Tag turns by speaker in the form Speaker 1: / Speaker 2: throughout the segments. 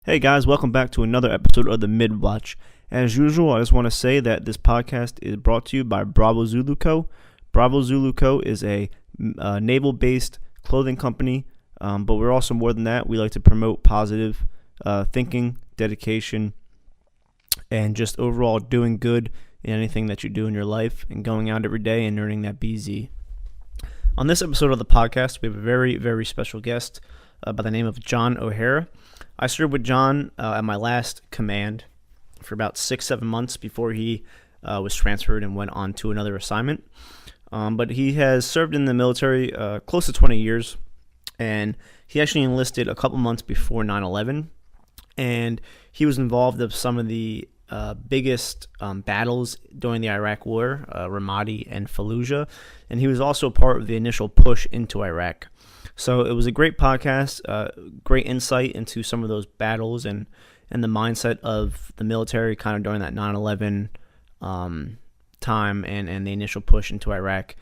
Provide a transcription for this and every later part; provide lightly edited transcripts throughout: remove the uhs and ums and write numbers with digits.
Speaker 1: Hey guys, welcome back to another episode of the Midwatch. As usual, I just want to say that this podcast is brought to you by Bravo Zulu Co. Bravo Zulu Co. is a naval-based clothing company, but we're also more than that. We like to promote positive thinking, dedication, and just overall doing good in anything that you do in your life and going out every day and earning that BZ. On this episode of the podcast, we have a very, very special guest by the name of John O'Hara. I served with John at my last command for about 6-7 months before he was transferred and went on to another assignment. But he has served in the military close to 20 years, and he actually enlisted a couple months before 9/11, and he was involved in some of the biggest battles during the Iraq War, Ramadi and Fallujah, and he was also part of the initial push into Iraq. So it was a great podcast, great insight into some of those battles and the mindset of the military kind of during that 9/11 time and the initial push into Iraq.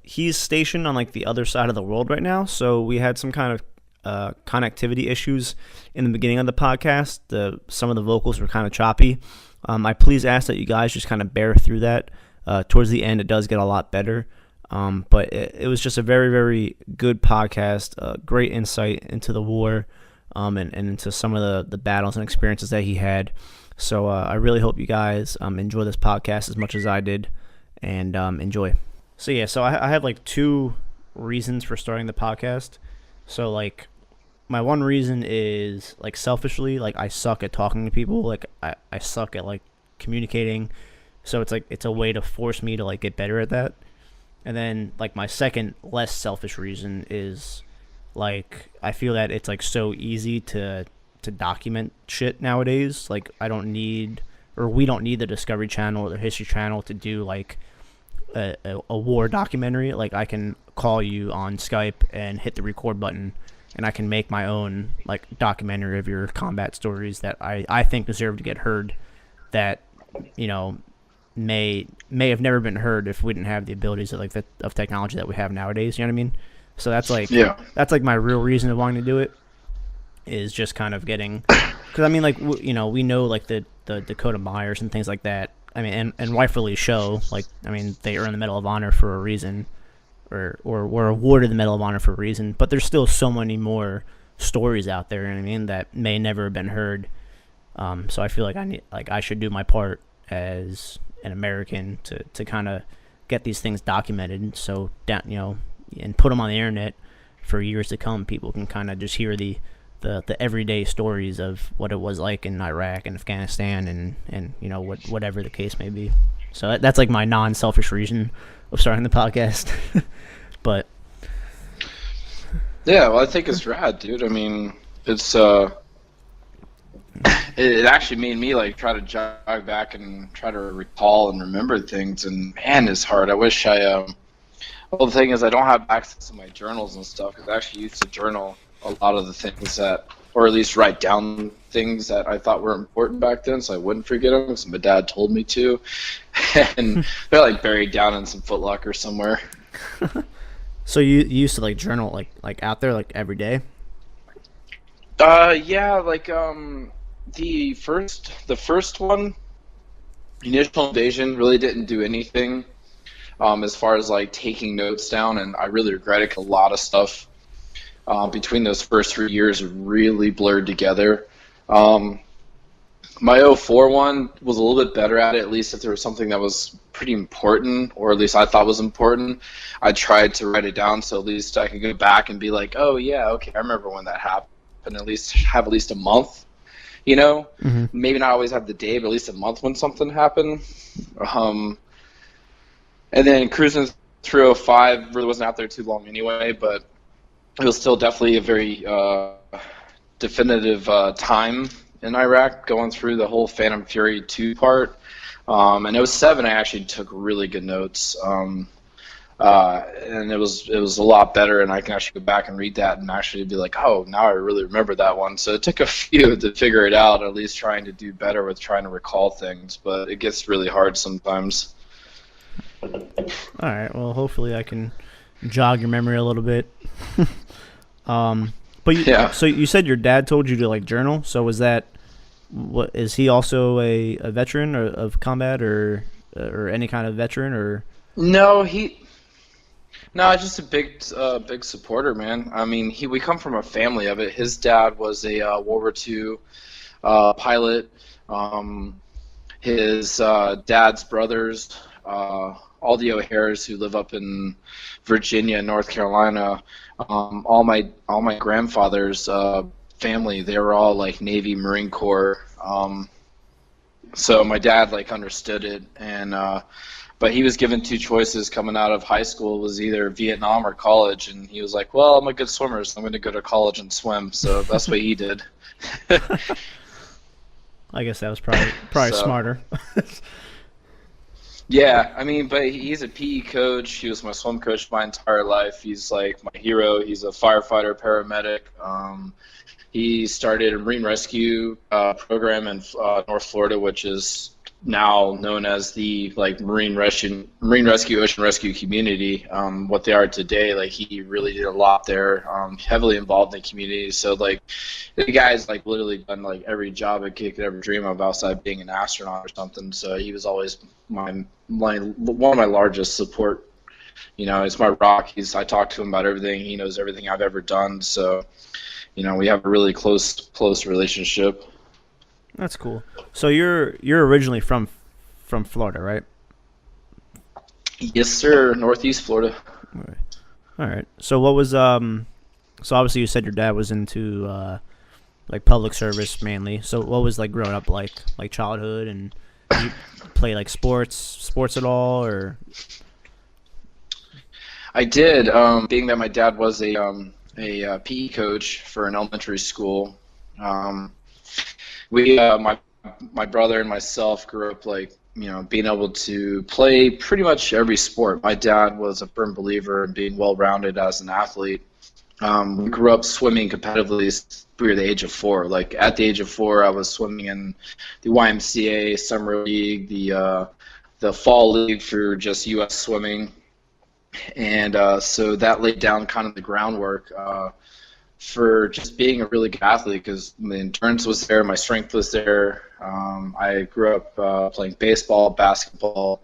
Speaker 1: He's stationed on like the other side of the world right now, so we had some kind of connectivity issues in the beginning of the podcast. Some of the vocals were kind of choppy. I please ask that you guys just kind of bear through that. Towards the end, it does get a lot better. But it was just a very, very good podcast, great insight into the war and into some of the battles and experiences that he had. So I really hope you guys enjoy this podcast as much as I did and enjoy. So I have like two reasons for starting the podcast. So like my one reason is like selfishly, like I suck at talking to people. Like I suck at like communicating. So it's a way to force me to like get better at that. And then, like, my second, less selfish reason is, like, I feel that it's, like, so easy to document shit nowadays. Like, we don't need the Discovery Channel or the History Channel to do, like, a war documentary. Like, I can call you on Skype and hit the record button, and I can make my own, like, documentary of your combat stories that I think deserve to get heard that, you know, may have never been heard if we didn't have the abilities of technology that we have nowadays. You know what I mean? So that's like my real reason of wanting to do it is just kind of getting, because I mean like we know like the Dakota Myers and things like that. I mean and rightfully so. Like I mean they earn the Medal of Honor for a reason, or were awarded the Medal of Honor for a reason. But there's still so many more stories out there. You know what I mean, that may never have been heard. So I feel like I should do my part as an American to kind of get these things documented, so that and put them on the internet for years to come. People can kind of just hear the everyday stories of what it was like in Iraq and Afghanistan and whatever the case may be. So that's like my non-selfish reason of starting the podcast. But
Speaker 2: yeah, well, I think it's rad, dude. I mean, it's it actually made me like try to jog back and try to recall and remember things, and man, it's hard. I wish well, the thing is I don't have access to my journals and stuff, because I actually used to journal a lot of the things that, or at least write down things that I thought were important back then so I wouldn't forget them, because my dad told me to. And they're like buried down in some footlocker somewhere.
Speaker 1: So you used to like journal like out there like every day?
Speaker 2: Yeah, like the first one, Initial Invasion, really didn't do anything as far as like taking notes down, and I really regret it. A lot of stuff between those first 3 years really blurred together. My '04 one was a little bit better at it, at least if there was something that was pretty important, or at least I thought was important. I tried to write it down so at least I could go back and be like, oh yeah, okay, I remember when that happened. At least have at least a month.
Speaker 1: Mm-hmm.
Speaker 2: Maybe not always have the day, but at least a month when something happened. And then cruising through '05 really wasn't out there too long anyway, but it was still definitely a very definitive time in Iraq, going through the whole Phantom Fury 2 part. And '07 I actually took really good notes. And it was a lot better, and I can actually go back and read that and actually be like, oh, now I really remember that one. So it took a few to figure it out, at least trying to do better with trying to recall things, but it gets really hard sometimes.
Speaker 1: All right, well, hopefully I can jog your memory a little bit. But
Speaker 2: Yeah.
Speaker 1: so you said your dad told you to like journal. So was that what is he also a veteran of combat or any kind of veteran or?
Speaker 2: No, no, just a big supporter, man. I mean, we come from a family of it. His dad was a World War II pilot. His dad's brothers, all the O'Hares who live up in Virginia and North Carolina, all my grandfather's family, they were all like Navy, Marine Corps. So my dad like understood it, and but he was given two choices coming out of high school. It was either Vietnam or college, and he was like, "Well, I'm a good swimmer, so I'm going to go to college and swim." So that's what he did.
Speaker 1: I guess that was probably
Speaker 2: So,
Speaker 1: smarter.
Speaker 2: yeah, I mean, but he's a PE coach. He was my swim coach my entire life. He's like my hero. He's a firefighter, paramedic. He started a Marine Rescue program in North Florida, which is now known as the like Marine Rescue, Ocean Rescue community. What they are today, like he really did a lot there. Heavily involved in the community. So like the guy's like literally done like every job a kid could ever dream of outside being an astronaut or something. So he was always one of my largest support. You know, it's my rock. I talk to him about everything. He knows everything I've ever done. So, you know, we have a really close relationship.
Speaker 1: That's cool. So you're originally from Florida, right?
Speaker 2: Yes, sir. Northeast Florida.
Speaker 1: All right. So what was so obviously you said your dad was into like public service mainly. So what was like growing up like childhood, and did you play like sports at all or?
Speaker 2: I did. Being that my dad was a PE coach for an elementary school. My brother and myself grew up like, you know, being able to play pretty much every sport. My dad was a firm believer in being well-rounded as an athlete. We grew up swimming competitively since we were the age of 4. Like at the age of 4, I was swimming in the YMCA summer league, the fall league for just U.S. swimming, and so that laid down kind of the groundwork for just being a really good athlete, because the endurance was there, my strength was there. I grew up playing baseball, basketball,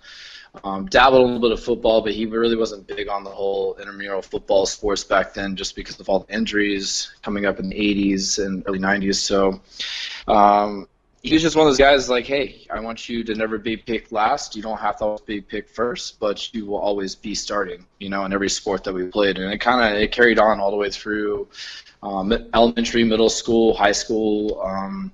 Speaker 2: dabbled a little bit of football, but he really wasn't big on the whole intramural football sports back then just because of all the injuries coming up in the 80s and early 90s. So he was just one of those guys like, hey, I want you to never be picked last. You don't have to always be picked first, but you will always be starting, you know, in every sport that we played. And it carried on all the way through elementary, middle school, high school.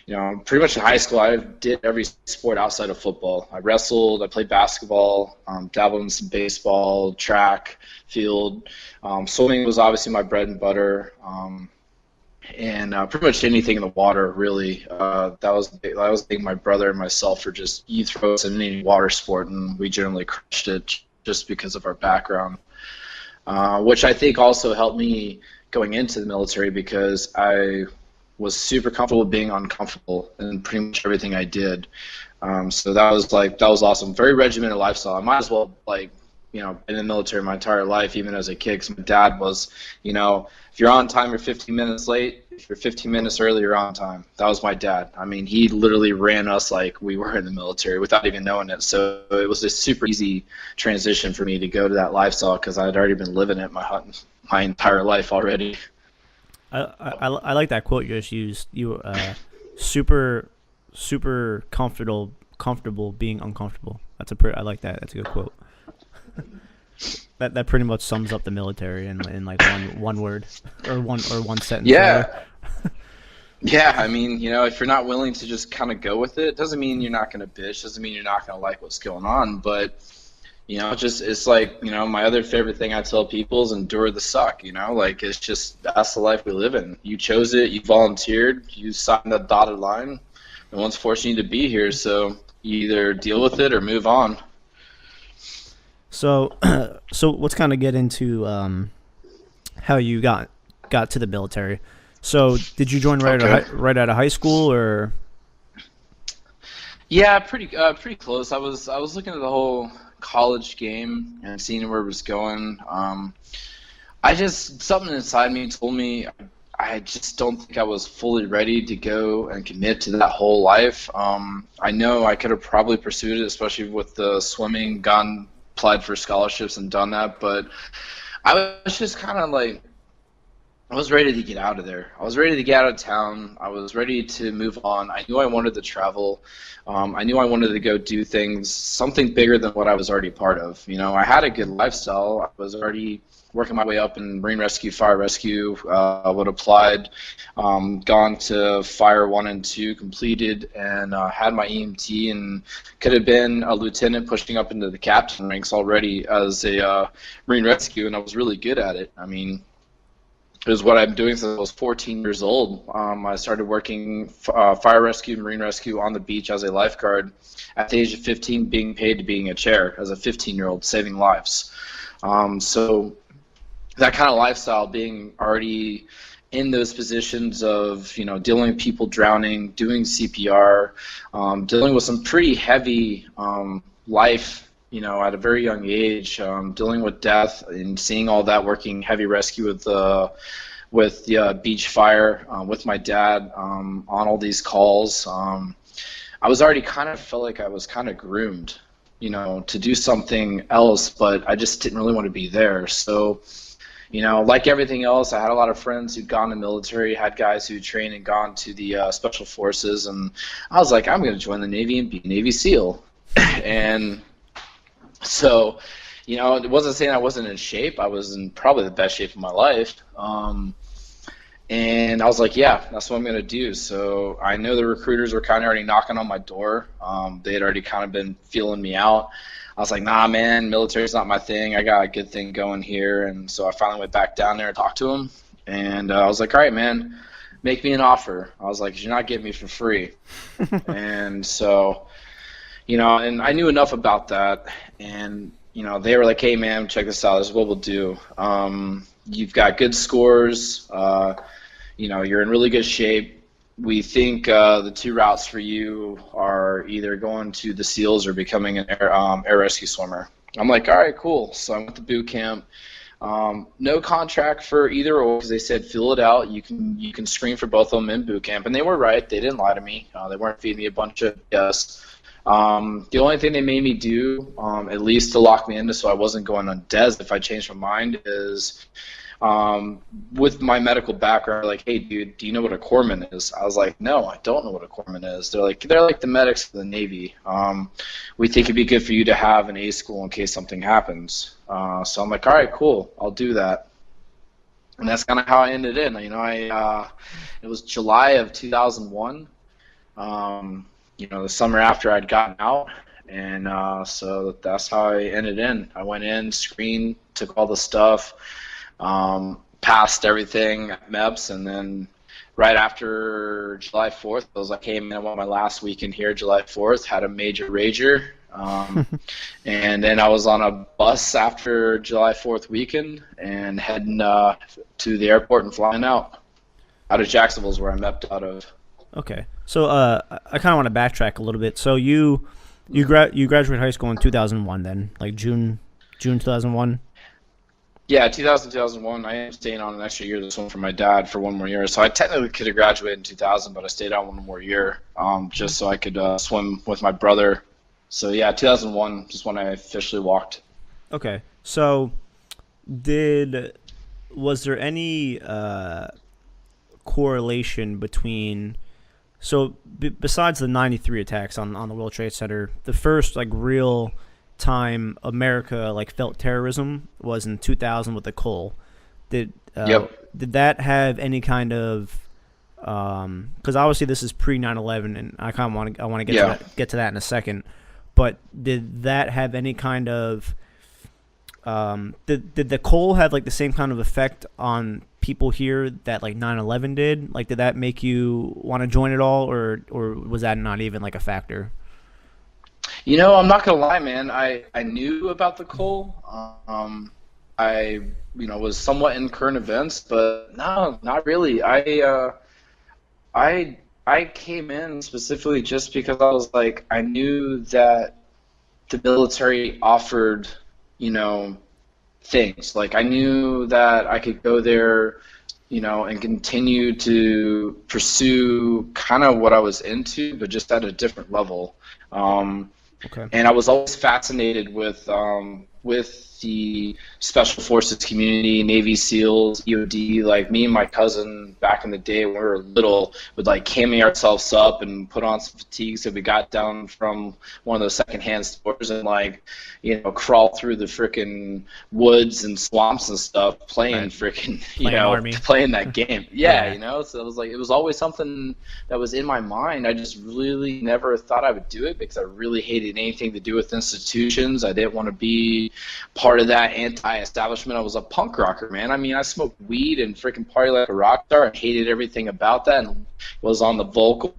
Speaker 2: You know, pretty much in high school, I did every sport outside of football. I wrestled, I played basketball, dabbled in some baseball, track, field. Swimming was obviously my bread and butter. And pretty much anything in the water, really. That was big. My brother and myself were just, you throw us in any water sport, and we generally crushed it just because of our background, which I think also helped me going into the military, because I was super comfortable being uncomfortable in pretty much everything I did. So that was awesome. Very regimented lifestyle. I might as well been in the military my entire life, even as a kid, because my dad was, if you're on time, you're 15 minutes late. If you're 15 minutes early, you're on time. That was my dad. I mean, he literally ran us like we were in the military without even knowing it. So it was a super easy transition for me to go to that lifestyle, because I had already been living it my entire life already.
Speaker 1: I like that quote you just used. You super comfortable being uncomfortable. I like that. That's a good quote. That pretty much sums up the military in like one word or one sentence.
Speaker 2: Yeah. Yeah, I mean, if you're not willing to just kind of go with it, doesn't mean you're not going to bitch, doesn't mean you're not going to like what's going on, but it's like, my other favorite thing I tell people is endure the suck, like it's just, that's the life we live in. You chose it, you volunteered, you signed that dotted line, no one's forcing you to be here, so you either deal with it or move on.
Speaker 1: So let's kind of get into how you got to the military. So did you join right out of high school, or?
Speaker 2: Yeah, pretty close. I was looking at the whole college game and seeing where it was going. Something inside me told me I just don't think I was fully ready to go and commit to that whole life. I know I could have probably pursued it, especially with the swimming, gone, applied for scholarships and done that, but I was just kind of like, I was ready to get out of there. I was ready to get out of town. I was ready to move on. I knew I wanted to travel. I knew I wanted to go do things, something bigger than what I was already part of. You know, I had a good lifestyle. I was already working my way up in marine rescue, fire rescue. Would applied, gone to fire 1 and 2, completed, and had my EMT, and could have been a lieutenant pushing up into the captain ranks already as a marine rescue, and I was really good at it. I mean, it was what I'm doing since I was 14 years old. I started working fire rescue, marine rescue on the beach as a lifeguard at the age of 15, being paid to being a chair as a 15-year-old, saving lives. So that kind of lifestyle, being already in those positions of, you know, dealing with people drowning, doing CPR, dealing with some pretty heavy life, you know, at a very young age, dealing with death and seeing all that, working heavy rescue with the beach fire, with my dad, on all these calls. I was already kind of felt like I was kind of groomed, you know, to do something else, but I just didn't really want to be there. So, you know, like everything else, I had a lot of friends who'd gone to the military, had guys who trained and gone to the special forces, and I was like, I'm going to join the Navy and be a Navy SEAL. And so, you know, it wasn't saying I wasn't in shape. I was in probably the best shape of my life. And I was like, yeah, that's what I'm going to do. So I know the recruiters were kind of already knocking on my door. They had already kind of been feeling me out. I was like, nah, man, military's not my thing. I got a good thing going here. And so I finally went back down there and talked to them. And I was like, all right, man, make me an offer. I was like, you're not getting me for free. And so, you know, and I knew enough about that. And, you know, they were like, hey, man, check this out. This is what we'll do. You've got good scores. You know, you're in really good shape. We think the 2 routes for you are either going to the SEALs or becoming an air rescue swimmer. I'm like, all right, cool. So I went to boot camp. No contract for either or, because they said fill it out. You can screen for both of them in boot camp, and they were right. They didn't lie to me. They weren't feeding me a bunch of BS. The only thing they made me do, at least to lock me into so I wasn't going on DES if I changed my mind, is with my medical background, like, hey, dude, do you know what a corpsman is? I was like, no, I don't know what a corpsman is. They're like the medics of the Navy. We think it'd be good for you to have an A school in case something happens. So I'm like, all right, cool, I'll do that. And that's kind of how I ended in. You know, it was July of 2001. You know, the summer after I'd gotten out, and so that's how I ended in. I went in, screened, took all the stuff, passed everything at MEPS, and then right after July 4th, I was like, hey, man, I want my last weekend here, July 4th, had a major rager, and then I was on a bus after July 4th weekend and heading to the airport and flying out of Jacksonville is where I MEP'd out of.
Speaker 1: Okay, so I kind of want to backtrack a little bit. So you graduated high school in 2001, then, like June 2001.
Speaker 2: Yeah, 2001. I am staying on an extra year this one for my dad for 1 more year. So I technically could have graduated in 2000, but I stayed on 1 more year, just so I could swim with my brother. So yeah, 2001 is when I officially walked.
Speaker 1: Okay, so was there any correlation between? So besides the 93 attacks on the World Trade Center, the first like real time America like felt terrorism was in 2000 with the Cole. Did that have any kind of because obviously this is pre 9/11 and I kind of want to get to that in a second, but did that have any kind of did the Cole have like the same kind of effect on people here that like 9/11 did? Like, did that make you want to join it all, or was that not even like a factor?
Speaker 2: You know, I'm not gonna lie, man. I knew about the Cole. I was somewhat in current events, but no, not really. I came in specifically just because I was like, I knew that the military offered, things. Like, I knew that I could go there, and continue to pursue kind of what I was into, but just at a different level.
Speaker 1: Okay.
Speaker 2: And I was always fascinated with the Special Forces community, Navy SEALs, EOD. Like me and my cousin back in the day when we were little would like cami ourselves up and put on some fatigues that we got down from one of those secondhand stores and like, crawl through the freaking woods and swamps and stuff playing freaking, playing that game. Yeah, so it was like, it was always something that was in my mind. I just really never thought I would do it because I really hated anything to do with institutions. I didn't want to be part of that anti-establishment. I was a punk rocker, man. I mean, I smoked weed and freaking party like a rock star. I hated everything about that and was on the vocal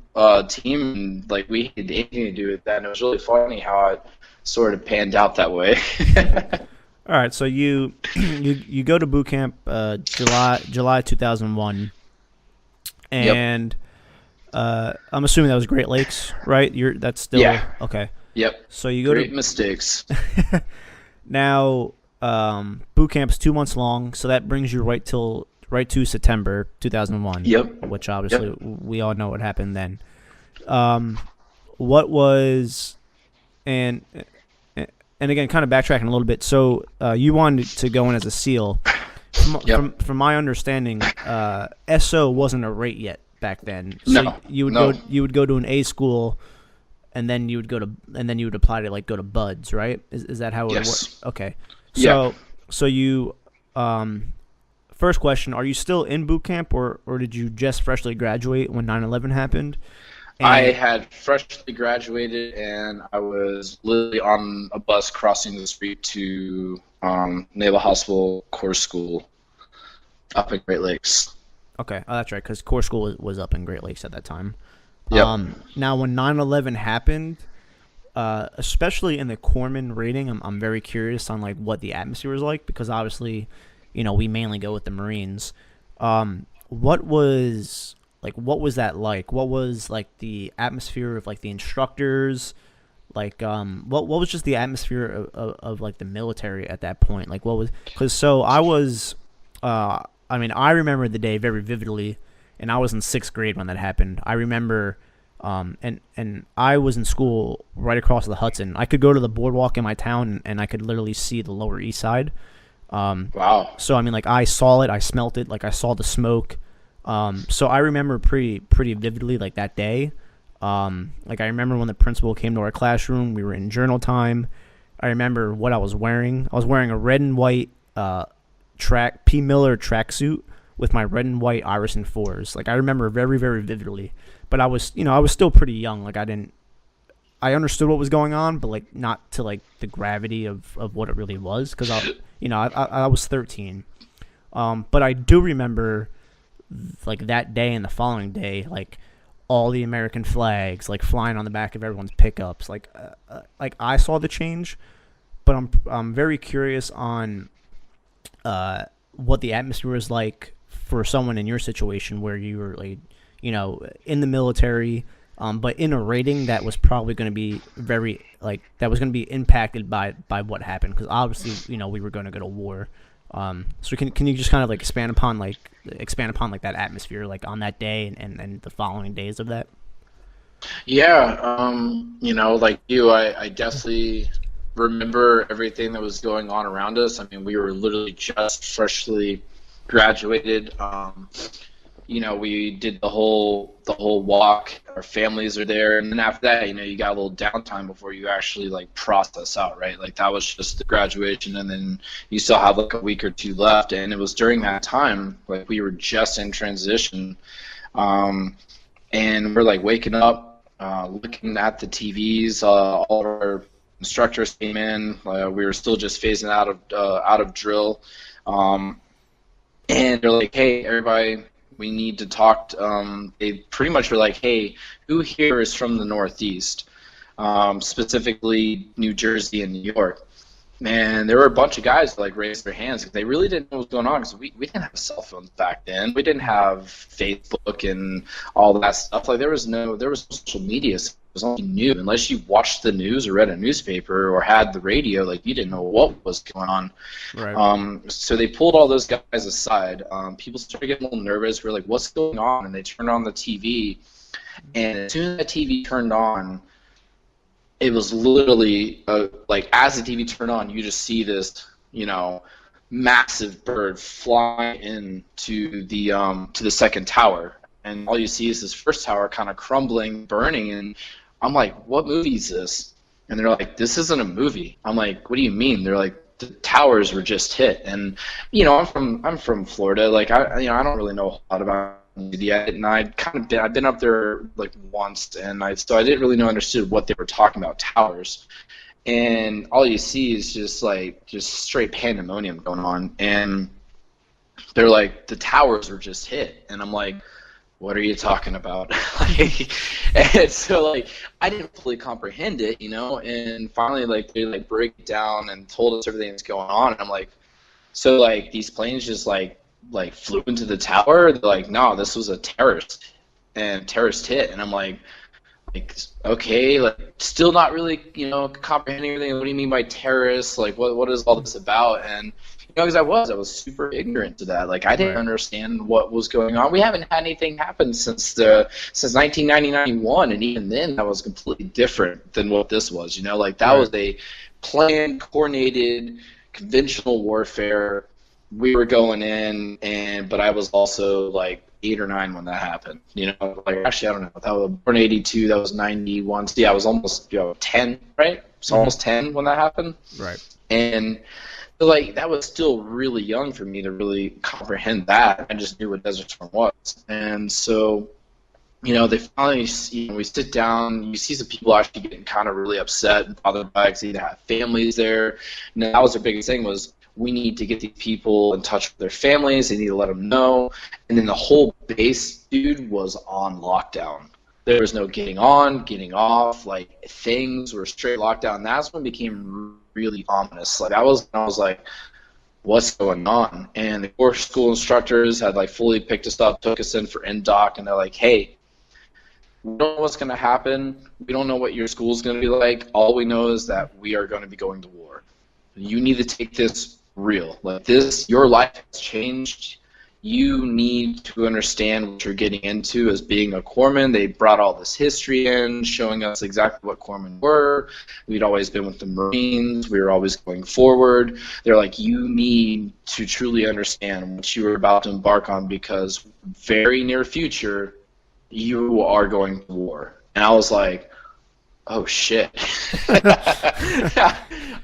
Speaker 2: team, and like we had anything to do with that. And it was really funny how it sort of panned out that way.
Speaker 1: All right, so you go to boot camp July 2001, and I'm assuming that was Great Lakes, right? That's still okay.
Speaker 2: Yep.
Speaker 1: So you go
Speaker 2: Great mistakes.
Speaker 1: Now, boot camp's 2 months long, so that brings you right to September 2001.
Speaker 2: Yep.
Speaker 1: Which obviously we all know what happened then. What was and again, kind of backtracking a little bit. So you wanted to go in as a SEAL. From my understanding, SO wasn't a rate yet back then. So
Speaker 2: no.
Speaker 1: You would go to an A school. And then you would apply to go to Buds, right? Is that how it works? Okay. So you first question, are you still in boot camp or did you just freshly graduate when 9/11 happened?
Speaker 2: I had freshly graduated and I was literally on a bus crossing the street to Naval Hospital Corps School up in Great Lakes.
Speaker 1: Okay. Oh, that's right, because Corps School was up in Great Lakes at that time.
Speaker 2: Yep.
Speaker 1: Now, when 9/11 happened, especially in the corpsman rating, I'm very curious on what the atmosphere was like because obviously, we mainly go with the Marines. What was that like? What was the atmosphere of the instructors? What was just the atmosphere of the military at that point? What was I remember the day very vividly. And I was in 6th grade when that happened. I remember, and I was in school right across the Hudson. I could go to the boardwalk in my town, and I could literally see the Lower East Side.
Speaker 2: Wow.
Speaker 1: So I saw it, I smelt it, I saw the smoke. So I remember pretty vividly that day. I remember when the principal came to our classroom. We were in journal time. I remember what I was wearing. I was wearing a red and white P. Miller tracksuit with my red and white Iverson 4s. I remember very, very vividly. But I was still pretty young. I understood what was going on, but not to the gravity of what it really was because I was 13. But I do remember that day and the following day, all the American flags flying on the back of everyone's pickups. I saw the change, but I'm very curious on what the atmosphere was like for someone in your situation where you were in the military, but in a rating that was probably going to be very that was going to be impacted by what happened because obviously we were going to go to war. So can you just kind of expand upon that atmosphere on that day and the following days of that?
Speaker 2: Yeah, I definitely remember everything that was going on around us. I mean, we were literally just freshly graduated. We did the whole walk. Our families are there, and then after that, you got a little downtime before you actually process out, right? That was just the graduation, and then you still have a week or two left. And it was during that time, we were just in transition, and we're waking up, looking at the TVs. All of our instructors came in. We were still just phasing out of drill, and they're like, "Hey, everybody, we need to talk." They pretty much were like, "Hey, who here is from the Northeast, specifically New Jersey and New York?" And there were a bunch of guys that raised their hands because they really didn't know what was going on because we didn't have cell phones back then. We didn't have Facebook and all that stuff. There was no social media. So was all you knew. Unless you watched the news or read a newspaper or had the radio, like, you didn't know what was going on.
Speaker 1: Right.
Speaker 2: So they pulled all those guys aside. People started getting a little nervous. We're like, what's going on? And they turned on the TV. And as soon as that TV turned on, it was literally, like, as the TV turned on, you just see this, massive bird flying into the second tower. And all you see is this first tower kind of crumbling, burning, and I'm like, what movie is this? And they're like, this isn't a movie. I'm like, what do you mean? They're like, the towers were just hit. And I'm from Florida. Like, I don't really know a lot about it yet, and I've been up there like once, and so I didn't really understood what they were talking about, towers. And all you see is just straight pandemonium going on, and they're like, the towers were just hit, and I'm like, what are you talking about? And so, I didn't fully comprehend it, and finally, they break it down and told us everything that's going on, and I'm like, so, these planes just, flew into the tower? They're like, no, this was a terrorist hit, and I'm like, okay, still not really, comprehending everything. What do you mean by terrorists? What is all this about? And, because I was super ignorant to that. I didn't understand what was going on. We haven't had anything happen since 1991, and even then, that was completely different than what this was. That was a planned, coordinated, conventional warfare. We were going in, but I was also 8 or 9 when that happened. Actually, I don't know. That was born 82. That was 91. So yeah, I was almost 10, right? So almost 10 when that happened.
Speaker 1: Right.
Speaker 2: And that was still really young for me to really comprehend that. I just knew what Desert Storm was. And so, they finally, we sit down, you see some people actually getting kind of really upset and bothered by it because they have families there. And that was their biggest thing was, we need to get these people in touch with their families. They need to let them know. And then the whole base, dude, was on lockdown. There was no getting on, getting off. Things were straight lockdown. And that's when it became really ominous. I was like, what's going on? And the core school instructors had fully picked us up, took us in for NDOC, and they're like, hey, we don't know what's going to happen. We don't know what your school's going to be like. All we know is that we are going to be going to war. You need to take this real. Your life has changed. You need to understand what you're getting into as being a corpsman. They brought all this history in, showing us exactly what corpsmen were. We'd always been with the Marines. We were always going forward. They're like, you need to truly understand what you are about to embark on because very near future, you are going to war. And I was like, oh, shit.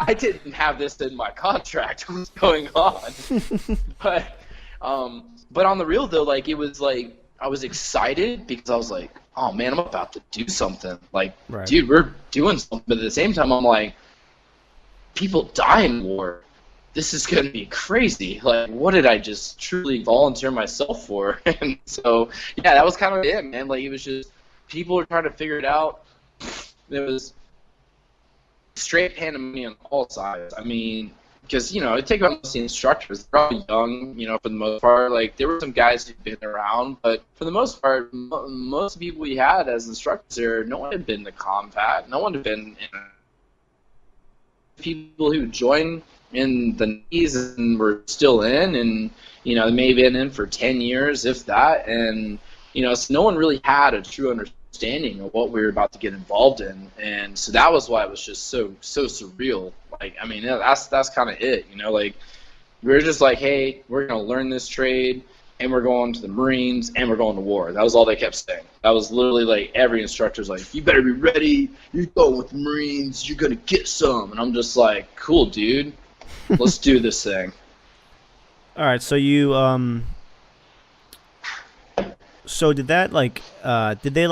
Speaker 2: I didn't have this in my contract. What's going on? But on the real, though, it was I was excited because I was like, oh, man, I'm about to do something. Dude, we're doing something. But at the same time, I'm like, people die in war. This is going to be crazy. What did I just truly volunteer myself for? And so, yeah, that was kind of it, man. It was just people were trying to figure it out. There was straight pandemonium on all sides. I mean, because, I take about most of the instructors. They're all young, for the most part. There were some guys who'd been around, but for the most part, most of the people we had as instructors there, no one had been to combat. No one had been in. People who joined in the Navies and were still in, and, they may have been in for 10 years, if that, and, so no one really had a true understanding of what we were about to get involved in, and so that was why it was just so surreal. That's kind of it, we were just like, hey, we're gonna learn this trade, and we're going to the Marines, and we're going to war. That was all they kept saying. That was literally every instructor's like, you better be ready. You're going with the Marines. You're gonna get some, and I'm just like, cool, dude. Let's do this thing.
Speaker 1: All right, so you so did that did they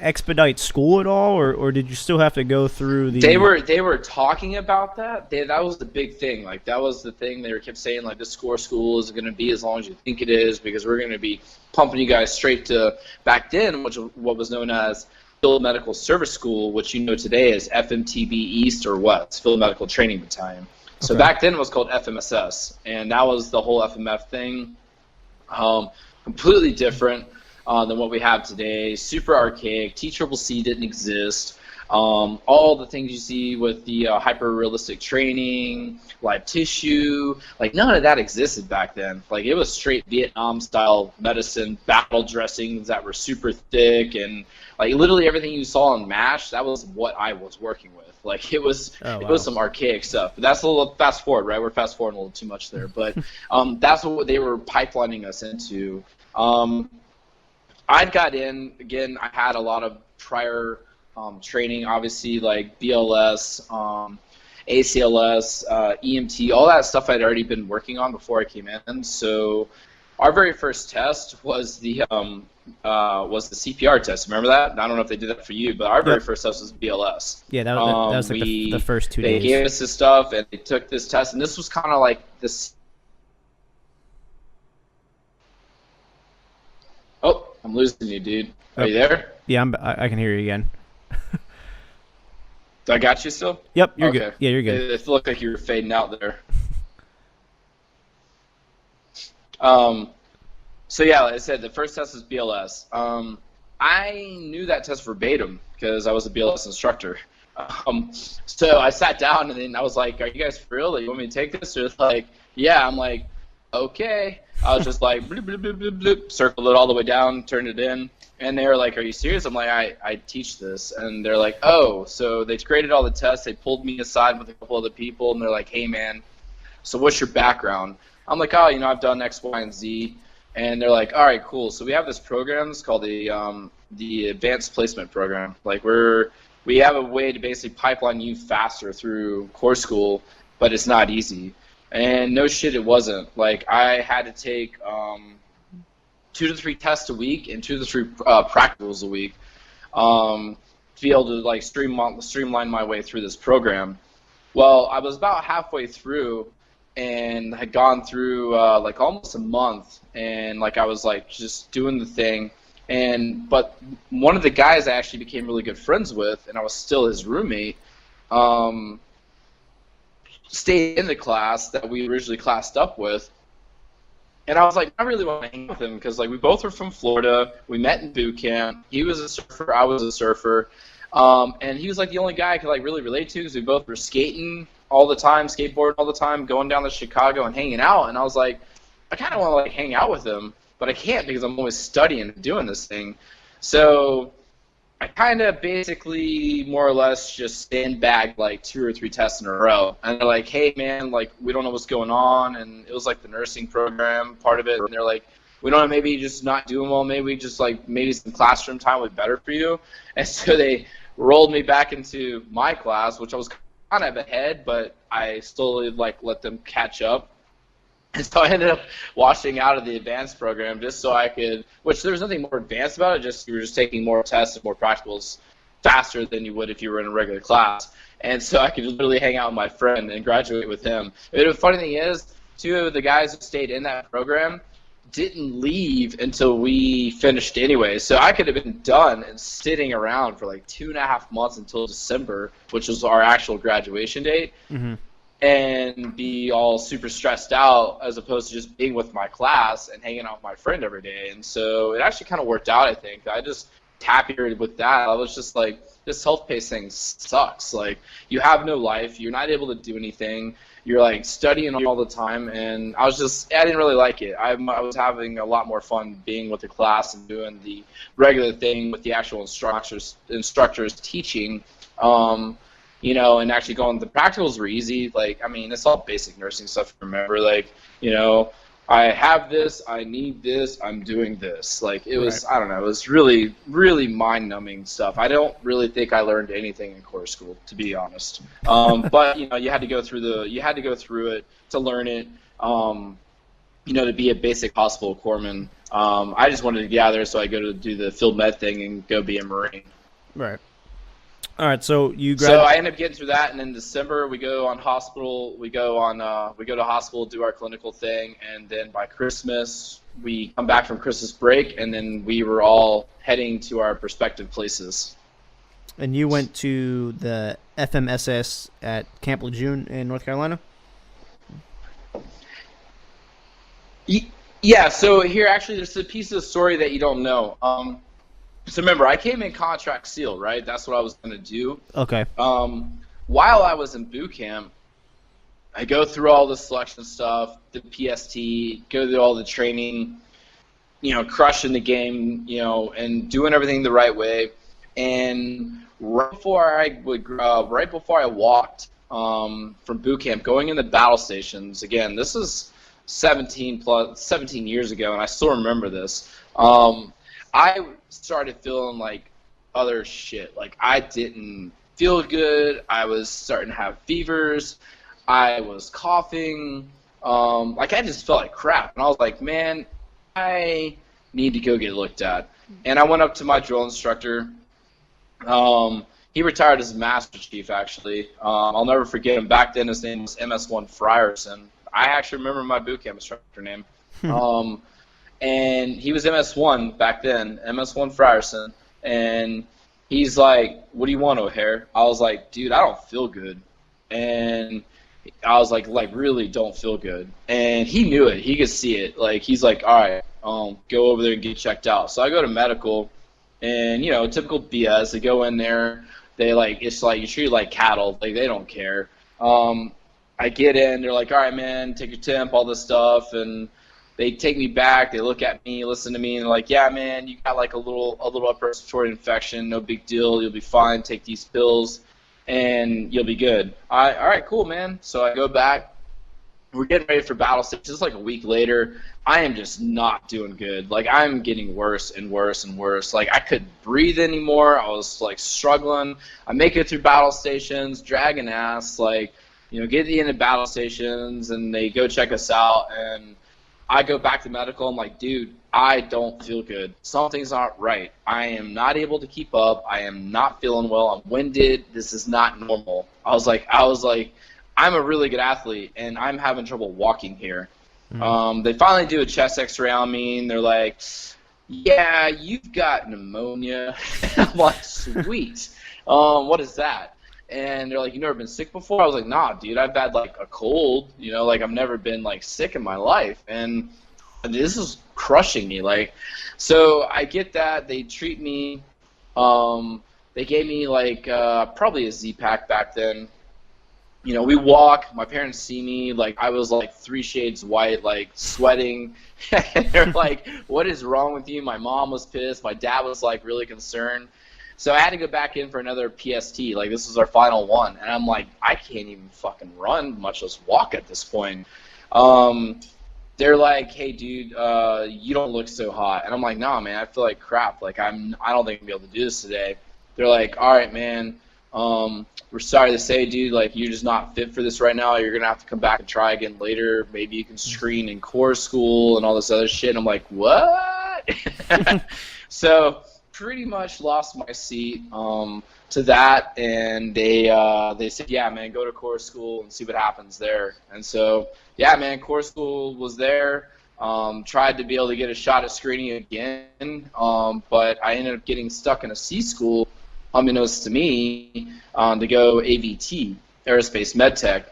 Speaker 1: expedite school at all, or did you still have to go through the?
Speaker 2: They were talking about that. That was the big thing. That was the thing they kept saying. This core school is going to be as long as you think it is because we're going to be pumping you guys straight to back then, what was known as Field Medical Service School, which today is FMTB East or West, Field Medical Training Battalion. So back then it was called FMSS, and that was the whole FMF thing. Completely different. than what we have today. Super archaic. TCCC didn't exist. All the things you see with the hyper-realistic training, live tissue, like none of that existed back then. Like it was straight Vietnam-style medicine, battle dressings that were super thick, and like literally everything you saw in MASH, that was what I was working with. Like it was some archaic stuff. But that's a little fast forward, right? We're fast forwarding a little too much there, but that's what they were pipelining us into. I got in again. I had a lot of prior training, obviously, like BLS, ACLS, EMT, all that stuff I'd already been working on before I came in. So our very first test was the CPR test. Remember that? I don't know if they did that for you, but our very first test was BLS.
Speaker 1: Yeah, that was like the first 2 days.
Speaker 2: They gave us this stuff, and they took this test, and this was kind of like this. Oh, I'm losing you, dude. Are you there?
Speaker 1: Yeah, I can hear you again.
Speaker 2: I got you still?
Speaker 1: Yep, you're good. Yeah, you're good.
Speaker 2: It looked like you were fading out there. So yeah, like I said, the first test was BLS. I knew that test verbatim because I was a BLS instructor. So I sat down and then I was like, "Are you guys for real? Like, you want me to take this?" Or like, "Yeah." I'm like, "Okay." I was just like, bloop, bloop, bloop, bloop, bloop, circled it all the way down, turned it in. And they were like, "Are you serious?" I'm like, I teach this. And they're like, "Oh." So they graded all the tests. They pulled me aside with a couple other people, and they're like, "Hey, man, so what's your background?" I'm like, "Oh, I've done X, Y, and Z." And they're like, "All right, cool. So we have this program. It's called the Advanced Placement Program. Like we have a way to basically pipeline you faster through core school, but it's not easy." And no shit, it wasn't. Like I had to take 2 to 3 tests a week and 2 to 3 practicals a week to be able to like streamline my way through this program. Well, I was about halfway through and had gone through like almost a month, and like I was like just doing the thing. But one of the guys I actually became really good friends with, and I was still his roommate, stayed in the class that we originally classed up with. And I was like, I really want to hang with him because like we both were from Florida. We met in boot camp. He was a surfer. I was a surfer. And he was like the only guy I could like really relate to because we both were skating all the time, skateboarding all the time, going down to Chicago and hanging out. And I was like, I kind of want to like hang out with him, but I can't because I'm always studying and doing this thing. So I kind of basically more or less just sandbagged like 2 or 3 tests in a row. And they're like, "Hey, man, like we don't know what's going on." And it was like the nursing program part of it. And they're like, "We don't know, maybe you just not doing well. Maybe just like maybe some classroom time would be better for you." And so they rolled me back into my class, which I was kind of ahead, but I slowly like let them catch up. And so I ended up washing out of the advanced program just so I could, which there was nothing more advanced about it, just you were just taking more tests and more practicals faster than you would if you were in a regular class. And so I could literally hang out with my friend and graduate with him. And the funny thing is, 2 of the guys who stayed in that program didn't leave until we finished anyway. So I could have been done and sitting around for like 2.5 months until December, which was our actual graduation date. Mm-hmm. And be all super stressed out as opposed to just being with my class and hanging out with my friend every day. And so it actually kind of worked out, I think. I just happier with that. I was just like, this self-paced thing sucks. Like, you have no life. You're not able to do anything. You're, like, studying all the time. And I didn't really like it. I was having a lot more fun being with the class and doing the regular thing with the actual instructors teaching. And actually going, the practicals were easy. Like, I mean, it's all basic nursing stuff, remember? Like, I have this, I need this, I'm doing this. Like, it was, right. I don't know, it was really, really mind-numbing stuff. I don't really think I learned anything in core school, to be honest. But, you had to go through it to learn it, to be a basic hospital corpsman. I just wanted to get out there so I go to do the field med thing and go be a Marine.
Speaker 1: Right. All right, so
Speaker 2: So I end up getting through that, and in December we go to hospital, do our clinical thing, and then by Christmas we come back from Christmas break, and then we were all heading to our respective places.
Speaker 1: And you went to the FMSS at Camp Lejeune in North Carolina?
Speaker 2: Yeah, so here actually there's a piece of the story that you don't know. So remember, I came in contract SEAL, right? That's what I was going to do.
Speaker 1: Okay.
Speaker 2: While I was in boot camp, I go through all the selection stuff, the PST, go through all the training, crushing the game, and doing everything the right way. And right before I walked from boot camp, going into battle stations. Again, this is 17 years ago, and I still remember this. I started feeling like other shit. Like I didn't feel good. I was starting to have fevers. I was coughing. Like I just felt like crap. And I was like, man, I need to go get looked at. And I went up to my drill instructor. He retired as Master Chief, actually. I'll never forget him. Back then, his name was MS1 Frierson. I actually remember my boot camp instructor name. And he was MS1 back then, MS1 Frierson. And he's like, what do you want, O'Hare? I was like, dude, I don't feel good. And I was like really don't feel good. And he knew it. He could see it. Like, he's like, all right, go over there and get checked out. So I go to medical, and, typical BS. They go in there. It's like you treat like cattle. Like, they don't care. I get in. They're like, all right, man, take your temp, all this stuff. And they take me back. They look at me, listen to me, and they're like, yeah, man, you got like a little upper respiratory infection. No big deal. You'll be fine. Take these pills, and you'll be good. All right, cool, man. So I go back. We're getting ready for battle stage. Just like a week later, I am just not doing good. Like, I'm getting worse and worse and worse. Like, I couldn't breathe anymore. I was, like, struggling. I make it through battle stations, dragging ass, like, get to the end of battle stations, and they go check us out, and I go back to medical. I'm like, dude, I don't feel good. Something's not right. I am not able to keep up. I am not feeling well. I'm winded. This is not normal. I was like, I'm a really good athlete, and I'm having trouble walking here. They finally do a chest x-ray on me, and they're like, yeah, you've got pneumonia. I'm like, sweet. What is that? And they're like, you never been sick before? I was like, nah, dude, I've had, like, a cold. Like, I've never been, like, sick in my life. And this is crushing me. Like, so I get that. They treat me. They gave me, like, probably a Z-Pack back then. We walk, my parents see me, like, I was, like, 3 shades white, like, sweating, and they're like, what is wrong with you? My mom was pissed, my dad was, like, really concerned, so I had to go back in for another PST, like, this was our final one, and I'm like, I can't even fucking run, much less walk at this point. They're like, hey, dude, you don't look so hot, and I'm like, nah, man, I feel like crap, like, I don't think I'm going to be able to do this today. They're like, all right, man, we're sorry to say, dude, like, you're just not fit for this right now. You're going to have to come back and try again later. Maybe you can screen in core school and all this other shit. And I'm like, what? So pretty much lost my seat to that. And they said, yeah, man, go to core school and see what happens there. And so, yeah, man, core school was there. Tried to be able to get a shot at screening again. But I ended up getting stuck in a C school, unbeknownst to me, to go AVT, Aerospace MedTech.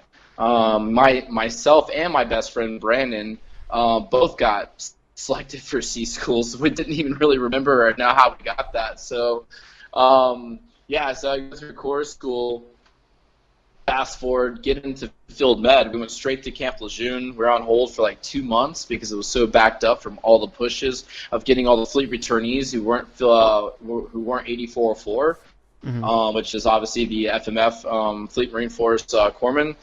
Speaker 2: Myself and my best friend Brandon both got selected for C schools. We didn't even really remember or know how we got that. So, yeah, so I go through core school. Fast forward, get into field med. We went straight to Camp Lejeune. We were on hold for like 2 months because it was so backed up from all the pushes of getting all the fleet returnees who weren't 8404, which is obviously the FMF, Fleet Marine Force Corpsman.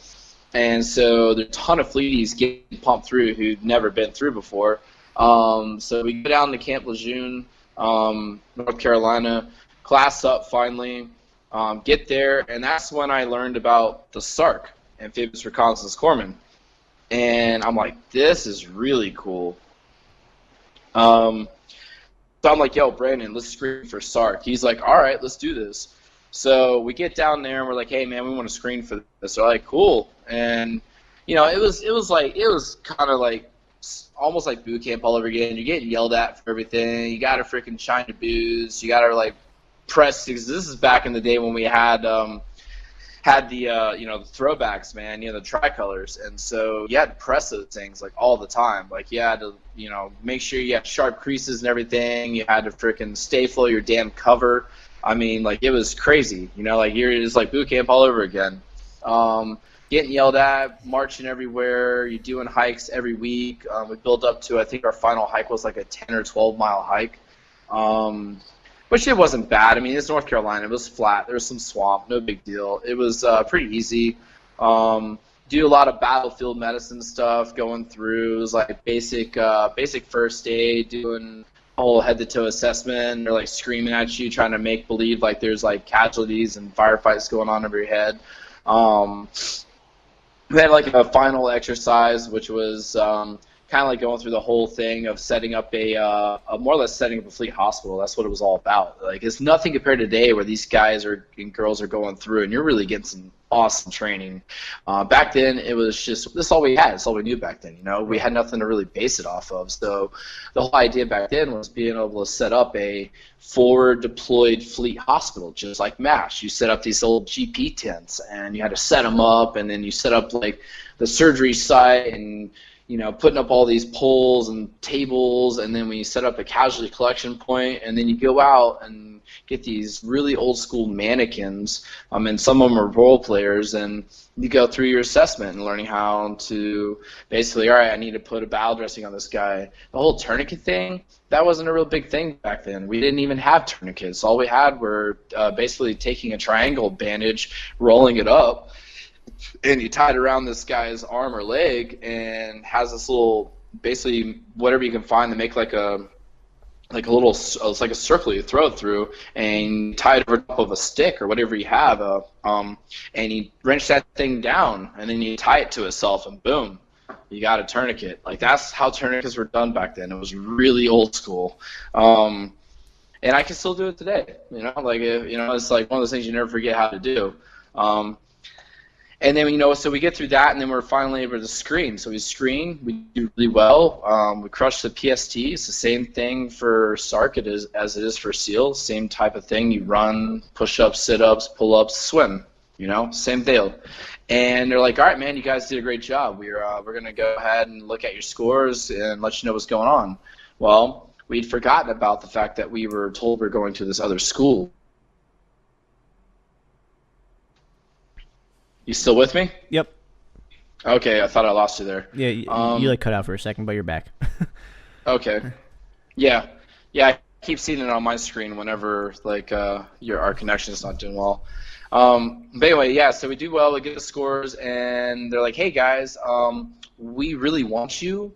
Speaker 2: And so there's a ton of fleeties getting pumped through who'd never been through before. So we go down to Camp Lejeune, North Carolina, class up finally. Get there, and that's when I learned about the SARC, Amphibious Reconnaissance Corpsman. And I'm like, this is really cool. So I'm like, yo, Brandon, let's screen for SARC. He's like, all right, let's do this. So we get down there, and we're like, hey, man, we want to screen for this. So I'm like, cool. And, it was kind of like almost like boot camp all over again. You're getting yelled at for everything. You got to freaking shine your boots. You got to, like, press, because this is back in the day when we had had the the throwbacks, man, the tricolors, and so you had to press those things like all the time. Like you had to make sure you had sharp creases and everything. You had to freaking staple your damn cover. I mean, like it was crazy. Like you're just like boot camp all over again. Getting yelled at, marching everywhere. You're doing hikes every week. We built up to, I think our final hike was like a 10 or 12 mile hike. Which it wasn't bad. I mean, it's North Carolina. It was flat. There was some swamp. No big deal. It was pretty easy. Do a lot of battlefield medicine stuff going through. It was like basic first aid, doing a whole head-to-toe assessment. They're like screaming at you, trying to make believe like there's like casualties and firefights going on over your head. We had like a final exercise, which was kind of like going through the whole thing of setting up a more or less setting up a fleet hospital. That's what it was all about. Like it's nothing compared to today where these guys and girls are going through and you're really getting some awesome training. Back then it was just, this is all we had. It's all we knew back then. We had nothing to really base it off of. So the whole idea back then was being able to set up a forward deployed fleet hospital, just like MASH. You set up these old GP tents and you had to set them up, and then you set up like the surgery site and putting up all these poles and tables, and then when you set up a casualty collection point, and then you go out and get these really old school mannequins, and some of them are role players, and you go through your assessment and learning how to basically, all right, I need to put a bowel dressing on this guy. The whole tourniquet thing, that wasn't a real big thing back then. We didn't even have tourniquets. All we had were basically taking a triangle bandage, rolling it up, and you tie it around this guy's arm or leg, and has this little, basically whatever you can find to make like a little, it's like a circle you throw it through, and tie it over top of a stick or whatever you have, and you wrench that thing down, and then you tie it to itself, and boom, you got a tourniquet. Like that's how tourniquets were done back then. It was really old school, and I can still do it today. It's like one of those things you never forget how to do. And then, so we get through that, and then we're finally able to screen. So we screen, we do really well. We crush the PST. It's the same thing for SARC as it is for SEAL. Same type of thing. You run, push-ups, sit-ups, pull-ups, swim. Same deal. And they're like, all right, man, you guys did a great job. We're going to go ahead and look at your scores and let you know what's going on. Well, we'd forgotten about the fact that we were told we're going to this other school. You still with me?
Speaker 1: Yep.
Speaker 2: Okay, I thought I lost you there.
Speaker 1: Yeah, you cut out for a second, but you're back.
Speaker 2: Okay. Yeah, I keep seeing it on my screen whenever our connection is not doing well. But anyway, yeah, so we do well, we get the scores, and they're like, hey guys, we really want you,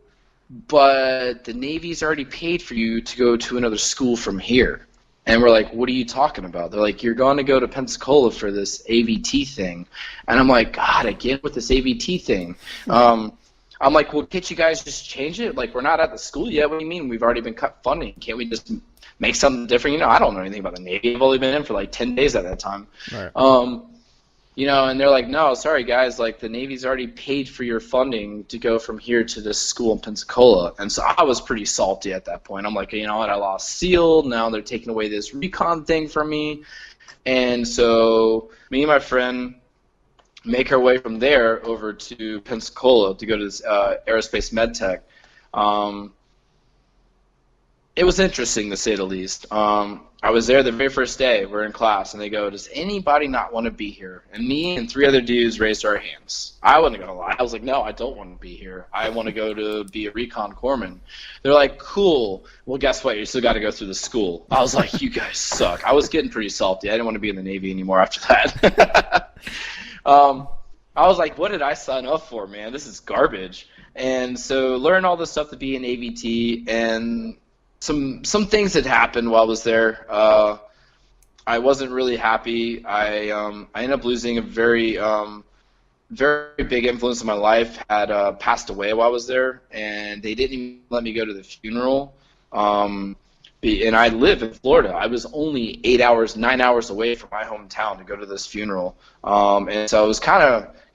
Speaker 2: but the Navy's already paid for you to go to another school from here. And we're like, what are you talking about? They're like, you're going to go to Pensacola for this AVT thing. And I'm like, God, again with this AVT thing. I'm like, well, can't you guys just change it? Like, we're not at the school yet. What do you mean? We've already been cut funding. Can't we just make something different? I don't know anything about the Navy. I've only been in for like 10 days at that time.
Speaker 1: Right.
Speaker 2: And they're like, no, sorry guys, like the Navy's already paid for your funding to go from here to this school in Pensacola. And so I was pretty salty at that point. I'm like, you know what, I lost SEAL, now they're taking away this recon thing from me. And so me and my friend make our way from there over to Pensacola to go to this aerospace med tech. It was interesting, to say the least. I was there the very first day. We're in class, and they go, does anybody not want to be here? And me and 3 other dudes raised our hands. I wasn't going to lie. I was like, no, I don't want to be here. I want to go to be a recon corpsman. They're like, cool. Well, guess what? You still got to go through the school. I was like, you guys suck. I was getting pretty salty. I didn't want to be in the Navy anymore after that. I was like, what did I sign up for, man? This is garbage. And so learn all this stuff to be an AVT, and some things had happened while I was there. I wasn't really happy. I ended up losing a very big influence in my life. Had passed away while I was there, and they didn't even let me go to the funeral. And I live in Florida. I was only 9 hours away from my hometown to go to this funeral, and so I was kind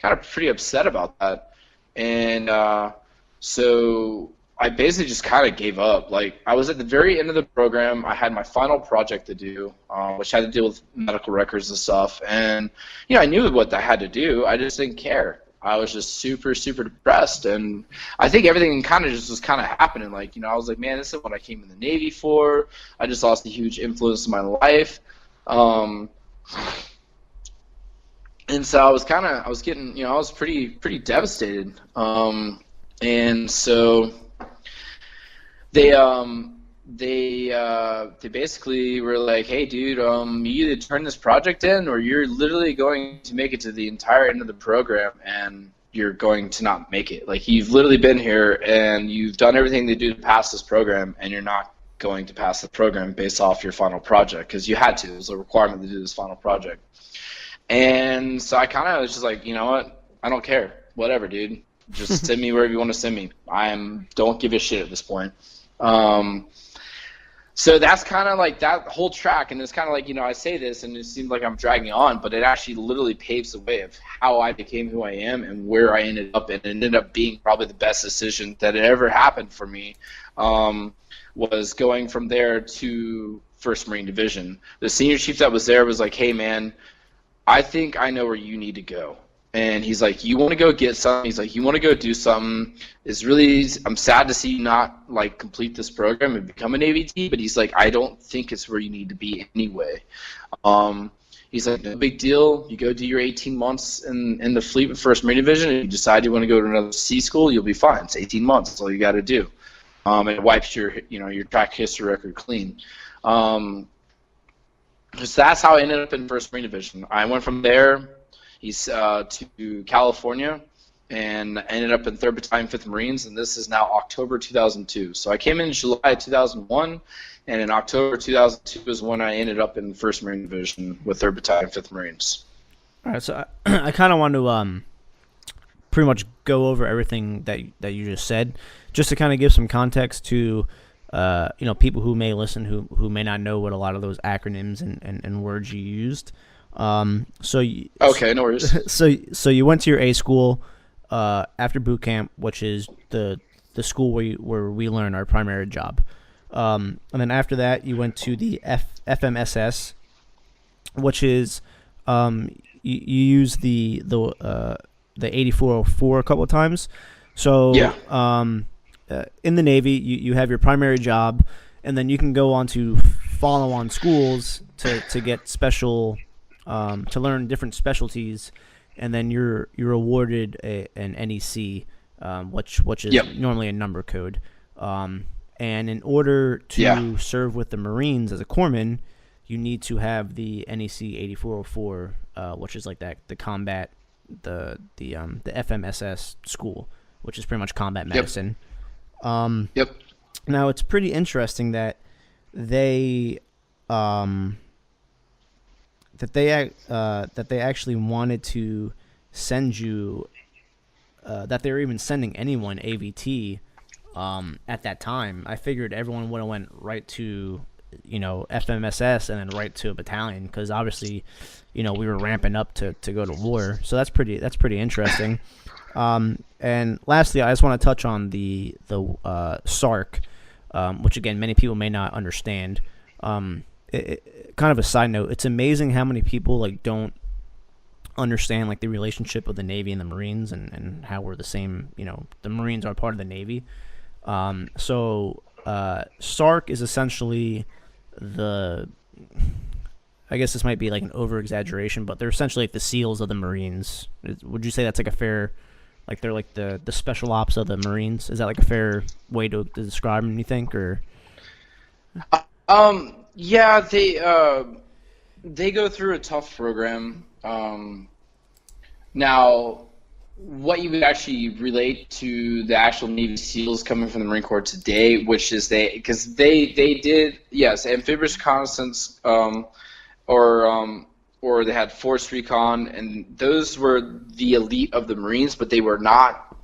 Speaker 2: of pretty upset about that. And so I basically just kind of gave up. Like, I was at the very end of the program. I had my final project to do, which had to deal with medical records and stuff. And, I knew what I had to do. I just didn't care. I was just super, super depressed. And I think everything kind of just was kind of happening. Like, I was like, man, this is what I came in the Navy for. I just lost a huge influence in my life. And so I was getting, I was pretty devastated. And so they basically were like, hey, dude, you either turn this project in or you're literally going to make it to the entire end of the program and you're going to not make it. Like, you've literally been here and you've done everything to do to pass this program, and you're not going to pass the program based off your final project because you had to. It was a requirement to do this final project. And so I kind of was just like, you know what? I don't care. Whatever, dude. Just send me wherever you want to send me. Don't give a shit at this point. So that's kind of like that whole track, and it's kind of like, I say this and it seems like I'm dragging on, but it actually literally paves the way of how I became who I am and where I ended up, and it ended up being probably the best decision that had ever happened for me, was going from there to 1st Marine Division. The senior chief that was there was like, hey, man, I think I know where you need to go. And he's like, you want to go get something? He's like, you want to go do something? I'm sad to see you not like complete this program and become an AVT, but he's like, I don't think it's where you need to be anyway. He's like, no big deal. You go do your 18 months in the fleet with 1st Marine Division, and you decide you want to go to another sea school, you'll be fine. It's 18 months. That's all you got to do. And it wipes your track history record clean. So that's how I ended up in 1st Marine Division. I went from there to California, and ended up in 3rd Battalion, 5th Marines, and this is now October 2002. So I came in July 2001, and in October 2002 is when I ended up in 1st Marine Division with 3rd Battalion, 5th Marines.
Speaker 1: All right, so I kind of want to pretty much go over everything that you just said, just to kind of give some context to people who may listen who may not know what a lot of those acronyms and words you used.
Speaker 2: Okay, no worries.
Speaker 1: So you went to your A school after boot camp, which is the school where we learn our primary job. And then after that, you went to the FMSS, which is you use the 8404 a couple of times. So
Speaker 2: yeah.
Speaker 1: In the Navy, you have your primary job, and then you can go on to follow-on schools to get special. To learn different specialties, and then you're awarded an NEC, which is normally a number code. And in order to serve with the Marines as a corpsman, you need to have the NEC 8404, which is like the combat, the FMSS school, which is pretty much combat medicine. Now it's pretty interesting that they actually wanted to send you, that they were even sending anyone AVT at that time. I figured everyone would have went right to, FMSS and then right to a battalion, because obviously, we were ramping up to go to war. So that's pretty interesting. And lastly, I just want to touch on the SARC, which again many people may not understand. Kind of a side note, it's amazing how many people don't understand the relationship of the Navy and the Marines, and how we're the same. The Marines are part of the Navy. So SARC is essentially I guess this might be an over exaggeration, but they're essentially the SEALs of the Marines. Would you say that's a fair, they're the special ops of the Marines? Is that a fair way to describe them, you think, or?
Speaker 2: Yeah, they go through a tough program. Now, what you would actually relate to the actual Navy SEALs coming from the Marine Corps today, which is because they did, yes, amphibious reconnaissance, or they had force recon, and those were the elite of the Marines, but they were not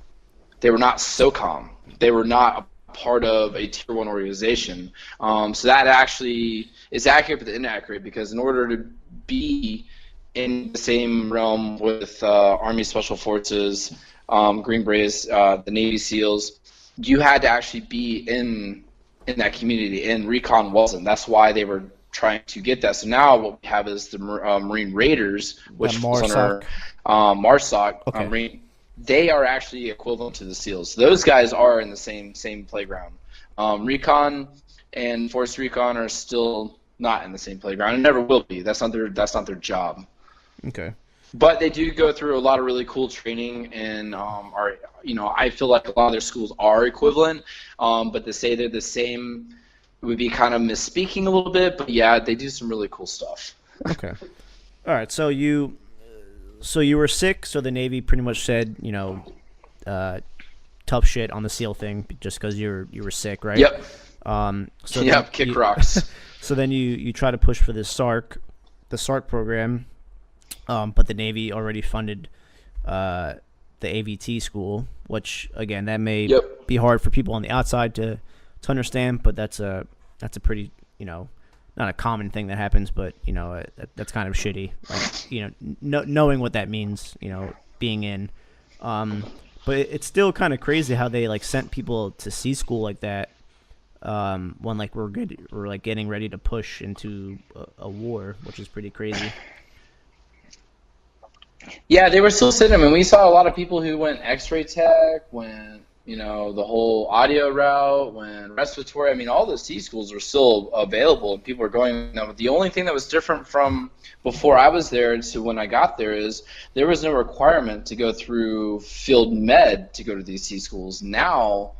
Speaker 2: SOCOM. They were not part of a Tier 1 organization. So that actually is accurate but inaccurate, because in order to be in the same realm with Army Special Forces, Green Berets, the Navy SEALs, you had to actually be in that community, and recon wasn't. That's why they were trying to get that. So now what we have is the Marine Raiders, which falls under MARSOC.
Speaker 1: Okay.
Speaker 2: Marine. They are actually equivalent to the SEALs. Those guys are in the same playground. Recon and Force Recon are still not in the same playground, and never will be. That's not their job.
Speaker 1: Okay.
Speaker 2: But they do go through a lot of really cool training, and I feel like a lot of their schools are equivalent. But to say they're the same would be kind of misspeaking a little bit. But yeah, they do some really cool stuff.
Speaker 1: Okay. All right. So you were sick. So the Navy pretty much said, tough shit on the SEAL thing just because you were sick, right?
Speaker 2: Yep. Kick rocks.
Speaker 1: So then you try to push for the SARC program. But the Navy already funded the AVT school, which again that may be hard for people on the outside to understand, but that's a pretty not a common thing that happens, but that's kind of shitty, like knowing what that means, being in. But it's still kind of crazy how they like sent people to sea school like that when like we're like getting ready to push into a war, which is pretty crazy.
Speaker 2: Yeah, they were still sitting. I mean, we saw a lot of people who went X-ray tech, went, the whole audio route, went respiratory. I mean, all the C schools were still available, and people were going. Now, the only thing that was different from before I was there to when I got there is there was no requirement to go through field med to go to these C schools. Now,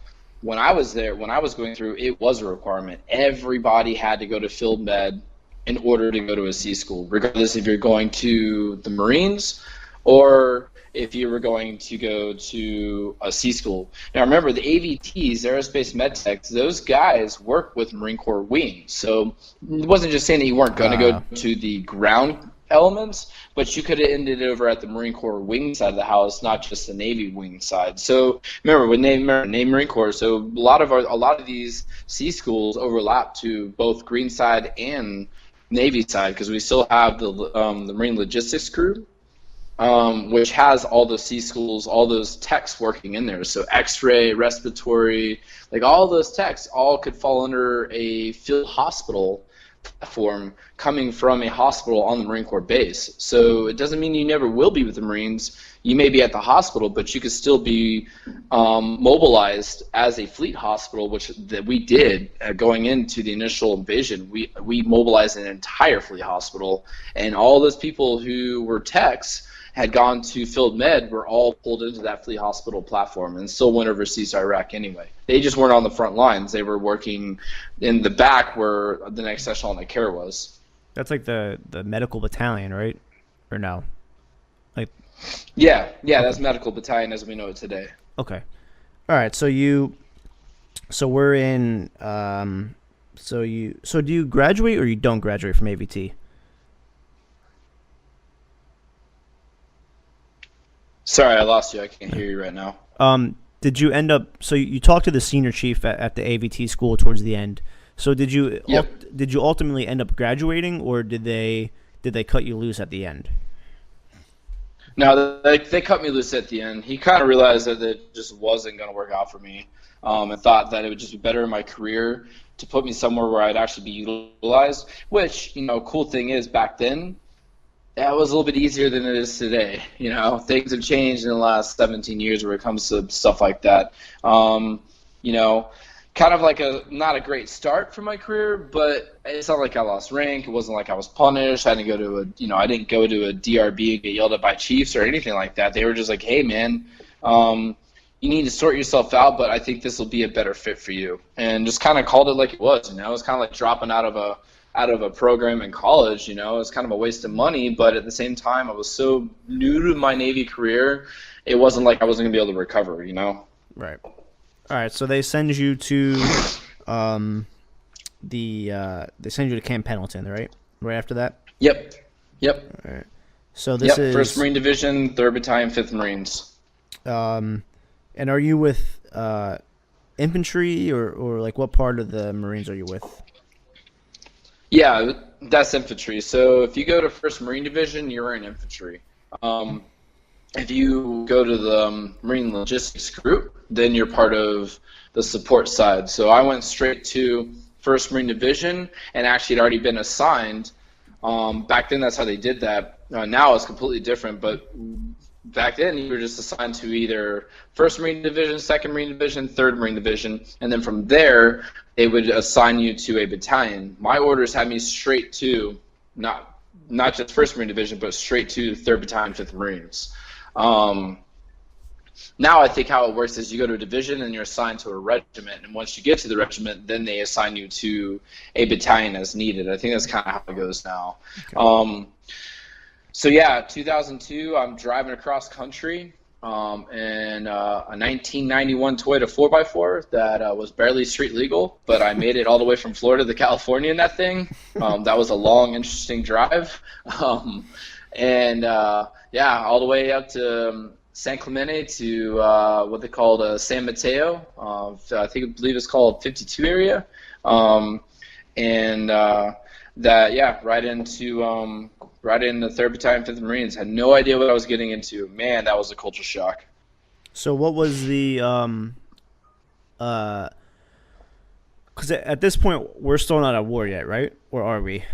Speaker 2: when I was there, when I was going through, it was a requirement. Everybody had to go to field med in order to go to a C school, regardless if you're going to the Marines or if you were going to go to a C school. Now remember, the AVTs, aerospace med techs, those guys work with Marine Corps wings. So it wasn't just saying that you weren't going to go to the ground elements, but you could have ended over at the Marine Corps wing side of the house, not just the Navy wing side. So remember, with Navy Marine Corps, so a lot of these C schools overlap to both green side and Navy side, because we still have the Marine Logistics crew, which has all the C schools, all those techs working in there. So X-ray, respiratory, like all those techs all could fall under a field hospital platform coming from a hospital on the Marine Corps base. So it doesn't mean you never will be with the Marines. You may be at the hospital, but you could still be mobilized as a fleet hospital, which that we did going into the initial invasion. We mobilized an entire fleet hospital, and all those people who were techs had gone to field med were all pulled into that fleet hospital platform and still went overseas to Iraq anyway. They just weren't on the front lines. They were working in the back where the next echelon of care was.
Speaker 1: That's like the medical battalion, right? Or no? Like.
Speaker 2: Yeah, that's medical battalion as we know it today.
Speaker 1: Okay. All right. So we're in. So do you graduate or you don't graduate from AVT?
Speaker 2: Sorry, I lost you. I can't hear you right now.
Speaker 1: Did you end up? So you talked to the senior chief at the AVT school towards the end. So did you ultimately end up graduating, or did they cut you loose at the end?
Speaker 2: No, they cut me loose at the end. He kind of realized that it just wasn't going to work out for me, and thought that it would just be better in my career to put me somewhere where I'd actually be utilized. Which, cool thing is, back then, that was a little bit easier than it is today. Things have changed in the last 17 years where it comes to stuff like that. Kind of like not a great start for my career, but it's not like I lost rank. It wasn't like I was punished. I didn't go to a DRB and get yelled at by chiefs or anything like that. They were just like, hey man, you need to sort yourself out, but I think this will be a better fit for you. And just kind of called it like it was. It was kind of like dropping out of a program in college. It was kind of a waste of money, but at the same time, I was so new to my Navy career, it wasn't like I wasn't gonna be able to recover.
Speaker 1: Right. All right. So they send you to Camp Pendleton, right? Right after that.
Speaker 2: Yep.
Speaker 1: All right. So this is
Speaker 2: 1st Marine Division, 3rd Battalion, 5th Marines.
Speaker 1: And are you with infantry or like what part of the Marines are you with?
Speaker 2: Yeah, that's infantry. So if you go to 1st Marine Division, you're in infantry. if you go to the Marine Logistics Group, then you're part of the support side. So I went straight to 1st Marine Division and actually had already been assigned. Back then, that's how they did that. Now it's completely different, but back then you were just assigned to either 1st Marine Division, 2nd Marine Division, 3rd Marine Division, and then from there they would assign you to a battalion. My orders had me straight to not just 1st Marine Division, but straight to 3rd Battalion, 5th Marines. Now I think how it works is you go to a division and you're assigned to a regiment, and once you get to the regiment, then they assign you to a battalion as needed. I think that's kind of how it goes now. Okay. So yeah, 2002, I'm driving across country in a 1991 Toyota 4x4 that was barely street legal, but I made it all the way from Florida to California in that thing. That was a long, interesting drive. Yeah, all the way up to San Clemente to what they called San Mateo. I believe it's called 52 area. Right into 3rd Battalion, 5th Marines. Had no idea what I was getting into. Man, that was a culture shock.
Speaker 1: So what was the because at this point we're still not at war yet, right? Or are we?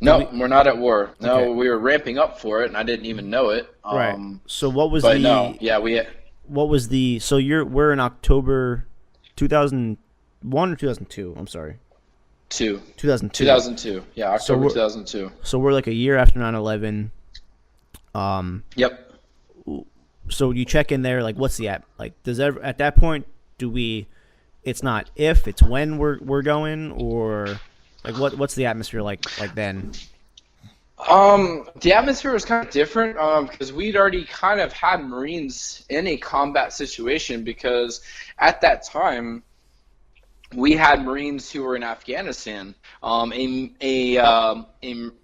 Speaker 2: No, we're not at war. No, okay. We were ramping up for it, and I didn't even know it.
Speaker 1: Right. So what was What was the? So we're in October 2001 or 2002. I'm sorry. 2002.
Speaker 2: 2002. Yeah, October 2002.
Speaker 1: So we're like a year after 9/11.
Speaker 2: Yep.
Speaker 1: So you check in there, like, what's the app? Like, at that point it's not if, it's when we're going, or like what's the atmosphere like then?
Speaker 2: The atmosphere was kind of different because we'd already kind of had Marines in a combat situation, because at that time we had Marines who were in Afghanistan. A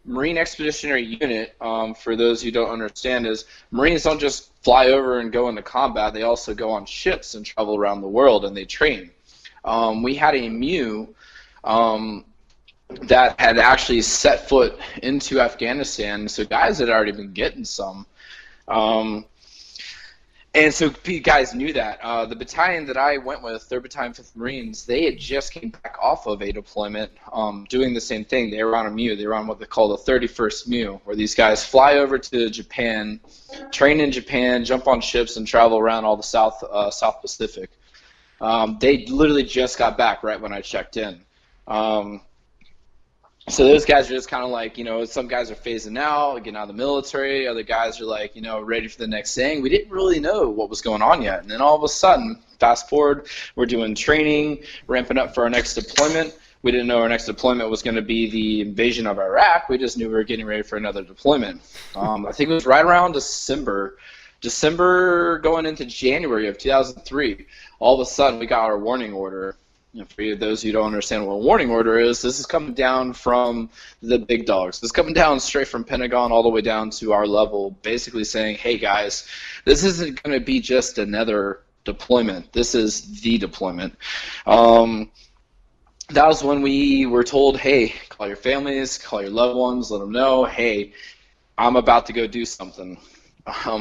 Speaker 2: Marine Expeditionary Unit, for those who don't understand, is Marines don't just fly over and go into combat. They also go on ships and travel around the world, and they train. We had a MEU that had actually set foot into Afghanistan, so guys had already been getting some. And so guys knew that. The battalion that I went with, 3rd Battalion, 5th Marines, they had just came back off of a deployment doing the same thing. They were on a MEU. They were on what they call the 31st MEU, where these guys fly over to Japan, train in Japan, jump on ships, and travel around all the South Pacific. They literally just got back right when I checked in. So those guys are just kind of like, some guys are phasing out, getting out of the military. Other guys are like, ready for the next thing. We didn't really know what was going on yet. And then all of a sudden, fast forward, we're doing training, ramping up for our next deployment. We didn't know our next deployment was going to be the invasion of Iraq. We just knew we were getting ready for another deployment. I think it was right around December going into January of 2003. All of a sudden, we got our warning order. For those who don't understand what a warning order is, this is coming down from the big dogs. This is coming down straight from Pentagon all the way down to our level, basically saying, hey guys, this isn't going to be just another deployment. This is the deployment. That was when we were told, hey, call your families, call your loved ones, let them know, hey, I'm about to go do something.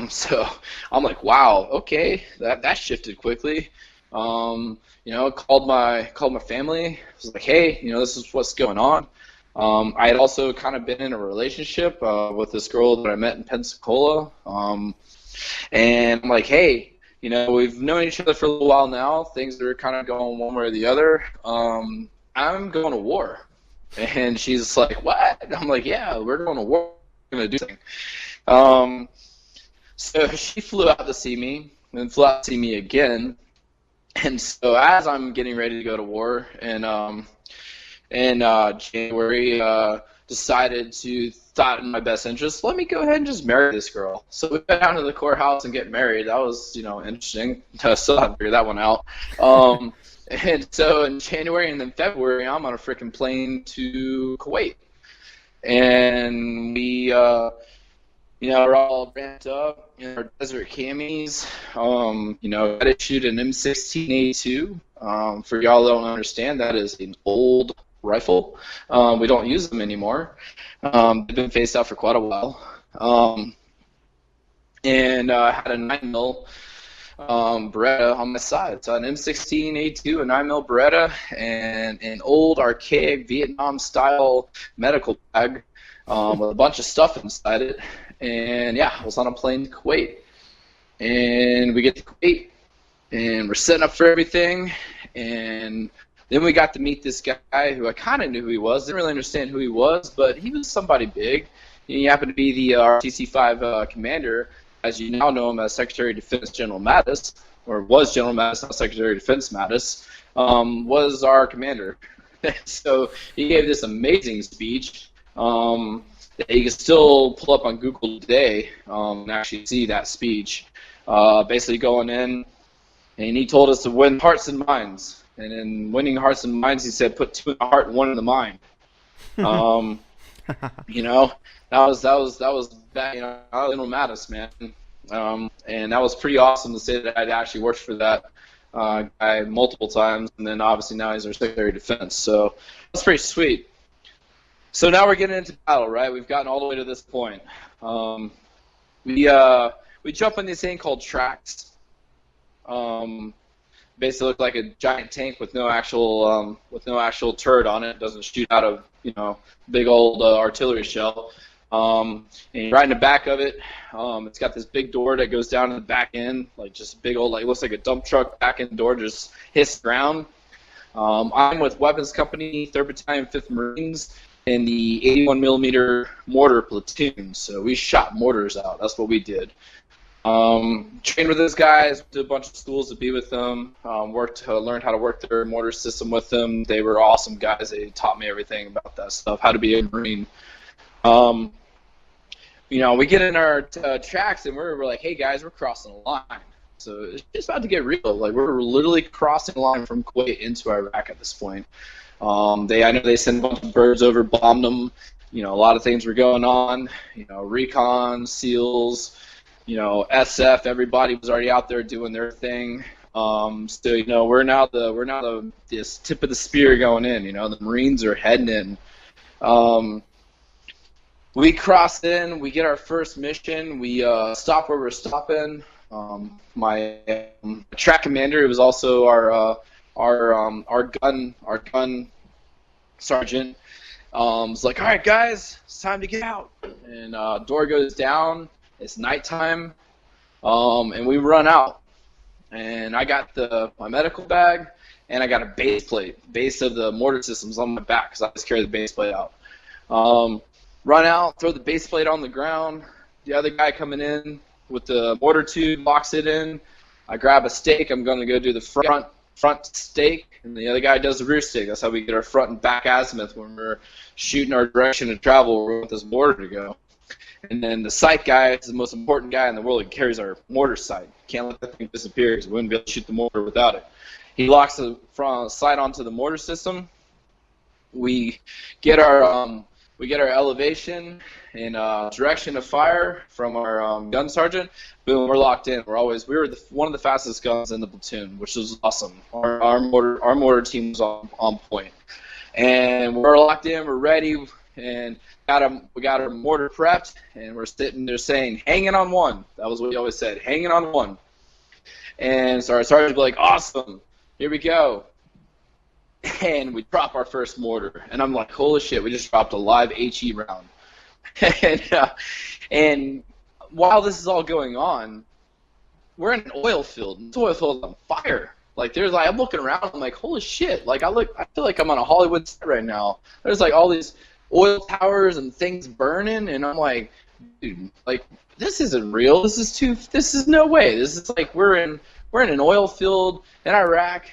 Speaker 2: So I'm like, wow, okay, that shifted quickly. Called my family. I was like, hey, this is what's going on. I had also kind of been in a relationship with this girl that I met in Pensacola. And I'm like, hey, we've known each other for a little while now. Things are kind of going one way or the other. I'm going to war. And she's like, what? I'm like, yeah, we're going to war. We're going to do something. So she flew out to see me, and then flew out to see me again. And so as I'm getting ready to go to war in January, thought in my best interest, let me go ahead and just marry this girl. So we went down to the courthouse and get married. That was, interesting. I still haven't figured that one out. And so in January and then February, I'm on a freaking plane to Kuwait. And we, we're all ramped up in our desert camis. Got issued an M16A2. For y'all that don't understand, that is an old rifle. We don't use them anymore. They've been phased out for quite a while. and had a 9mm Beretta on my side. So an M16A2, a 9mm Beretta, and an old archaic Vietnam-style medical bag with a bunch of stuff inside it. And yeah, I was on a plane to Kuwait. And we get to Kuwait, and we're setting up for everything. And then we got to meet this guy who I kind of knew who he was. Didn't really understand who he was, but he was somebody big. He happened to be the RTC-5 commander, as you now know him as Secretary of Defense General Mattis, or was General Mattis, not Secretary of Defense Mattis, was our commander. So he gave this amazing speech that you can still pull up on Google today and actually see that speech. Basically going in, and he told us to win hearts and minds. And in winning hearts and minds, he said, put 2 in the heart and 1 in the mind. You know, that was back, you know, I was General Mattis, man. And that was pretty awesome to say that I'd actually worked for that guy multiple times, and then obviously now he's our Secretary of Defense. So that's pretty sweet. So now we're getting into battle, right? We've gotten all the way to this point. We jump on this thing called tracks. Basically look like a giant tank with no actual turret on it. It doesn't shoot out of, you know, big old artillery shell. And right in the back of it, it's got this big door that goes down to the back end, like just big old, like looks like a dump truck back end door, just hits the ground. I'm with Weapons Company, 3rd Battalion, 5th Marines, in the 81mm mortar platoon. So we shot mortars out. That's what we did. Trained with those guys, did a bunch of schools to be with them, learned how to work their mortar system with them. They were awesome guys. They taught me everything about that stuff, how to be a Marine. You know, we get in our tracks and we're like, hey guys, we're crossing the line. So it's just about to get real. Like, we're literally crossing the line from Kuwait into Iraq at this point. I know they sent a bunch of birds over, bombed them. You know, a lot of things were going on. You know, recon, SEALs, you know, SF. Everybody was already out there doing their thing. So you know, we're now this tip of the spear going in. You know, the Marines are heading in. We cross in. We get our first mission. We stop where we're stopping. My track commander, who was also our gun sergeant, was like, all right, guys, it's time to get out. And door goes down. It's nighttime, and we run out. And I got my medical bag, and I got a base of the mortar systems on my back because I just carry the base plate out. Run out, throw the base plate on the ground. The other guy coming in with the mortar tube locks it in. I grab a stake. I'm going to go do the front stake, and the other guy does the rear stake. That's how we get our front and back azimuth when we're shooting our direction of travel where we want this mortar to go. And then the sight guy is the most important guy in the world. He carries our mortar sight. Can't let that thing disappear because we wouldn't be able to shoot the mortar without it. He locks the front sight onto the mortar system. We get our elevation and direction of fire from our gun sergeant. Boom, we're locked in. We were one of the fastest guns in the platoon, which was awesome. Our mortar team was on point. And we're locked in, we're ready, and we got our mortar prepped, and we're sitting there saying, hanging on one. That was what he always said, hanging on one. And so our sergeant would be like, awesome, here we go. And we drop our first mortar. And I'm like, holy shit, we just dropped a live HE round. And while this is all going on, we're in an oil field. This oil field is on fire. Like, I'm looking around, I'm like, holy shit. Like, I feel like I'm on a Hollywood set right now. There's like all these oil towers and things burning, and I'm like, dude, like, this isn't real. This is no way. This is like we're in an oil field in Iraq.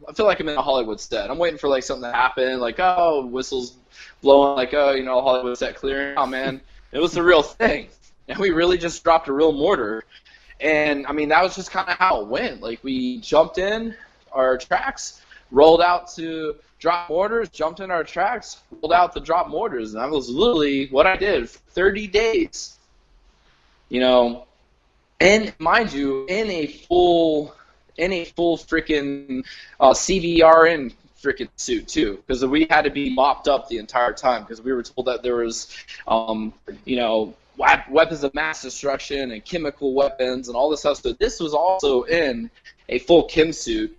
Speaker 2: I feel like I'm in a Hollywood set. I'm waiting for like something to happen, like, oh, whistles blowing, like, oh, you know, Hollywood set clearing. Oh man, it was the real thing, and we really just dropped a real mortar. And I mean, that was just kind of how it went. Like, we jumped in our tracks, rolled out to drop mortars, jumped in our tracks, rolled out to drop mortars, and that was literally what I did for 30 days. You know, and mind you, in a full freaking CVRN freaking suit too, because we had to be mopped up the entire time because we were told that there was, you know, weapons of mass destruction and chemical weapons and all this stuff. So this was also in a full chem suit,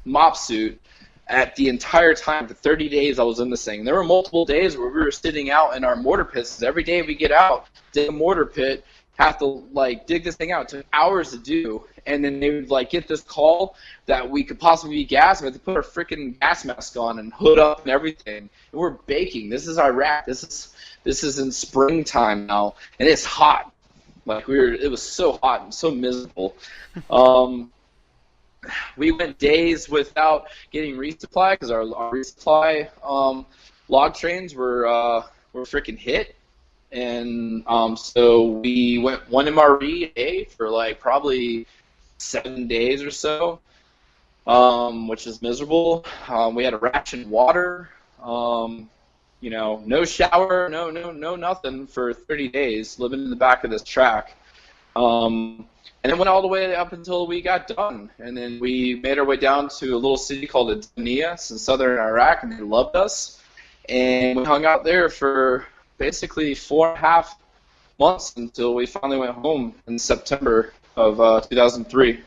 Speaker 2: mop suit, at the entire time for 30 days I was in this thing. There were multiple days where we were sitting out in our mortar pits. Every day we get out, dig a mortar pit, have to dig this thing out. It took hours to do, and then they would get this call that we could possibly be gassed. We had to put our freaking gas mask on and hood up and everything. And we're baking. This is Iraq. This is in springtime now, and it's hot. It was so hot and so miserable. We went days without getting resupply because our resupply log trains were freaking hit. And so we went one MRE a day for probably 7 days or so, which is miserable. We had to ration water, no shower, no nothing for 30 days, living in the back of this track. And it went all the way up until we got done. And then we made our way down to a little city called Adonias in southern Iraq, and they loved us. And we hung out there for basically 4.5 months until we finally went home in September of 2003.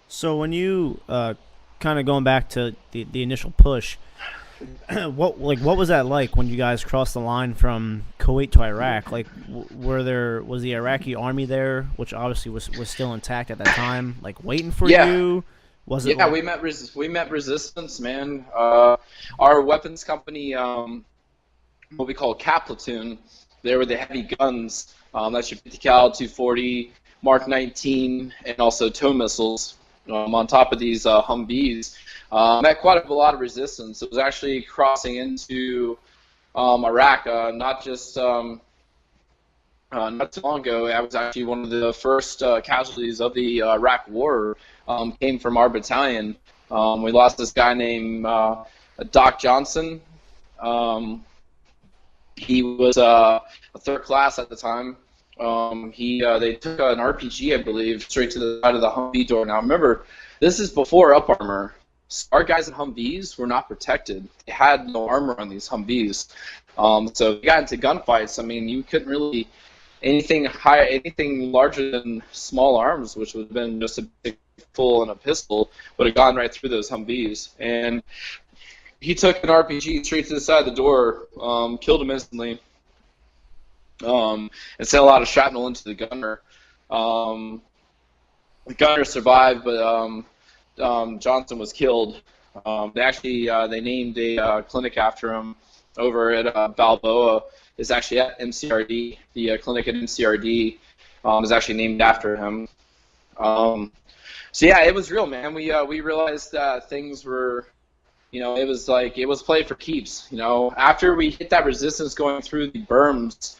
Speaker 1: So when you kind of going back to the initial push, what was that like when you guys crossed the line from Kuwait to Iraq? Was the Iraqi army there, which obviously was still intact at that time, waiting for you? Was it?
Speaker 2: Yeah, we met resistance, man. Our weapons company, what we call Cap Platoon, they were the heavy guns. That's your 50 cal, 240, Mark 19, and also tow missiles. On top of these Humvees. Met quite a lot of resistance. It was actually crossing into Iraq, not too long ago. I was actually one of the first casualties of the Iraq War. Came from our battalion. We lost this guy named Doc Johnson. He was a third class at the time. They took an RPG, I believe, straight to the side of the Humvee door. Now remember, this is before up armor. Our guys in Humvees were not protected. They had no armor on these Humvees. So we got into gunfights. I mean, you couldn't really anything larger than small arms, which would have been just a big full and a pistol, would have gone right through those Humvees. And he took an RPG straight to the side of the door, killed him instantly. And sent a lot of shrapnel into the gunner. The gunner survived, but Johnson was killed. They named a clinic after him over at Balboa. It's actually at MCRD. The clinic at MCRD is actually named after him. So yeah, it was real, man. We realized that things were, it was played for keeps. After we hit that resistance going through the berms.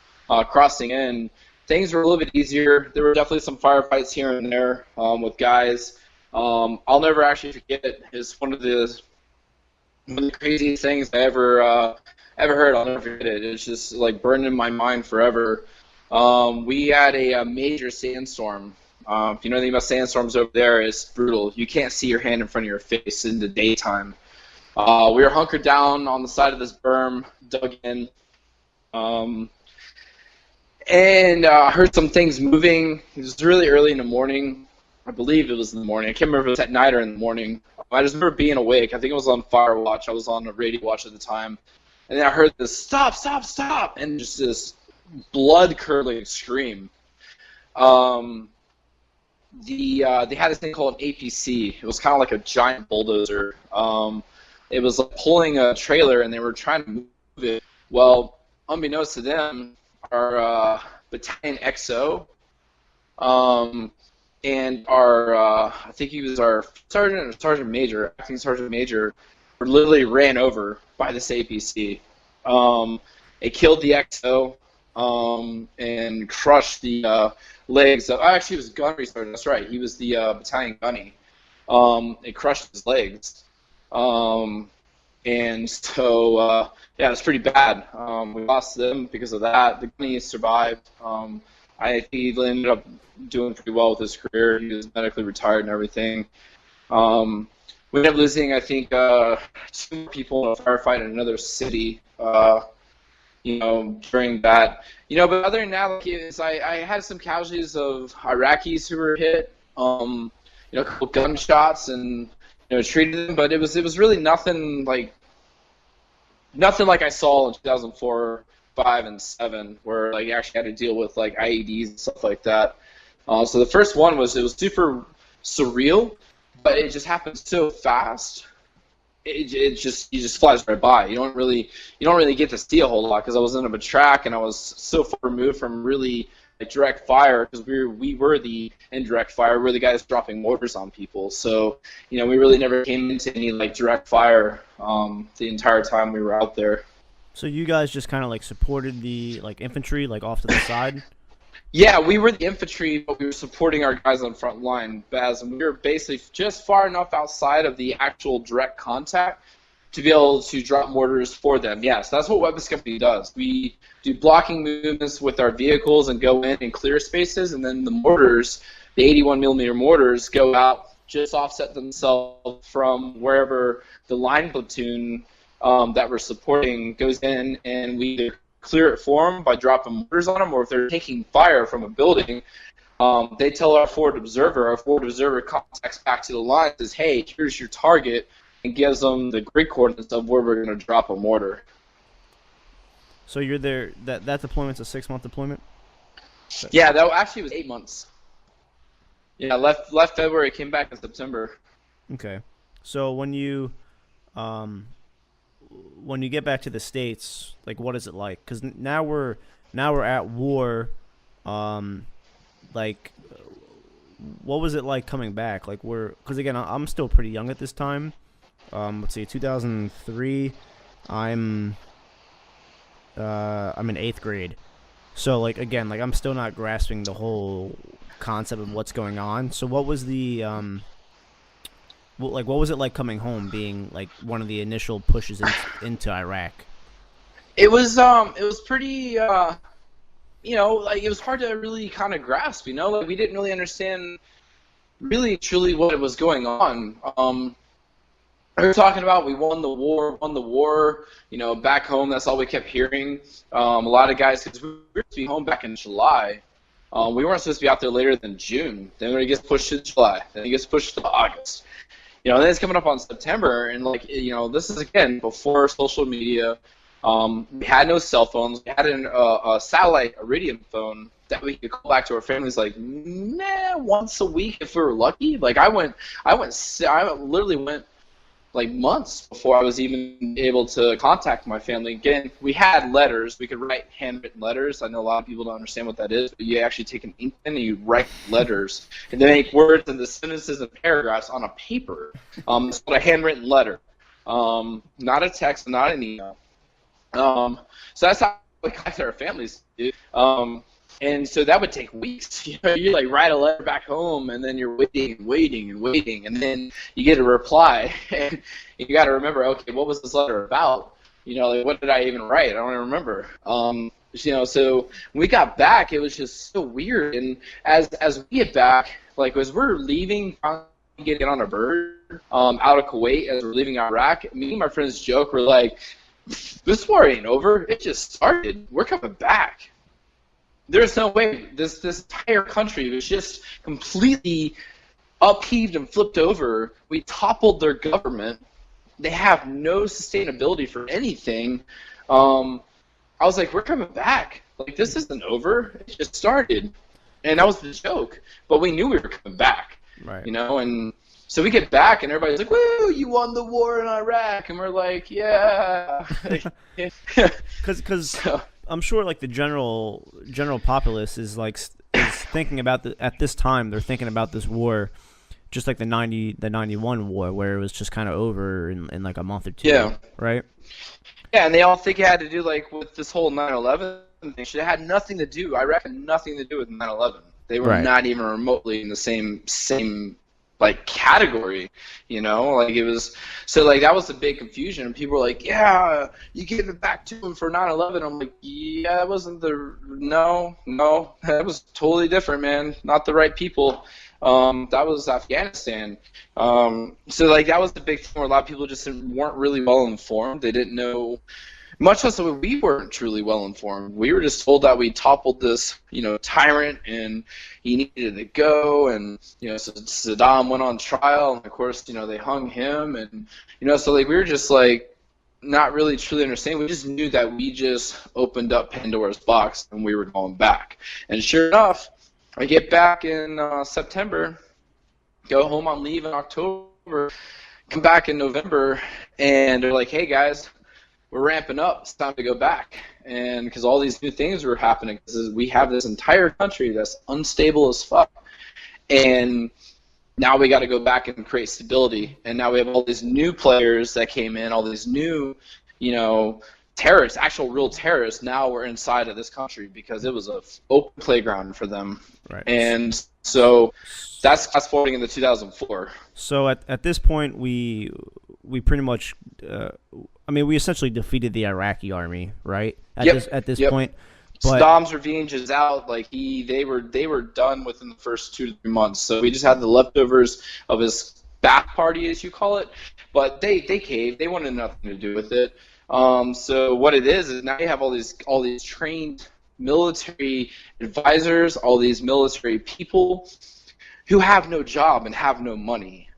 Speaker 2: Crossing in, things were a little bit easier. There were definitely some firefights here and there with guys. I'll never actually forget it. It's one of the craziest things I ever heard. I'll never forget it. It's just burned in my mind forever. We had a major sandstorm. If you know anything about sandstorms over there, it's brutal. You can't see your hand in front of your face in the daytime. We were hunkered down on the side of this berm, dug in. And I heard some things moving. It was really early in the morning. I believe it was in the morning. I can't remember if it was at night or in the morning. I just remember being awake. I think it was on fire watch. I was on a radio watch at the time. And then I heard this, stop, stop, stop, and just this blood-curdling scream. They had this thing called an APC. It was kind of like a giant bulldozer. It was pulling a trailer, and they were trying to move it. Well, unbeknownst to them, our battalion XO, and our, I think he was our sergeant or sergeant major, acting sergeant major, were literally ran over by this APC. It killed the XO and crushed the legs. Actually, it was gunnery sergeant. That's right. He was the battalion gunny. It crushed his legs. And so, yeah, it was pretty bad. We lost them because of that. The gunny survived. I think he ended up doing pretty well with his career. He was medically retired and everything. We ended up losing, I think, 2 people in a firefight in another city. during that. But other than that, like, I had some casualties of Iraqis who were hit, a couple gunshots, and treated them, but it was really nothing like I saw in 2004, 5, and 7, where like you actually had to deal with like IEDs and stuff like that. So the first one it was super surreal, but it just happened so fast. It just flies right by. You don't really get to see a whole lot because I was in a track and I was so far removed from really like direct fire because we were the indirect fire. We're the guys dropping mortars on people. So we really never came into any like direct fire the entire time we were out there.
Speaker 1: So you guys just kind of like supported the like infantry like off to the side?
Speaker 2: Yeah, we were the infantry, but we were supporting our guys on the front line, Baz, and we were basically just far enough outside of the actual direct contact to be able to drop mortars for them. Yes, that's what Weapons Company does. We do blocking movements with our vehicles and go in and clear spaces, and then the mortars, the 81mm mortars, go out, just offset themselves from wherever the line platoon that we're supporting goes in, and we either clear it for them by dropping mortars on them, or if they're taking fire from a building, they tell our forward observer. Our forward observer contacts back to the line and says, hey, here's your target, and gives them the grid coordinates of where we're going to drop a mortar.
Speaker 1: So you're there, that deployment's a 6-month deployment?
Speaker 2: Yeah, that actually was 8 months. Yeah, left February, came back in September.
Speaker 1: Okay. So when you get back to the States, like, what is it like? Because now we're at war. Like, what was it like coming back? Like, because again, I'm still pretty young at this time. Let's see, 2003. I'm in 8th grade. So like again, like I'm still not grasping the whole concept of what's going on. So what was the what was it like coming home, being like one of the initial pushes into Iraq?
Speaker 2: It was pretty like it was hard to really kind of grasp, like we didn't really understand really truly what was going on. We were talking about we won the war, back home. That's all we kept hearing. A lot of guys, because we were supposed to be home back in July. We weren't supposed to be out there later than June. Then it gets pushed to July. Then it gets pushed to August. And then it's coming up on September, and this is again before social media. We had no cell phones. We had a satellite iridium phone that we could call back to our families once a week if we were lucky. Like I literally went like months before I was even able to contact my family. Again, we had letters. We could write handwritten letters. I know a lot of people don't understand what that is, but you actually take an ink pen and you write letters, and then make words into sentences and paragraphs on a paper. It's called a handwritten letter, not a text, not an email. So that's how we contact our families, dude. And so that would take weeks. You like write a letter back home, and then you're waiting, and then you get a reply, and you got to remember, okay, what was this letter about? Like what did I even write? I don't even remember. So when we got back, it was just so weird. And as we get back, like as we're leaving, getting on a bird out of Kuwait, as we're leaving Iraq, me and my friends joke, we're like, this war ain't over. It just started. We're coming back. There's no way. This entire country was just completely upheaved and flipped over. We toppled their government. They have no sustainability for anything. I was like, we're coming back. Like, this isn't over. It just started. And that was the joke. But we knew we were coming back.
Speaker 1: Right.
Speaker 2: And so we get back, and everybody's like, woo, you won the war in Iraq. And we're like, yeah.
Speaker 1: Because I'm sure like the general populace is thinking about at this time they're thinking about this war just like the 91 war, where it was just kind of over in like a month or two.
Speaker 2: Yeah.
Speaker 1: Right?
Speaker 2: Yeah, and they all think it had to do like with this whole 9/11 thing. It had nothing to do. Iraq had nothing to do with 9/11. They were not even remotely in the same like category, like it was. So like that was the big confusion, and people were like, yeah, you gave it back to him for 9/11. I'm like, yeah, that wasn't no, that was totally different, man. Not the right people. That was Afghanistan. So like that was the big thing where a lot of people just weren't really well informed. They didn't know much less that we weren't truly well informed. We were just told that we toppled this, tyrant, and he needed to go, and so Saddam went on trial, and of course, they hung him, and so like we were just like not really truly understanding. We just knew that we just opened up Pandora's box, and we were going back. And sure enough, I get back in September, go home on leave in October, come back in November, and they're like, "Hey guys, we're ramping up. It's time to go back." And because all these new things were happening, because we have this entire country that's unstable as fuck, and now we got to go back and create stability. And now we have all these new players that came in, all these new, terrorists, actual real terrorists. Now we're inside of this country because it was a open playground for them.
Speaker 1: Right.
Speaker 2: And so that's fast forwarding into 2004.
Speaker 1: So at this point, we pretty much, we essentially defeated the Iraqi army, right? At this point. But
Speaker 2: Saddam's revenge is out. Like they were done within the first 2 to 3 months. So we just had the leftovers of his bath party, as you call it. But they caved. They wanted nothing to do with it. So what it is now you have all these trained military advisors, all these military people who have no job and have no money.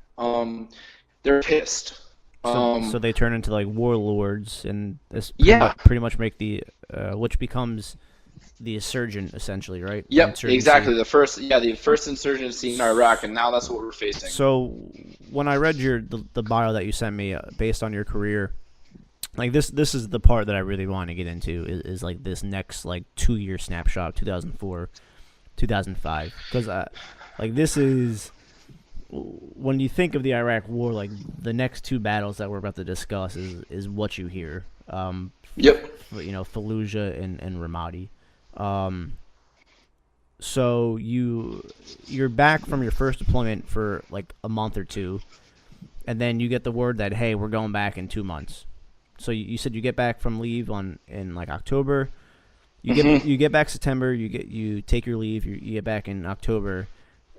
Speaker 2: They're pissed.
Speaker 1: So they turn into like warlords, and this pretty much make the which becomes the insurgent, essentially, right?
Speaker 2: Yep,
Speaker 1: Insurgency.
Speaker 2: exactly. The first insurgency in Iraq, and now that's what we're facing.
Speaker 1: So when I read the bio that you sent me based on your career, like this is the part that I really want to get into is like this next like 2-year snapshot, 2004, 2005, because like this is. When you think of the Iraq War, like the next 2 battles that we're about to discuss is what you hear.
Speaker 2: Yep.
Speaker 1: Fallujah and Ramadi. So you're back from your first deployment for like a month or 2, and then you get the word that, hey, we're going back in 2 months. So you said you get back from leave in like October. You get back September. You take your leave. You get back in October.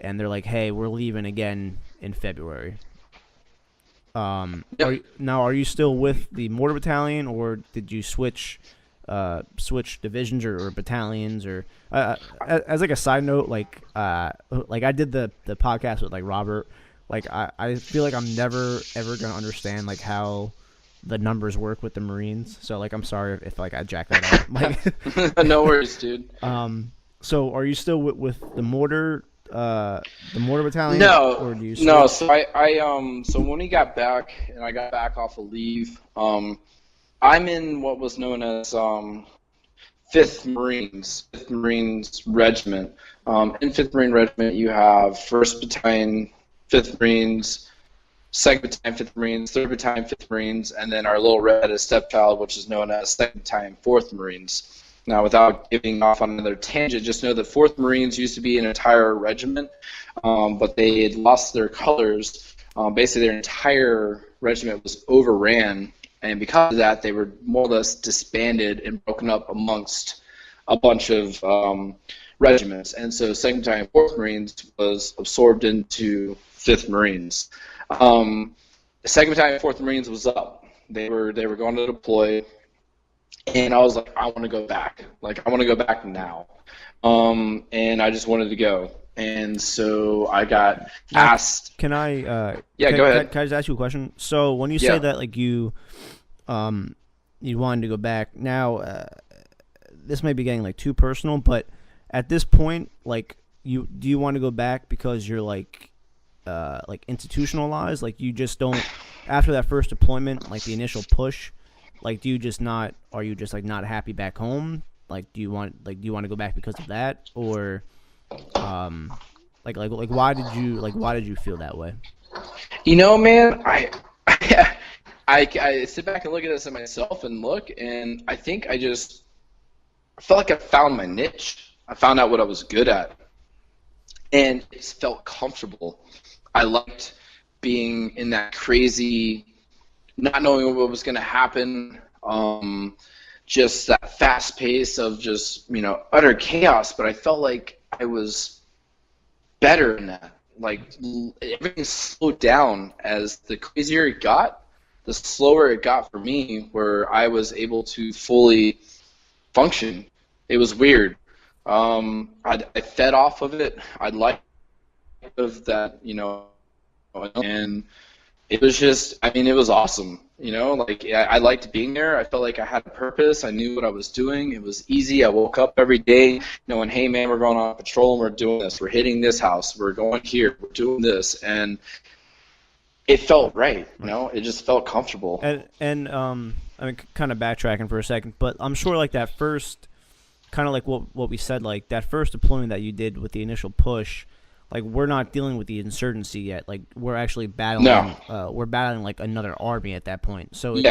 Speaker 1: And they're like, "Hey, we're leaving again in February."
Speaker 2: Yep.
Speaker 1: Are you still with the mortar battalion, or did you switch divisions or battalions? Or as like a side note, like I did the podcast with like Robert. Like I feel like I'm never ever gonna understand like how the numbers work with the Marines. So like I'm sorry if like I jack that up. Like,
Speaker 2: no worries, dude.
Speaker 1: So are you still with the mortar? The mortar battalion?
Speaker 2: No,
Speaker 1: or do you
Speaker 2: no. So so when we got back and I got back off of leave, I'm in what was known as 5th Marines Regiment. In 5th Marine Regiment, you have 1st Battalion, 5th Marines, 2nd Battalion, 5th Marines, 3rd Battalion, 5th Marines, and then our little red stepchild, which is known as 2nd Battalion, 4th Marines. Now, without giving off on another tangent, just know that 4th Marines used to be an entire regiment, but they had lost their colors. Basically, their entire regiment was overran, and because of that, they were more or less disbanded and broken up amongst a bunch of regiments. And so 2nd Battalion, 4th Marines was absorbed into 5th Marines. The 2nd Battalion, 4th Marines was up. They were going to deploy. And I was like, I want to go back. Like, I want to go back now. And I just wanted to go. And so I got asked.
Speaker 1: Can I?
Speaker 2: Go ahead.
Speaker 1: Can I just ask you a question? So when you say that, like you wanted to go back. Now, this may be getting like too personal, but at this point, like, do you want to go back because you're like institutionalized? Like, you just don't after that first deployment, like the initial push. Like, are you just like not happy back home? Like, do you want to go back because of that, or, why did you feel that way?
Speaker 2: Man, I sit back and look at this at myself and I think I felt like I found my niche. I found out what I was good at, and it felt comfortable. I liked being in that crazy, not knowing what was going to happen, just that fast pace of just, utter chaos. But I felt like I was better in that. Like, everything slowed down as the crazier it got. the slower it got for me, where I was able to fully function. It was weird. I fed off of it. I liked of that, and it was just, I mean, it was awesome. Like I liked being there. I felt like I had a purpose. I knew what I was doing. It was easy. I woke up every day knowing, hey man, we're going on patrol and we're doing this. We're hitting this house. We're going here. We're doing this, and it felt right. It just felt comfortable.
Speaker 1: And I mean, kind of backtracking for a second, but I'm sure like that first, kind of like what we said, like that first deployment that you did with the initial push. Like, we're not dealing with the insurgency yet. Like, we're actually battling.
Speaker 2: No.
Speaker 1: We're battling like another army at that point. So
Speaker 2: it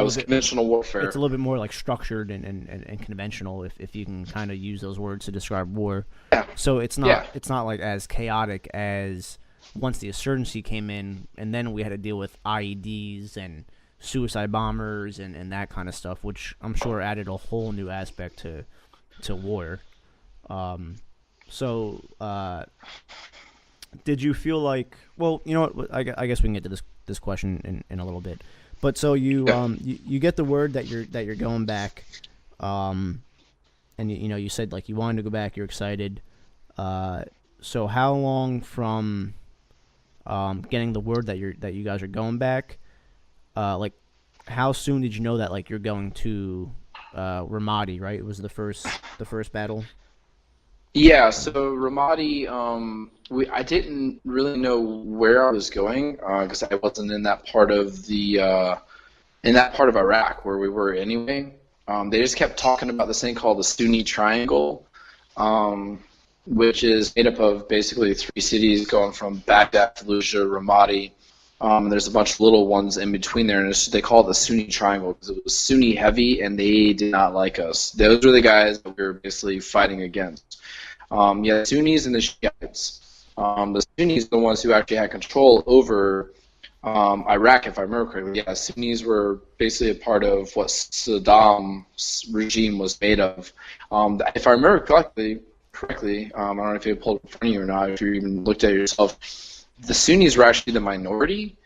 Speaker 2: was conventional warfare.
Speaker 1: It's a little bit more like structured and conventional, if you can kind of use those words to describe war.
Speaker 2: Yeah.
Speaker 1: So it's not like as chaotic as once the insurgency came in, and then we had to deal with IEDs and suicide bombers and that kind of stuff, which I'm sure added a whole new aspect to war. So, did you feel like? Well, you know what? I guess we can get to this question in a little bit. But so you get the word that you're going back, and you said like you wanted to go back. You're excited. So how long from getting the word that you guys are going back? Like, how soon did you know that like you're going to Ramadi? Right, it was the first battle.
Speaker 2: Yeah, so Ramadi, I didn't really know where I was going because I wasn't in that part of Iraq where we were anyway. They just kept talking about this thing called the Sunni Triangle, which is made up of basically 3 cities going from Baghdad, Fallujah, Ramadi. There's a bunch of little ones in between there, and they call it the Sunni Triangle because it was Sunni heavy, and they did not like us. Those were the guys that we were basically fighting against. The Sunnis and the Shiites. The Sunnis are the ones who actually had control over Iraq, if I remember correctly. Yeah, Sunnis were basically a part of what Saddam's regime was made of. If I remember correctly, I don't know if you pulled it in front of you or not, if you even looked at it yourself, the Sunnis were actually the minority,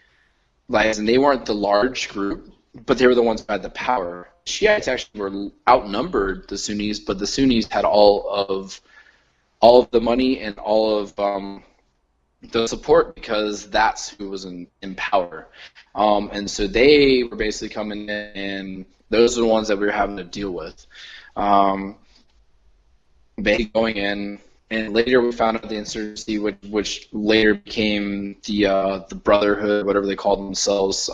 Speaker 2: and they weren't the large group, but they were the ones who had the power. Shiites actually were outnumbered the Sunnis, but the Sunnis had all of the money and all of the support because that's who was in power. And so they were basically coming in, and those are the ones that we were having to deal with. Basically going in, and later we found out the insurgency, which later became the Brotherhood, whatever they called themselves.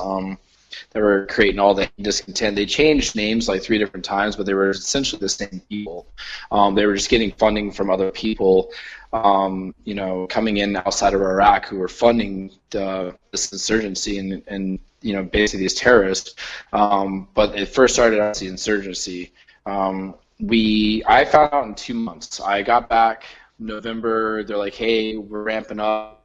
Speaker 2: They were creating all the discontent. They changed names like 3 different times, but they were essentially the same people. They were just getting funding from other people, coming in outside of Iraq who were funding this insurgency and basically these terrorists. But it first started as the insurgency. I found out in 2 months. I got back November. They're like, hey, we're ramping up.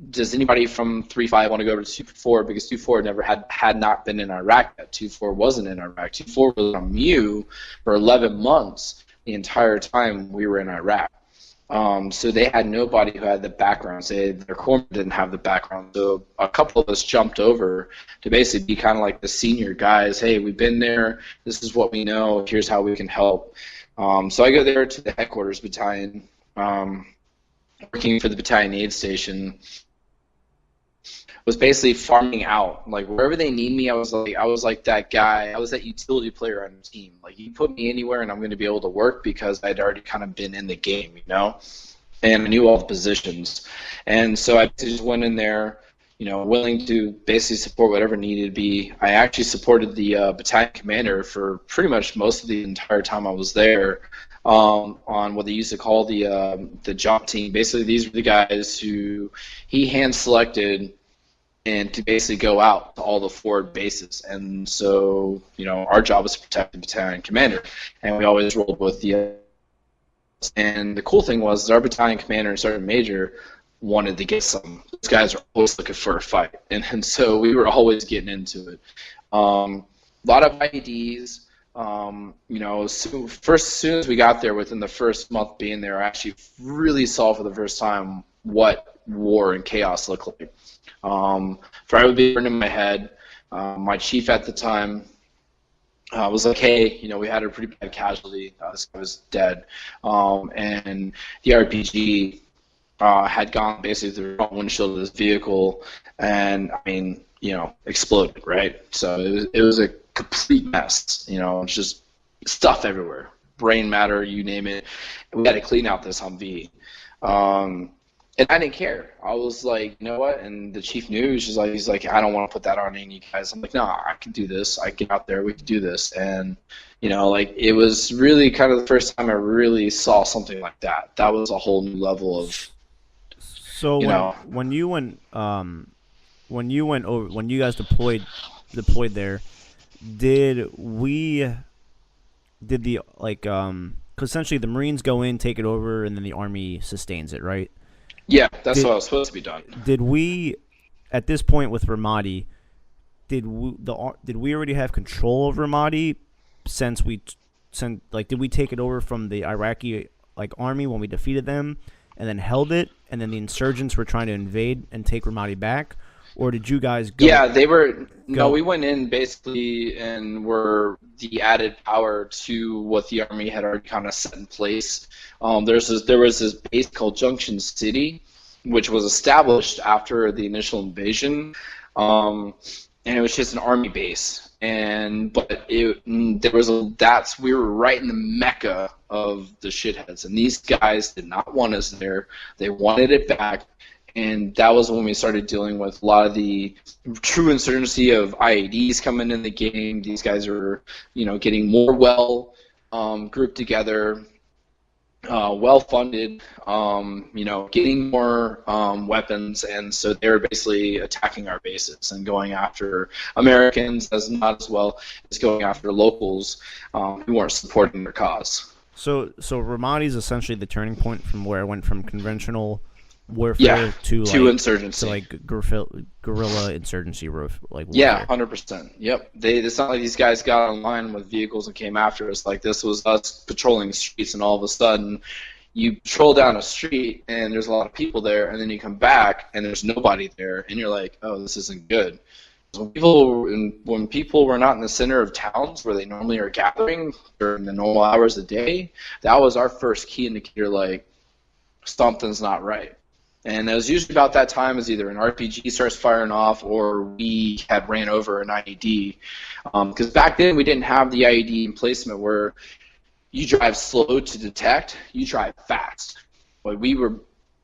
Speaker 2: Does anybody from 3.5 want to go over to 2.4? Because 2.4 had not been in Iraq yet. 2.4 wasn't in Iraq. 2.4 was on MU for 11 months the entire time we were in Iraq. So they had nobody who had the background. Their corpsman didn't have the background. So a couple of us jumped over to basically be kind of like the senior guys. Hey, we've been there. This is what we know. Here's how we can help. So I go there to the headquarters battalion, working for the battalion aid station. Was basically farming out. Like wherever they need me, I was like that guy. I was that utility player on the team. Like you put me anywhere and I'm going to be able to work because I'd already kind of been in the game, and I knew all the positions. And so I just went in there, willing to basically support whatever needed to be. I actually supported the battalion commander for pretty much most of the entire time I was there. On what they used to call the jump team. Basically, these were the guys who he hand selected and to basically go out to all the forward bases. And so, our job was to protect the battalion commander, and we always rolled with the. And the cool thing was our battalion commander and sergeant major wanted to get some. These guys are always looking for a fight, and so we were always getting into it. A lot of IEDs. As soon as we got there, within the first month being there, I actually really saw for the first time what war and chaos look like. Fire would be burned in my head. My chief at the time was like, hey, we had a pretty bad casualty. This guy was dead. And the RPG had gone basically through the front windshield of this vehicle and, exploded, right? So it was a complete mess. It's just stuff everywhere. Brain matter, you name it. We had to clean out this Humvee. And I didn't care. I was like, you know what? And the chief knew. He's like, I don't want to put that on any guys. I'm like, no, I can do this. I get out there. We can do this. And, it was really kind of the first time I really saw something like that. That was a whole new level of.
Speaker 1: So when you guys deployed there, because essentially the Marines go in, take it over, and then the Army sustains it, right?
Speaker 2: Yeah, that's what was supposed to be done.
Speaker 1: Did we, at this point with Ramadi, did we already have control over Ramadi since did we take it over from the Iraqi army when we defeated them and then held it, and then the insurgents were trying to invade and take Ramadi back? Or did you guys go?
Speaker 2: Yeah, they were. No, we went in basically and were the added power to what the Army had already kind of set in place. There was this base called Junction City, which was established after the initial invasion, and it was just an Army base. But we were right in the mecca of the shitheads, and these guys did not want us there. They wanted it back. And that was when we started dealing with a lot of the true insurgency of IEDs coming in the game. These guys are, getting more grouped together, well funded, getting more weapons, and so they were basically attacking our bases and going after Americans as not as well as going after locals who weren't supporting their cause.
Speaker 1: So Ramadi is essentially the turning point from where it went from conventional warfare to
Speaker 2: insurgency,
Speaker 1: to guerrilla insurgency, warfare.
Speaker 2: 100%. Yep. It's not like these guys got online with vehicles and came after us. Like, this was us patrolling the streets, and all of a sudden you patrol down a street and there's a lot of people there, and then you come back and there's nobody there, and you're like, oh, this isn't good. When people were not in the center of towns where they normally are gathering during the normal hours of the day, that was our first key indicator, like, something's not right. And it was usually about that time as either an RPG starts firing off or we had ran over an IED. Because back then we didn't have the IED emplacement where you drive slow to detect, you drive fast. But we were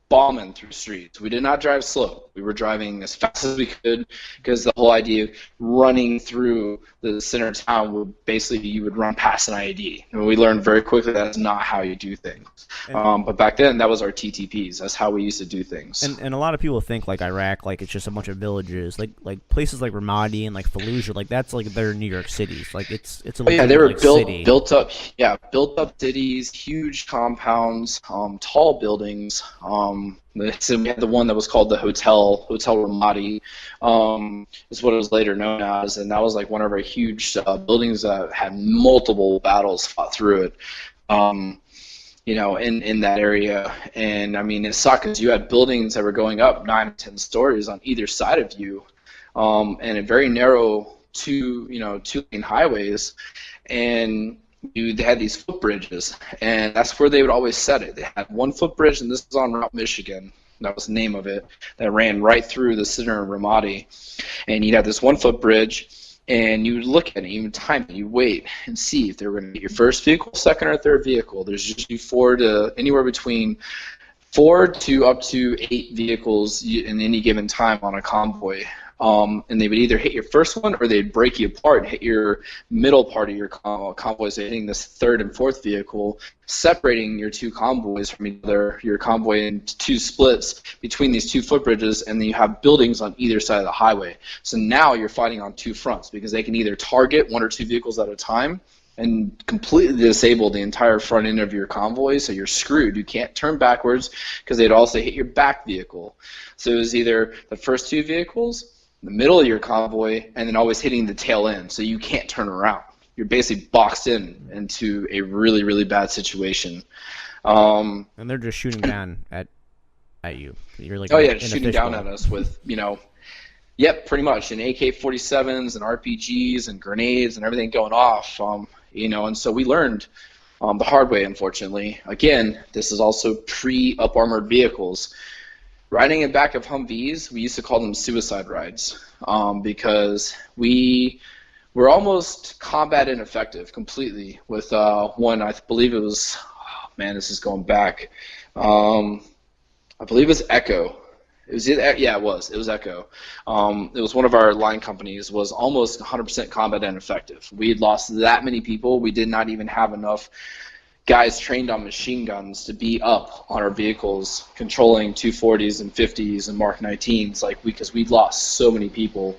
Speaker 2: bombing through streets. We did not drive slow. We were driving as fast as we could, because the whole idea of running through the center of town would basically, you would run past an IED. And we learned very quickly that's not how you do things. But back then, that was our TTPs. That's how we used to do things.
Speaker 1: And a lot of people think Iraq, it's just a bunch of villages. Like places like Ramadi and Fallujah, that's their New York cities. It's a
Speaker 2: they were
Speaker 1: city.
Speaker 2: built up cities, huge compounds, tall buildings. So we had the one that was called the Hotel Ramadi, is what it was later known as, and that was one of our huge buildings that had multiple battles fought through it, in that area. And it sucked because you had buildings that were going up 9 or 10 stories on either side of you, and a very narrow two-lane highways, and they had these footbridges, and that's where they would always set it. They had one footbridge, and this was on Route Michigan. That was the name of it. That ran right through the center of Ramadi, and you'd have this one footbridge, and you would look at it, you would time it, you wait and see if they were going to get your first vehicle, second, or third vehicle. There's usually anywhere between 4 to up to 8 vehicles in any given time on a convoy. And they would either hit your first one or they'd break you apart and hit your middle part of your convoy, so hitting this third and fourth vehicle, separating your two convoys from each other, your convoy into 2 splits between these 2 footbridges, and then you have buildings on either side of the highway. So now you're fighting on 2 fronts, because they can either target 1 or 2 vehicles at a time and completely disable the entire front end of your convoy, so you're screwed. You can't turn backwards because they'd also hit your back vehicle. So it was either the first 2 vehicles, the middle of your convoy, and then always hitting the tail end, so you can't turn around. You're basically boxed into a really, really bad situation.
Speaker 1: And they're just shooting down at at you. You're like
Speaker 2: Oh yeah,
Speaker 1: in a
Speaker 2: shooting down
Speaker 1: fishbowl.
Speaker 2: at us with, yep, pretty much, and AK-47s and RPGs and grenades and everything going off. And so we learned the hard way, unfortunately. Again, this is also pre-up armored vehicles. Riding in back of Humvees, we used to call them suicide rides, because we were almost combat ineffective completely with one. I believe it was, oh man, this is going back. I believe it was Echo. It was Echo. It was one of our line companies, was almost 100% combat ineffective. We had lost that many people. We did not even have enough guys trained on machine guns to be up on our vehicles controlling 240s and 50s and Mark 19s, because we'd lost so many people.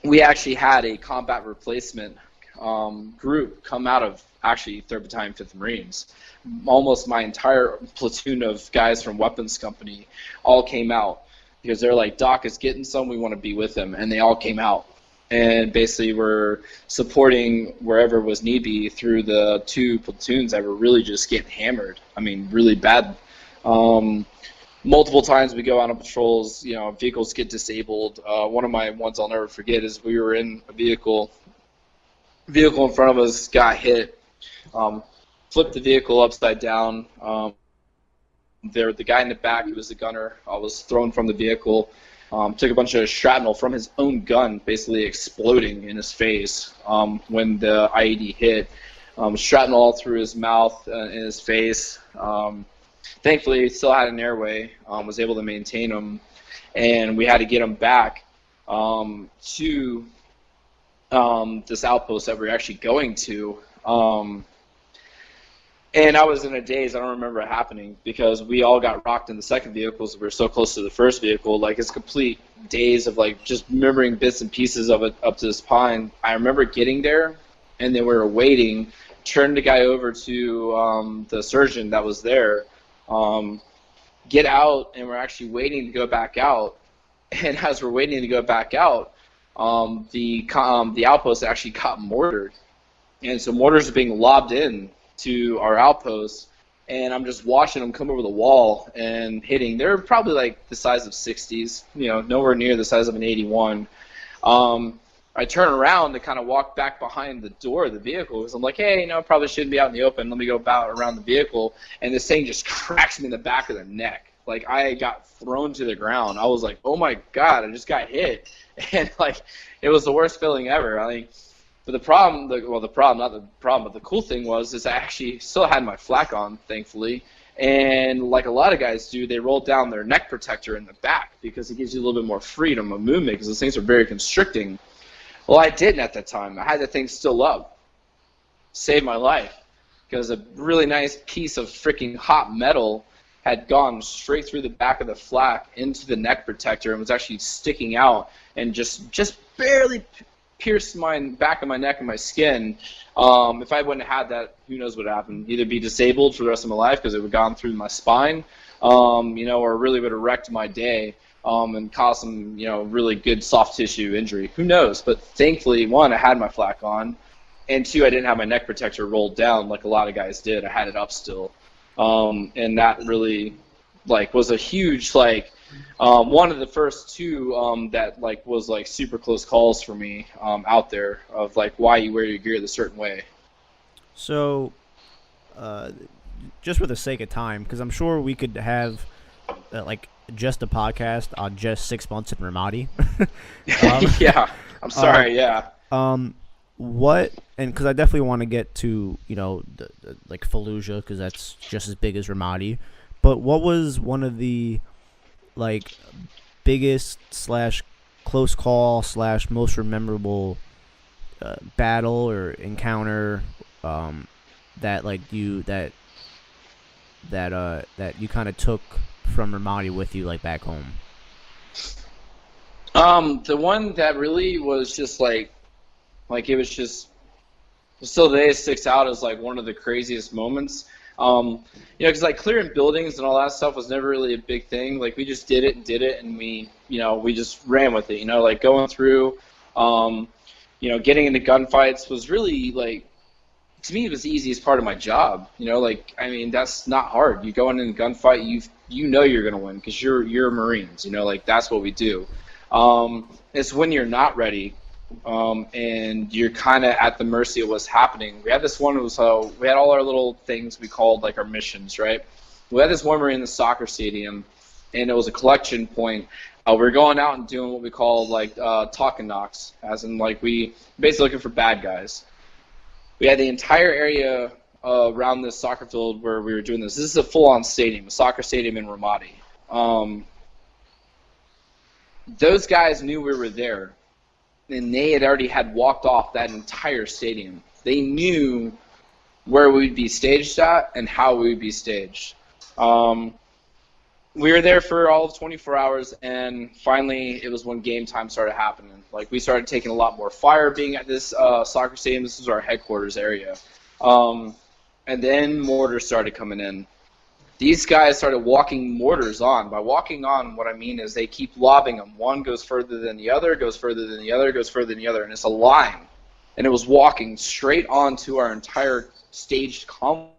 Speaker 2: We actually had a combat replacement group come out of actually 3rd Battalion, 5th Marines. Almost my entire platoon of guys from Weapons Company all came out because they're like, Doc is getting some, we want to be with him, and they all came out. And basically were supporting wherever was need be through the 2 platoons that were really just getting hammered. I mean, really bad. Multiple times we go out on patrols, vehicles get disabled. One of my ones I'll never forget is we were in a vehicle in front of us got hit, flipped the vehicle upside down. The guy in the back, he was the gunner, was thrown from the vehicle. Took a bunch of shrapnel from his own gun, basically exploding in his face when the IED hit. Shrapnel all through his mouth and his face. Thankfully, he still had an airway, was able to maintain him, and we had to get him back to this outpost that we were actually going to. And I was in a daze. I don't remember it happening because we all got rocked in the second vehicle, so we were so close to the first vehicle. It's complete daze of just remembering bits and pieces of it up to this point. I remember getting there, and then we were waiting. Turned the guy over to the surgeon that was there. Get out, and we're actually waiting to go back out. And as we're waiting to go back out, the outpost actually got mortared, and so mortars are being lobbed in to our outpost, and I'm just watching them come over the wall and hitting. They're probably the size of 60s, nowhere near the size of an 81. I turn around to kind of walk back behind the door of the vehicle because I'm like, hey, I probably shouldn't be out in the open. Let me go around the vehicle, and this thing just cracks me in the back of the neck. I got thrown to the ground. I was like, oh my God, I just got hit. And it was the worst feeling ever. But the cool thing is I actually still had my flak on, thankfully. And like a lot of guys do, they roll down their neck protector in the back because it gives you a little bit more freedom of movement because those things are very constricting. Well, I didn't at that time. I had the thing still up. Saved my life because a really nice piece of freaking hot metal had gone straight through the back of the flak into the neck protector and was actually sticking out and just barely pierced my back of my neck and my skin. If I wouldn't have had that, who knows what happened. Either be disabled for the rest of my life because it would have gone through my spine, or really would have wrecked my day and caused some, really good soft tissue injury. Who knows? But thankfully, 1, I had my flak on, and 2, I didn't have my neck protector rolled down like a lot of guys did. I had it up still. And that really, was a huge, one of the first 2 that was super close calls for me out there of why you wear your gear the certain way.
Speaker 1: So, just for the sake of time, because I'm sure we could have just a podcast on just 6 months in Ramadi.
Speaker 2: Yeah, I'm sorry. Yeah.
Speaker 1: What, and because I definitely want to get to Fallujah because that's just as big as Ramadi, but what was one of the biggest / close call / most memorable battle or encounter that you kind of took from Ramadi with you back home?
Speaker 2: The one that really was just it was just still today sticks out as one of the craziest moments. Because clearing buildings and all that stuff was never really a big thing. We just did it, and we just ran with it. Going through, getting into gunfights was really to me, it was the easiest part of my job. You know, like, I mean, that's not hard. You go in a gunfight, you know you're gonna win because you're Marines. You know, like that's what we do. It's when you're not ready, and you're kind of at the mercy of what's happening. We had this one. It was we had all our little things we called like our missions, right? We had this one Marine in the soccer stadium, and it was a collection point. We were going out and doing what we call like talk and knocks, as in like we basically looking for bad guys. We had the entire area around this soccer field where we were doing this. This is a full-on stadium, a soccer stadium in Ramadi. Those guys knew we were there, and they had already walked off that entire stadium. They knew where we'd be staged at and how we would be staged. We were there for all of 24 hours, and finally it was when game time started happening. Like, we started taking a lot more fire being at this soccer stadium. This was our headquarters area. And then mortars started coming in. These guys started walking mortars on. By walking on, what I mean is they keep lobbing them. One goes further than the other, goes further than the other, goes further than the other, and it's a line. And it was walking straight onto our entire staged convoy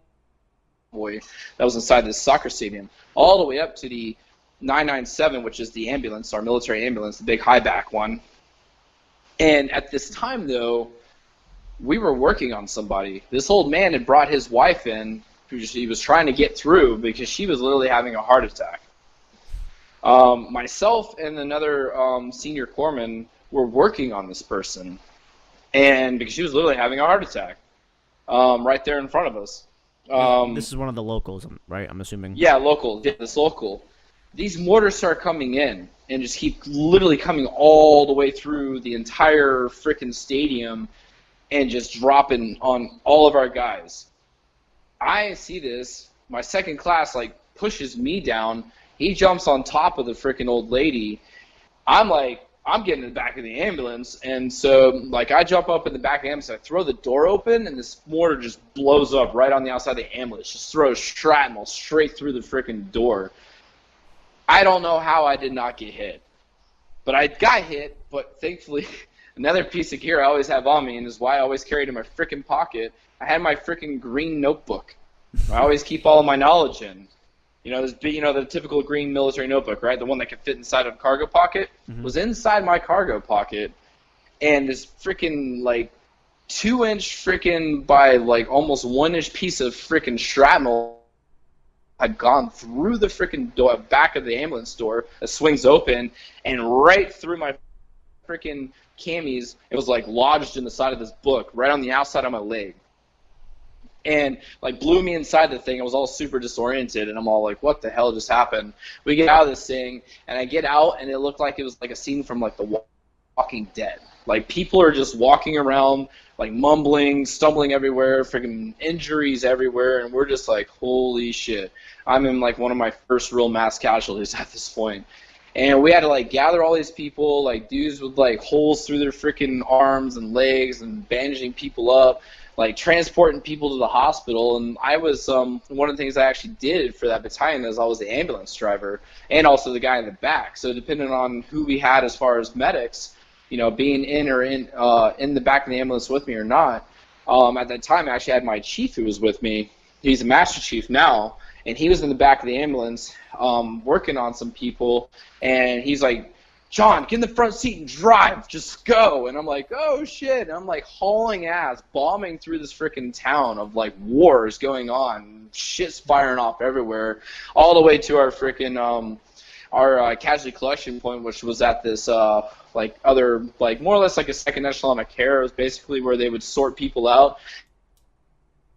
Speaker 2: that was inside this soccer stadium, all the way up to the 997, which is the ambulance, our military ambulance, the big high-back one. And at this time, though, we were working on somebody. This old man had brought his wife in, who he was trying to get through because she was literally having a heart attack. Myself and another senior corpsman were working on this person, and because she was literally having a heart attack right there in front of us.
Speaker 1: This is one of the locals, right? I'm assuming.
Speaker 2: Yeah, local. Yeah, this local. These mortars start coming in and just keep literally coming all the way through the entire freaking stadium and just dropping on all of our guys. I see this. My second class like pushes me down. He jumps on top of the freaking old lady. I'm getting in the back of the ambulance, and so like I jump up in the back of the ambulance, I throw the door open, and this mortar just blows up right on the outside of the ambulance. Just throws shrapnel straight through the freaking door. I don't know how I did not get hit, but I got hit. But thankfully, another piece of gear I always have on me, and is why I always carry it in my freaking pocket. I had my freaking green notebook. I always keep all of my knowledge in. You know, the typical green military notebook, right? The one that could fit inside of a cargo pocket was inside my cargo pocket, and this freaking like 2-inch freaking by like almost 1-inch piece of freaking shrapnel had gone through the freaking door, back of the ambulance door that swings open, and right through my freaking camis. It was like lodged in the side of this book, right on the outside of my leg. And like blew me inside the thing. I was all super disoriented, and I'm all like, what the hell just happened? We get out of this thing, and I get out, and it looked like it was like a scene from like The Walking Dead. Like people are just walking around, like mumbling, stumbling everywhere, freaking injuries everywhere, and we're just like, holy shit. I'm in like one of my first real mass casualties at this point. And we had to like gather all these people, like dudes with like holes through their freaking arms and legs and bandaging people up, like transporting people to the hospital. And I was one of the things I actually did for that battalion is I was the ambulance driver and also the guy in the back. So depending on who we had as far as medics, you know, being in the back of the ambulance with me or not, at that time I actually had my chief who was with me. He's a master chief now, and he was in the back of the ambulance working on some people, and he's like, John, get in the front seat and drive, just go. And I'm like, oh shit. And I'm like hauling ass, bombing through this freaking town of like wars going on, shit's firing off everywhere, all the way to our freaking our casualty collection point, which was at this like other, like more or less like a second echelon of care. It was basically where they would sort people out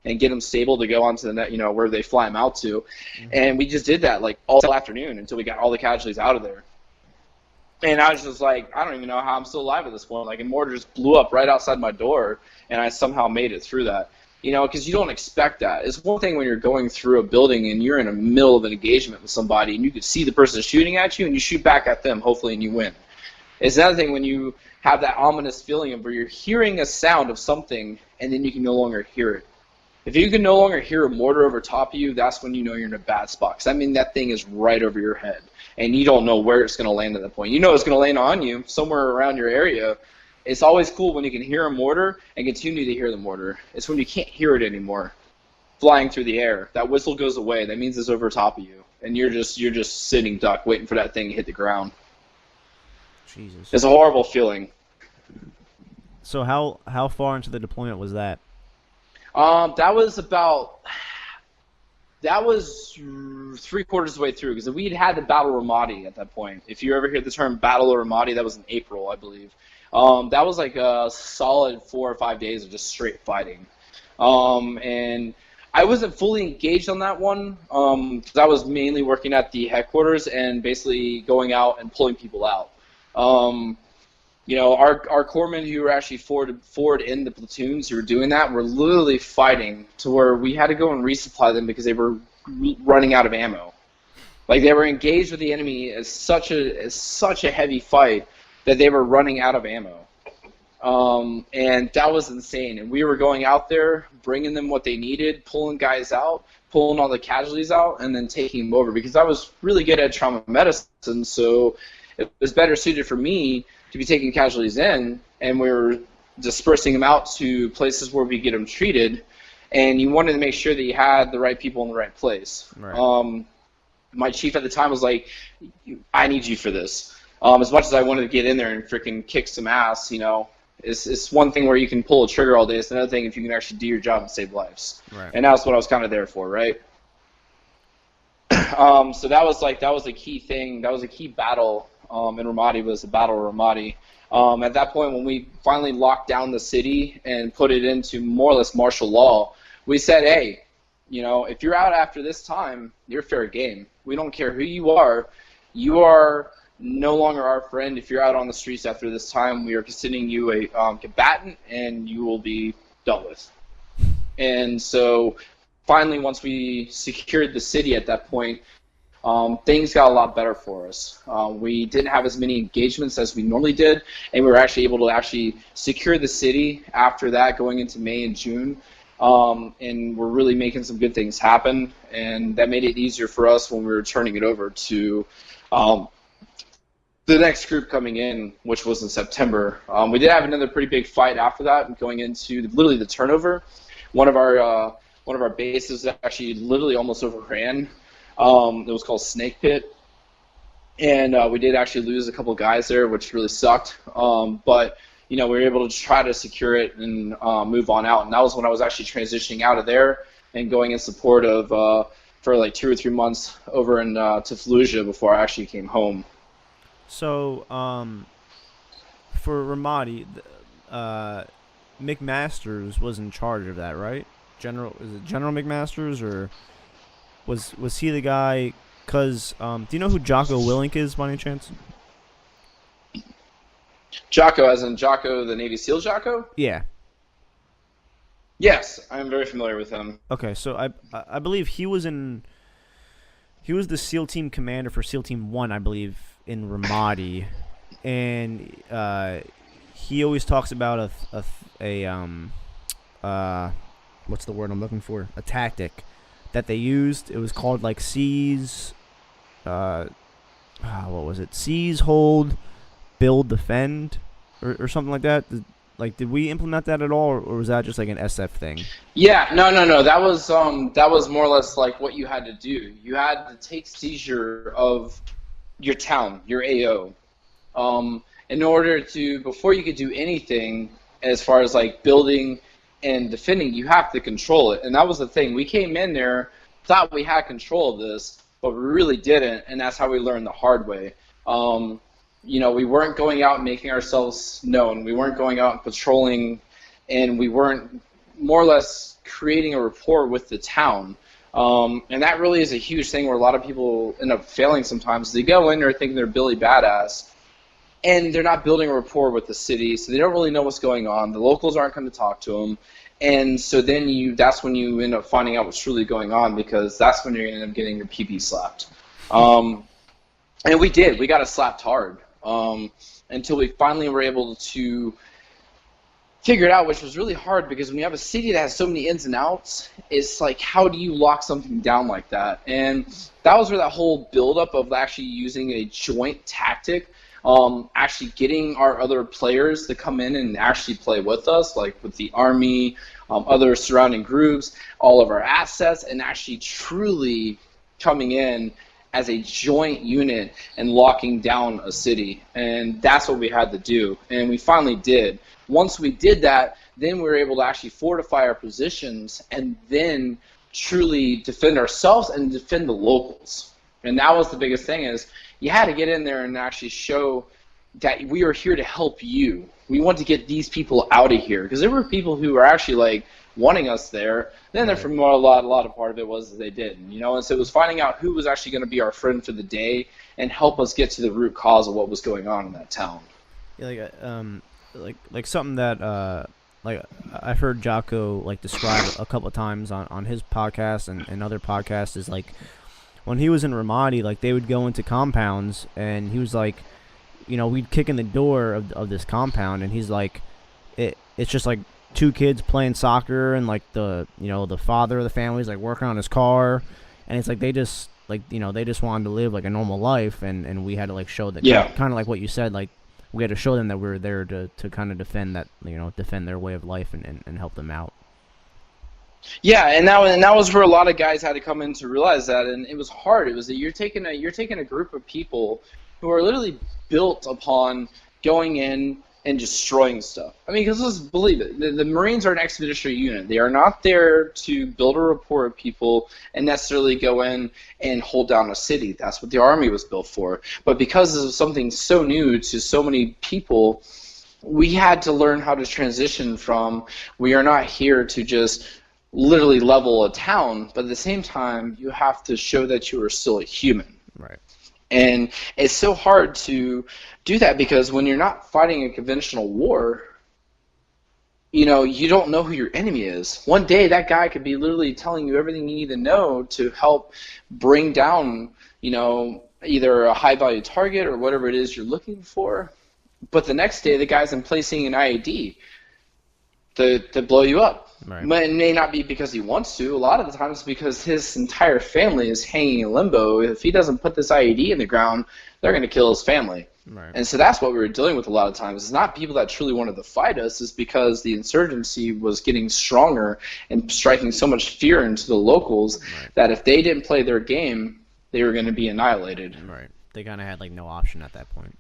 Speaker 2: and get them stable to go onto the net, you know, where they fly them out to. And we just did that like all afternoon until we got all the casualties out of there. And I was just like, I don't even know how I'm still alive at this point. Like, a mortar just blew up right outside my door, and I somehow made it through that. You know, because you don't expect that. It's one thing when you're going through a building and you're in the middle of an engagement with somebody, and you can see the person shooting at you, and you shoot back at them, hopefully, and you win. It's another thing when you have that ominous feeling of where you're hearing a sound of something, and then you can no longer hear it. If you can no longer hear a mortar over top of you, that's when you know you're in a bad spot. Because, I mean, that thing is right over your head, and you don't know where it's going to land at that point. You know it's going to land on you somewhere around your area, It's always cool when you can hear a mortar and continue to hear the mortar. It's when you can't hear it anymore, flying through the air. That whistle goes away. That means it's over top of you, and you're just sitting duck, waiting for that thing to hit the ground.
Speaker 1: Jesus.
Speaker 2: It's a horrible feeling.
Speaker 1: So how far into the deployment was that?
Speaker 2: That was 3/4 of the way through, because we had the Battle of Ramadi at that point. If you ever hear the term Battle of Ramadi, that was in April, I believe. That was like a solid 4 or 5 days of just straight fighting. And I wasn't fully engaged on that one, because I was mainly working at the headquarters and basically going out and pulling people out. Our corpsmen who were actually forward in the platoons who were doing that were literally fighting to where we had to go and resupply them because they were running out of ammo. Like, they were engaged with the enemy as such a heavy fight that they were running out of ammo. And that was insane. And we were going out there, bringing them what they needed, pulling guys out, pulling all the casualties out, and then taking them over, because I was really good at trauma medicine, so it was better suited for me to be taking casualties in, and we were dispersing them out to places where we get them treated, and you wanted to make sure that you had the right people in the right place.
Speaker 1: Right.
Speaker 2: My chief at the time was like, I need you for this. As much as I wanted to get in there and freaking kick some ass, it's one thing where you can pull a trigger all day. It's another thing if you can actually do your job and save lives.
Speaker 1: Right.
Speaker 2: And that's what I was kind of there for, right? So that was a key thing. That was a key battle. In Ramadi was the Battle of Ramadi. At that point, when we finally locked down the city and put it into more or less martial law, we said, hey, if you're out after this time, you're fair game. We don't care who you are no longer our friend. If you're out on the streets after this time, we are considering you a combatant, and you will be dealt with. And so finally, once we secured the city at that point, things got a lot better for us. We didn't have as many engagements as we normally did, and we were actually able to secure the city after that, going into May and June. And we're really making some good things happen, and that made it easier for us when we were turning it over to the next group coming in, which was in September. We did have another pretty big fight after that, going into literally the turnover. One of our bases actually literally almost overran. It was called Snake Pit, and we did actually lose a couple guys there, which really sucked. But we were able to try to secure it and move on out. And that was when I was actually transitioning out of there and going in support of for like 2 or 3 months over in to Fallujah before I actually came home.
Speaker 1: So, for Ramadi, McMasters was in charge of that, right? Is it General McMasters, or was he the guy? Cause do you know who Jocko Willink is, by any chance?
Speaker 2: Jocko, as in Jocko, the Navy SEAL Jocko?
Speaker 1: Yeah.
Speaker 2: Yes, I'm very familiar with him.
Speaker 1: Okay, so I believe he was the SEAL Team commander for SEAL Team 1, I believe, in Ramadi, and he always talks about what's the word I'm looking for? A tactic that they used. It was called like seize. What was it? Seize, hold, build, defend, or something like that. Did we implement that at all, or was that just like an SF thing? Yeah,
Speaker 2: no. That was more or less like what you had to do. You had to take seizure of your town, your AO, in order to, before you could do anything as far as like building and defending, you have to control it. And that was the thing. We came in there, thought we had control of this, but we really didn't, and that's how we learned the hard way. We weren't going out and making ourselves known. We weren't going out and patrolling, and we weren't more or less creating a rapport with the town. And that really is a huge thing where a lot of people end up failing sometimes. They go in there thinking they're Billy Badass, and they're not building a rapport with the city, so they don't really know what's going on. The locals aren't going to talk to them. And so then that's when you end up finding out what's truly going on, because that's when you're going to end up getting your PP slapped. And we did. We got it slapped hard until we finally were able to figure it out, which was really hard, because when you have a city that has so many ins and outs, it's like, how do you lock something down like that? And that was where that whole buildup of actually using a joint tactic actually getting our other players to come in and actually play with us, like with the Army, other surrounding groups, all of our assets, and actually truly coming in as a joint unit and locking down a city. And that's what we had to do, and we finally did. Once we did that, then we were able to actually fortify our positions and then truly defend ourselves and defend the locals. And that was the biggest thing, is you had to get in there and actually show that we are here to help you. We want to get these people out of here, because there were people who were actually like wanting us there. Then there from a lot of part of it was they didn't, you know. And so it was finding out who was actually going to be our friend for the day and help us get to the root cause of what was going on in that town.
Speaker 1: Yeah, like something that like I've heard Jocko like describe a couple of times on his podcast and other podcasts is like when he was in Ramadi, like they would go into compounds and he was like, you know, we'd kick in the door of this compound and he's like, it's just like two kids playing soccer and like the father of the family is like working on his car, and it's like they just like, you know, they just wanted to live like a normal life, and we had to like show that, kind of like what you said, like we had to show them that we were there to kind of defend that, you know, defend their way of life and help them out.
Speaker 2: Yeah, and that was where a lot of guys had to come in to realize that, and it was hard. It was that you're taking a group of people who are literally built upon going in and destroying stuff. I mean, because let's believe it, the Marines are an expeditionary unit. They are not there to build a rapport with people and necessarily go in and hold down a city. That's what the Army was built for. But because of something so new to so many people, we had to learn how to transition from, we are not here to just literally level a town, but at the same time, you have to show that you are still a human.
Speaker 1: Right.
Speaker 2: And it's so hard to do that because when you're not fighting a conventional war, you know, you don't know who your enemy is. One day that guy could be literally telling you everything you need to know to help bring down, you know, either a high value target or whatever it is you're looking for. But the next day the guy's in placing an IED to blow you up.
Speaker 1: Right.
Speaker 2: But it may not be because he wants to. A lot of the times it's because his entire family is hanging in limbo. If he doesn't put this IED in the ground, they're going to kill his family.
Speaker 1: Right.
Speaker 2: And so that's what we were dealing with a lot of times. It's not people that truly wanted to fight us. It's because the insurgency was getting stronger and striking so much fear into the locals that if they didn't play their game, they were going to be annihilated.
Speaker 1: Right. They kind of had like no option at that point.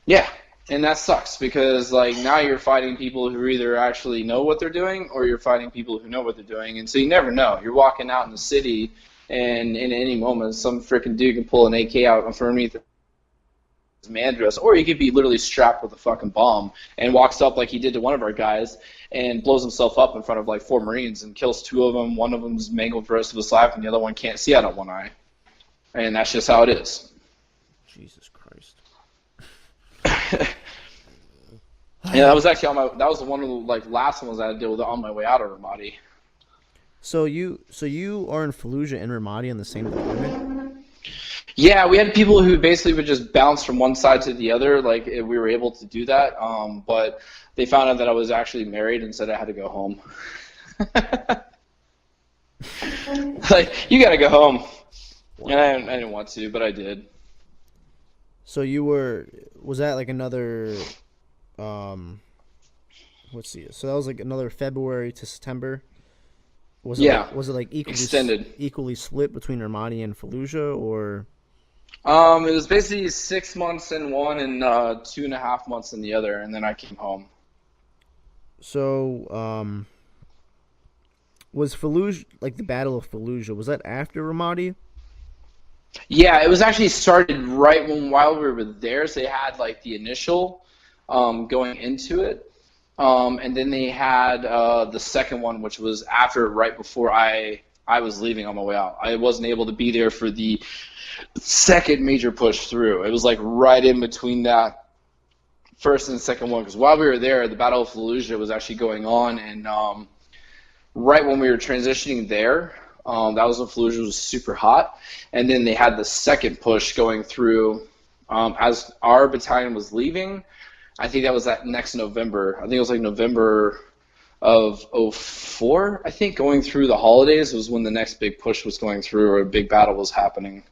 Speaker 2: Yeah. And that sucks because, like, now you're fighting people who either actually know what they're doing or you're fighting people who know what they're doing. And so you never know. You're walking out in the city, and in any moment, some freaking dude can pull an AK out underneath his man dress. Or he could be literally strapped with a fucking bomb and walks up like he did to one of our guys and blows himself up in front of, like, 4 Marines and kills 2 of them. One of them's mangled for the rest of his life, and the other one can't see out of one eye. And that's just how it is.
Speaker 1: Jesus Christ.
Speaker 2: Yeah, that was actually that was one of the last ones I had to deal with on my way out of Ramadi.
Speaker 1: So you are in Fallujah and Ramadi on the same deployment?
Speaker 2: Yeah, we had people who basically would just bounce from one side to the other, like we were able to do that. But they found out that I was actually married and said I had to go home. Like, you gotta go home. Wow. And I didn't want to, but I did.
Speaker 1: So was that like another, let's see. So that was like another February to September? Was it like equally split between Ramadi and Fallujah, or?
Speaker 2: It was basically 6 months in one and 2.5 months in the other, and then I came home.
Speaker 1: So, was Fallujah, like the Battle of Fallujah, was that after Ramadi?
Speaker 2: Yeah, it was actually started right while we were there. So they had like the initial going into it, and then they had the second one, which was right before I was leaving on my way out. I wasn't able to be there for the second major push through. It was like right in between that first and second one, because while we were there, the Battle of Fallujah was actually going on, and right when we were transitioning there. That was when Fallujah was super hot. And then they had the second push going through as our battalion was leaving. I think that was that next November. I think it was like November of 2004, I think, going through the holidays was when the next big push was going through or a big battle was happening.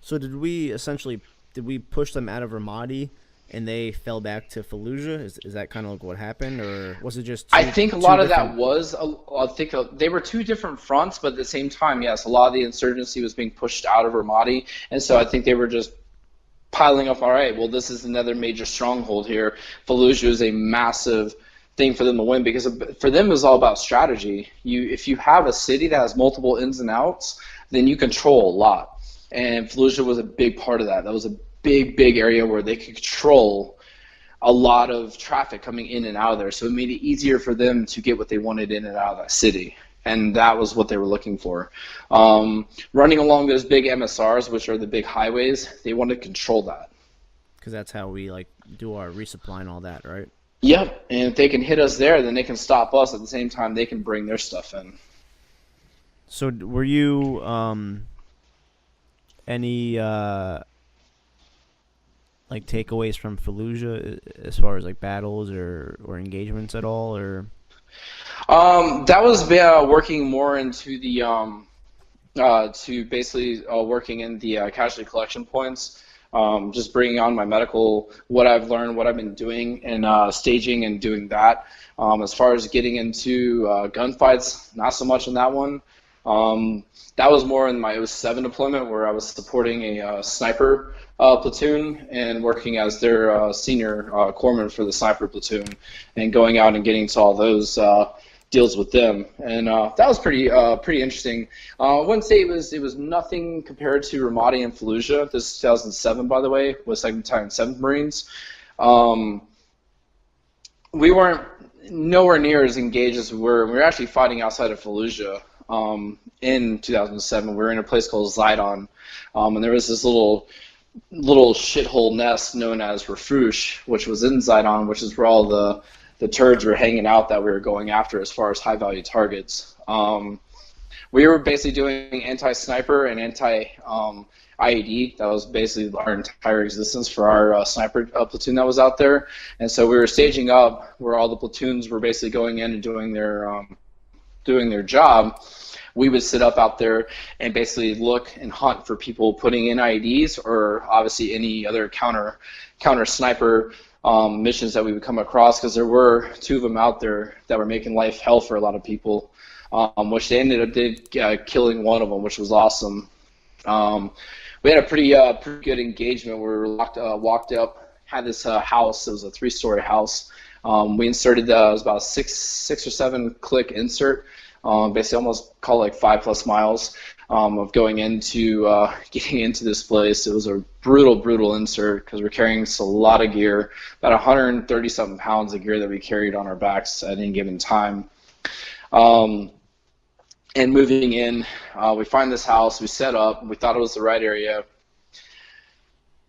Speaker 1: So did we essentially did we push them out of Ramadi and they fell back to Fallujah? Is that kind of like what happened, or was it just?
Speaker 2: I think a lot of that was. I think they were two different fronts, but at the same time, yes, a lot of the insurgency was being pushed out of Ramadi, and so I think they were just piling up. All right, well, this is another major stronghold here. Fallujah is a massive thing for them to win, because for them it was all about strategy. If you have a city that has multiple ins and outs, then you control a lot, and Fallujah was a big part of that. That was a big area where they could control a lot of traffic coming in and out of there, so it made it easier for them to get what they wanted in and out of that city, and that was what they were looking for. Running along those big MSRs, which are the big highways, they wanted to control that.
Speaker 1: Because that's how we like do our resupply and all that, right?
Speaker 2: Yep, and if they can hit us there, then they can stop us. At the same time, they can bring their stuff in.
Speaker 1: So were you any like takeaways from Fallujah as far as like battles or engagements at all, or?
Speaker 2: That was working more into the to basically working in the casualty collection points, just bringing on my medical, what I've learned, what I've been doing, and staging and doing that. As far as getting into gunfights, not so much in that one. That was more in my 07 deployment, where I was supporting a sniper platoon and working as their senior corpsman for the sniper platoon, and going out and getting to all those deals with them, and that was pretty interesting. I wouldn't say it was nothing compared to Ramadi and Fallujah. This is 2007, by the way, with 2nd Battalion 7th Marines. We weren't nowhere near as engaged as we were. We were actually fighting outside of Fallujah. In 2007, we were in a place called Zidon, and there was this little shithole nest known as Refuge, which was in Zidon, which is where all the turds were hanging out that we were going after as far as high-value targets. We were basically doing anti-sniper and anti-IED. That was basically our entire existence for our sniper platoon that was out there. And so we were staging up where all the platoons were basically going in and doing their job. We would sit up out there and basically look and hunt for people putting in IEDs, or obviously any other counter sniper missions that we would come across, because there were 2 of them out there that were making life hell for a lot of people, which they ended up killing one of them, which was awesome. We had a pretty good engagement where we walked up, had this house. It was a 3-story house. We inserted it was about a 6 or 7 click insert, basically almost call it like 5+ miles of going into getting into this place. It was a brutal insert, because we're carrying a lot of gear, about 130 something pounds of gear that we carried on our backs at any given time. And moving in, we find this house, we set up, we thought it was the right area.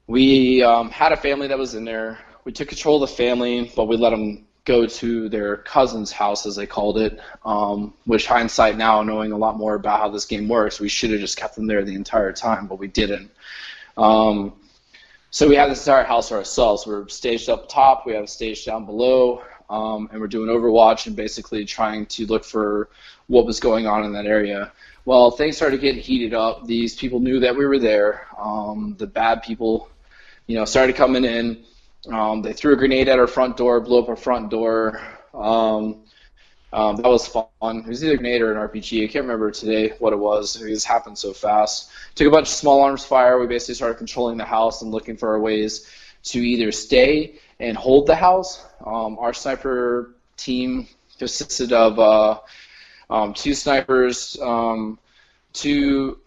Speaker 2: We had a family that was in there. We took control of the family, but we let them go to their cousin's house, as they called it, which hindsight now, knowing a lot more about how this game works, we should have just kept them there the entire time, but we didn't. So we had this entire house for ourselves. We're staged up top, we have a stage down below, and we're doing Overwatch and basically trying to look for what was going on in that area. Well, things started getting heated up. These people knew that we were there. The bad people, started coming in. They threw a grenade at our front door, blew up our front door. That was fun. It was either a grenade or an RPG. I can't remember today what it was. It just happened so fast. Took a bunch of small arms fire. We basically started controlling the house and looking for our ways to either stay and hold the house. Our sniper team consisted of 2 snipers, 2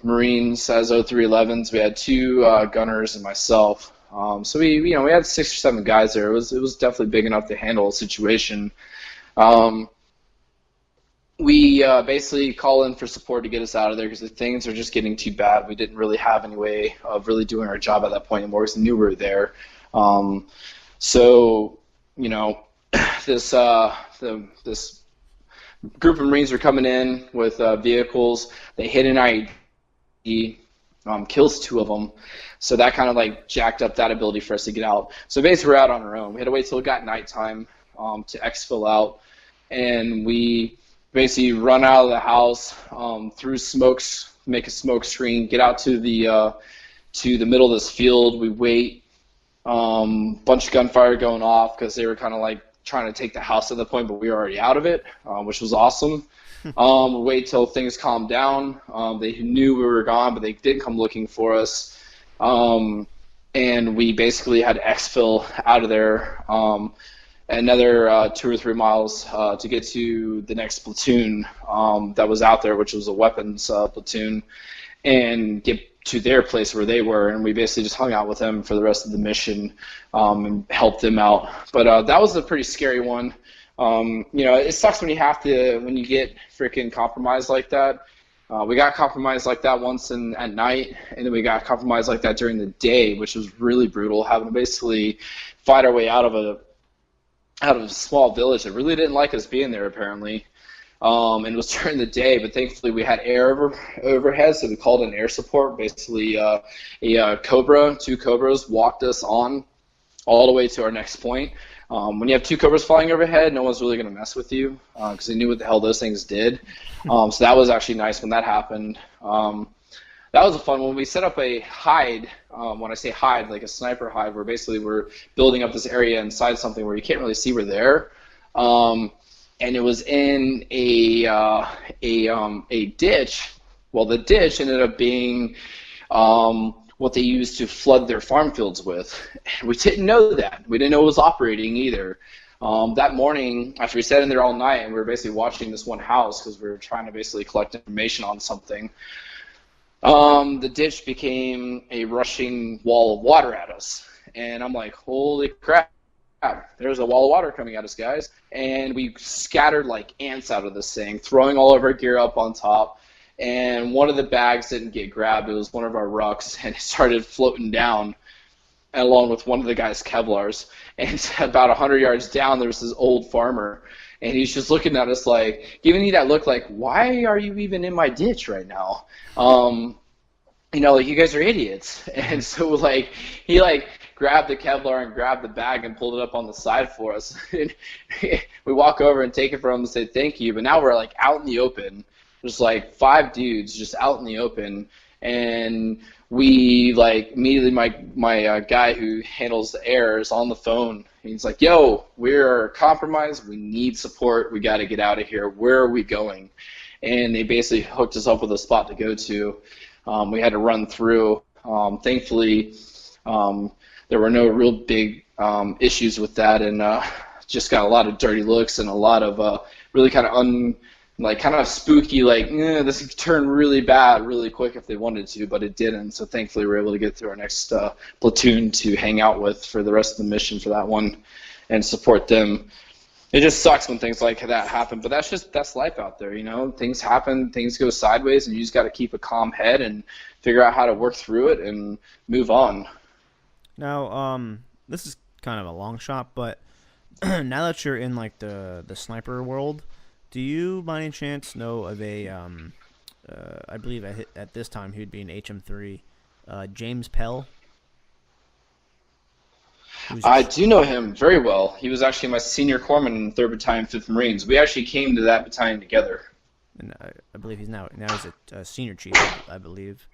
Speaker 2: Marines as 0311s. We had 2 gunners and myself. So we had 6 or 7 guys there. It was definitely big enough to handle a situation. We basically call in for support to get us out of there, because things are just getting too bad. We didn't really have any way of really doing our job at that point anymore, because we knew we were there. So this group of Marines were coming in with vehicles. They hit an IED, kills 2 of them. So that kind of like jacked up that ability for us to get out. So basically we're out on our own. We had to wait till it got nighttime to exfil out, and we basically run out of the house through smokes, make a smoke screen, get out to the to the middle of this field. We wait, bunch of gunfire going off because they were kind of like trying to take the house at the point, but we were already out of it, which was awesome. Wait till things calmed down. They knew we were gone, but they did come looking for us. And we basically had to exfil out of there another 2 or 3 miles to get to the next platoon that was out there, which was a weapons platoon, and get to their place where they were. And we basically just hung out with them for the rest of the mission and helped them out. But that was a pretty scary one. It sucks when you get freaking compromised like that. We got compromised like that once at night, and then we got compromised like that during the day, which was really brutal, having to basically fight our way out of a small village that really didn't like us being there, apparently. And it was during the day, but thankfully we had air overhead, so we called in air support. Basically, two Cobras walked us on all the way to our next point. When you have 2 Cobras flying overhead, no one's really going to mess with you because they knew what the hell those things did. So that was actually nice when that happened. That was a fun one. We set up a hide. When I say hide, like a sniper hide, where basically we're building up this area inside something where you can't really see we're there. And it was in a ditch. Well, the ditch ended up being what they used to flood their farm fields with. We didn't know that. We didn't know it was operating either. That morning, after we sat in there all night, and we were basically watching this one house because we were trying to basically collect information on something, the ditch became a rushing wall of water at us. And I'm like, holy crap, there's a wall of water coming at us, guys. And we scattered like ants out of this thing, throwing all of our gear up on top. And one of the bags didn't get grabbed. It was one of our rucks, and it started floating down along with one of the guy's Kevlars. And about 100 yards down, there was this old farmer, and he's just looking at us like, giving me that look like, why are you even in my ditch right now? Like, you guys are idiots. And so, like, he, like, grabbed the Kevlar and grabbed the bag and pulled it up on the side for us. And we walk over and take it from him and say thank you. But now we're, like, out in the open. There's, like, 5 dudes just out in the open. And we, like, immediately my guy who handles the air is on the phone. He's like, yo, we're compromised. We need support. We got to get out of here. Where are we going? And they basically hooked us up with a spot to go to. We had to run through. Thankfully, there were no real big issues with that, and just got a lot of dirty looks and a lot of really kind of spooky, like, this could turn really bad really quick if they wanted to, but it didn't. So thankfully, we were able to get through our next platoon to hang out with for the rest of the mission for that one and support them. It just sucks when things like that happen, but that's life out there, Things happen, things go sideways, and you just got to keep a calm head and figure out how to work through it and move on.
Speaker 1: Now, this is kind of a long shot, but now that you're in like the sniper world, do you by any chance know of a I believe at this time he'd be an HM3, James Pell?
Speaker 2: I do know him very well. He was actually my senior corpsman in the 3rd Battalion, 5th Marines. We actually came to that battalion together.
Speaker 1: And I believe he's a senior chief, I believe.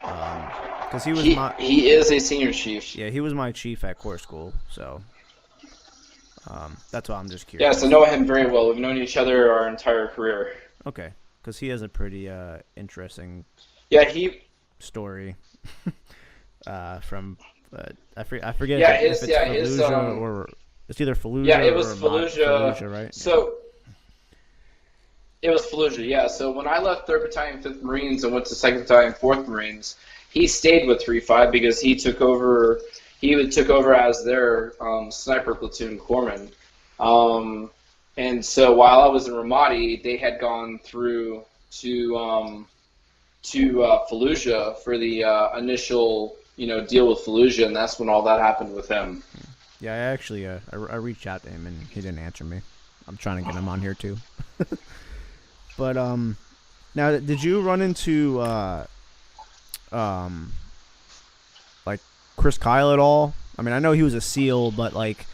Speaker 1: Because
Speaker 2: he is a senior chief.
Speaker 1: Yeah, he was my chief at Corps School, so that's why I'm just curious.
Speaker 2: Yeah, so know him very well. We've known each other our entire career.
Speaker 1: Okay, because he has a pretty interesting story from. I forget if it's Fallujah or it's either Fallujah.
Speaker 2: Yeah, it was
Speaker 1: or
Speaker 2: Fallujah,
Speaker 1: right?
Speaker 2: So it was Fallujah, yeah. So when I left 3rd Battalion, 5th Marines, and went to 2nd Battalion, 4th Marines, he stayed with 3-5 because he took over. He took over as their sniper platoon corpsman. And so while I was in Ramadi, they had gone through to Fallujah for the initial deal with Fallujah, and that's when all that happened with him.
Speaker 1: Yeah, I actually I reached out to him and he didn't answer me. I'm trying to get him on here too. But now did you run into like Chris Kyle at all? I mean, I know he was a SEAL, but like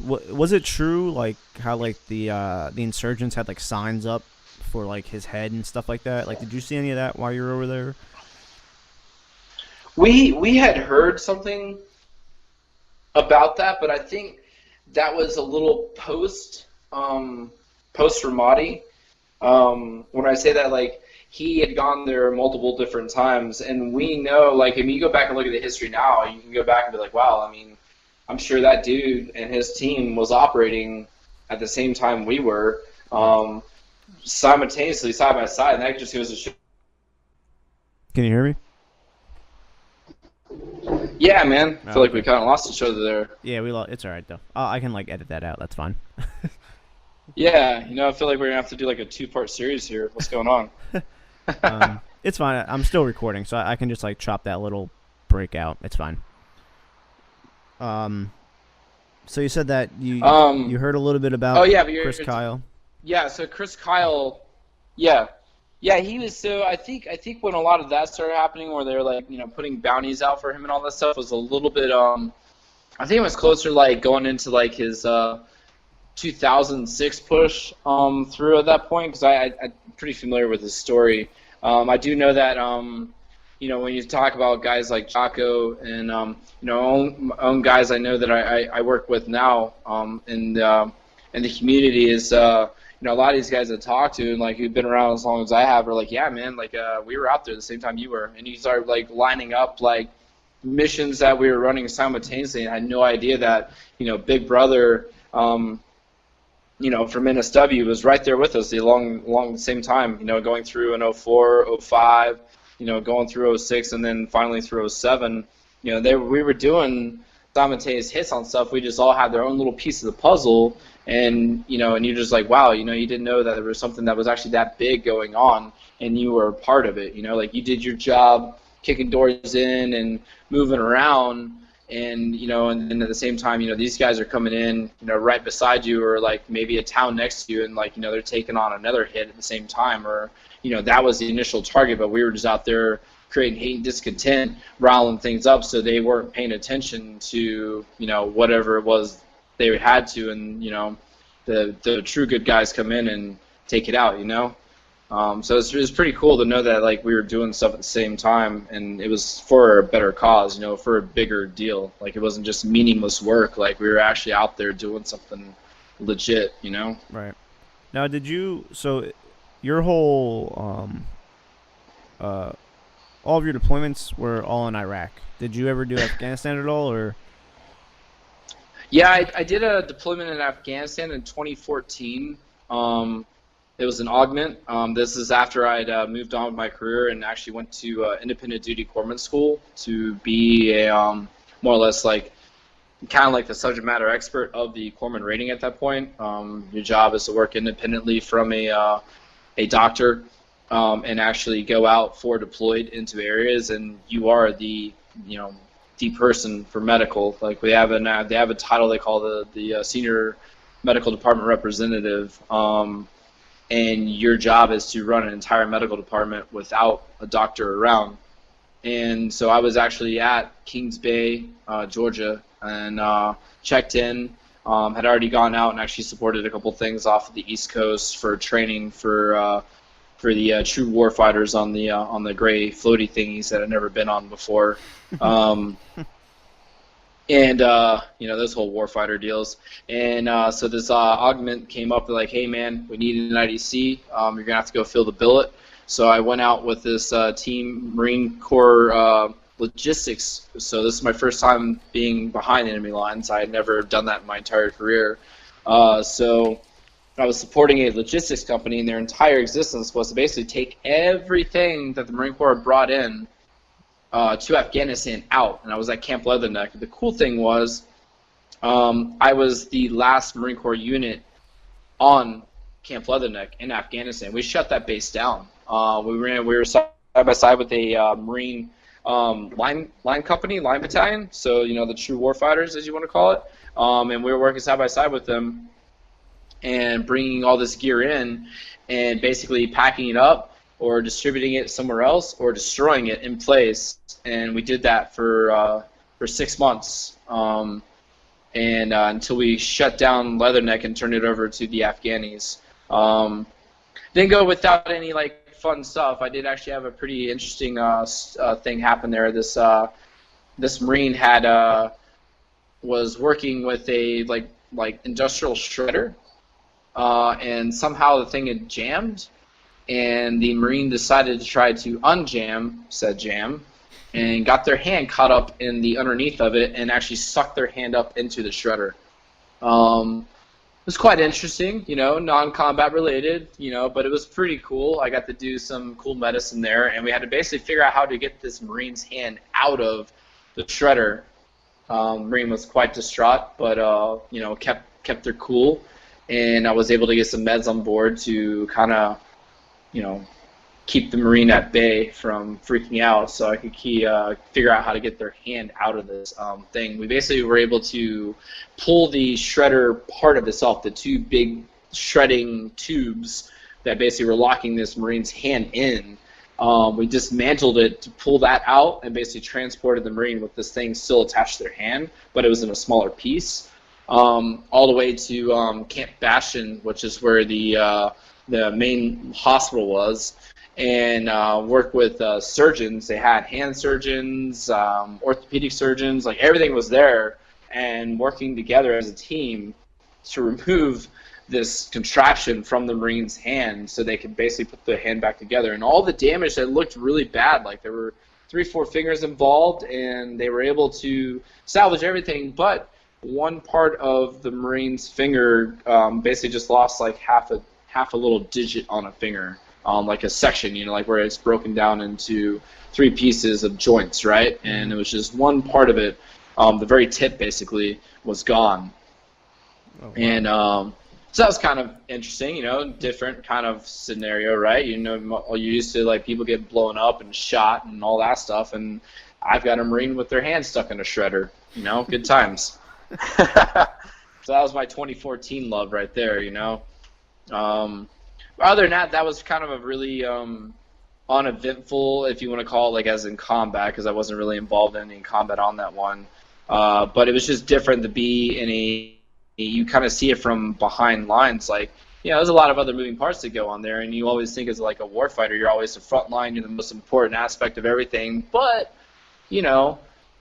Speaker 1: was it true like how like the insurgents had like signs up for like his head and stuff like that? Like, did you see any of that while you were over there?
Speaker 2: We had heard something about that, but I think that was a little post Ramadi. When I say that, like, he had gone there multiple different times, and we know, like, if you go back and look at the history now, you can go back and be like, wow, I mean, I'm sure that dude and his team was operating at the same time we were, simultaneously, side by side, and that just goes to show.
Speaker 1: Can you hear me?
Speaker 2: Yeah, man. I feel like we kind of lost each other there.
Speaker 1: Yeah, we lost. It's all right though. I can like edit that out. That's fine.
Speaker 2: Yeah, I feel like we're gonna have to do like a 2-part series here. What's going on?
Speaker 1: It's fine. I'm still recording, so I can just like chop that little break out. It's fine. So you said that you heard a little bit about Chris Kyle.
Speaker 2: Yeah, so Chris Kyle, yeah, he was. So I think when a lot of that started happening, where they were like, putting bounties out for him and all that stuff, was a little bit. I think it was closer like going into like his 2006 push through at that point, because I'm pretty familiar with his story. I do know that when you talk about guys like Jocko and own guys I know that I work with now in the community is a lot of these guys I talk to and like who've been around as long as I have are like, yeah, man, like we were out there the same time you were, and you start like lining up like missions that we were running simultaneously, and I had no idea that Big Brother from NSW was right there with us along the same time, going through in 04, 05, going through 06, and then finally through 07. We were doing simultaneous hits on stuff. We just all had their own little piece of the puzzle, and and you're just like, wow, you didn't know that there was something that was actually that big going on, and you were a part of it. Like you did your job, kicking doors in and moving around. And and then at the same time, these guys are coming in, right beside you, or like maybe a town next to you, and like they're taking on another hit at the same time, or that was the initial target, but we were just out there creating hate and discontent, riling things up, so they weren't paying attention to whatever it was they had to, and the true good guys come in and take it out, So it was pretty cool to know that like we were doing stuff at the same time, and it was for a better cause, for a bigger deal. Like it wasn't just meaningless work. Like we were actually out there doing something legit,
Speaker 1: Right. Now, so your whole all of your deployments were all in Iraq. Did you ever do Afghanistan at all, or?
Speaker 2: Yeah, I did a deployment in Afghanistan in 2014. It was an augment. This is after I'd moved on with my career and actually went to independent duty corpsman school to be a more or less like kind of like the subject matter expert of the corpsman rating at that point. Your job is to work independently from a doctor and actually go out for deployed into areas, and you are the the person for medical. Like they have a title they call the senior medical department representative. And your job is to run an entire medical department without a doctor around. And so I was actually at Kings Bay, Georgia, and checked in, had already gone out and actually supported a couple things off of the East Coast for training for the true warfighters on the gray floaty thingies that I'd never been on before. And those whole warfighter deals, and so this augment came up like, hey man, we need an IDC. You're gonna have to go fill the billet. So I went out with this team, Marine Corps logistics. So this is my first time being behind enemy lines. I had never done that in my entire career. So I was supporting a logistics company, and their entire existence was to basically take everything that the Marine Corps had brought in to Afghanistan out, and I was at Camp Leatherneck. The cool thing was I was the last Marine Corps unit on Camp Leatherneck in Afghanistan. We shut that base down. We were side by side with a Marine line battalion, so the true warfighters, as you want to call it, and we were working side by side with them and bringing all this gear in and basically packing it up or distributing it somewhere else, or destroying it in place, and we did that for 6 months, and until we shut down Leatherneck and turned it over to the Afghanis. Didn't go without any like fun stuff. I did actually have a pretty interesting thing happen there. This Marine had was working with a like industrial shredder, and somehow the thing had jammed, and the Marine decided to try to unjam said jam, and got their hand caught up in the underneath of it, and actually sucked their hand up into the shredder. It was quite interesting, non-combat related, but it was pretty cool. I got to do some cool medicine there, and we had to basically figure out how to get this Marine's hand out of the shredder. Marine was quite distraught, but kept their cool, and I was able to get some meds on board to kind of, keep the Marine at bay from freaking out, so I could figure out how to get their hand out of this thing. We basically were able to pull the shredder part of this off, the two big shredding tubes that basically were locking this Marine's hand in. We dismantled it to pull that out and basically transported the Marine with this thing still attached to their hand, but it was in a smaller piece, all the way to Camp Bastion, which is where the main hospital was, and worked with surgeons. They had hand surgeons, orthopedic surgeons, like everything was there, and working together as a team to remove this contraption from the Marine's hand so they could basically put the hand back together. And all the damage that looked really bad, like there were 3-4 fingers involved, and they were able to salvage everything, but one part of the Marine's finger basically just lost like half a little digit on a finger. Like a section, like where it's broken down into 3 pieces of joints, right? And it was just one part of it, the very tip basically, was gone. Oh, wow. And so that was kind of interesting, different kind of scenario, right? You're used to like people get blown up and shot and all that stuff, and I've got a Marine with their hand stuck in a shredder, good times. So that was my 2014 love right there, Other than that, that was kind of a really uneventful, if you want to call it, like as in combat, because I wasn't really involved in any combat on that one. But it was just different to be in you kind of see it from behind lines. Like, there's a lot of other moving parts that go on there, and you always think as like a warfighter, you're always the front line, you're the most important aspect of everything. But,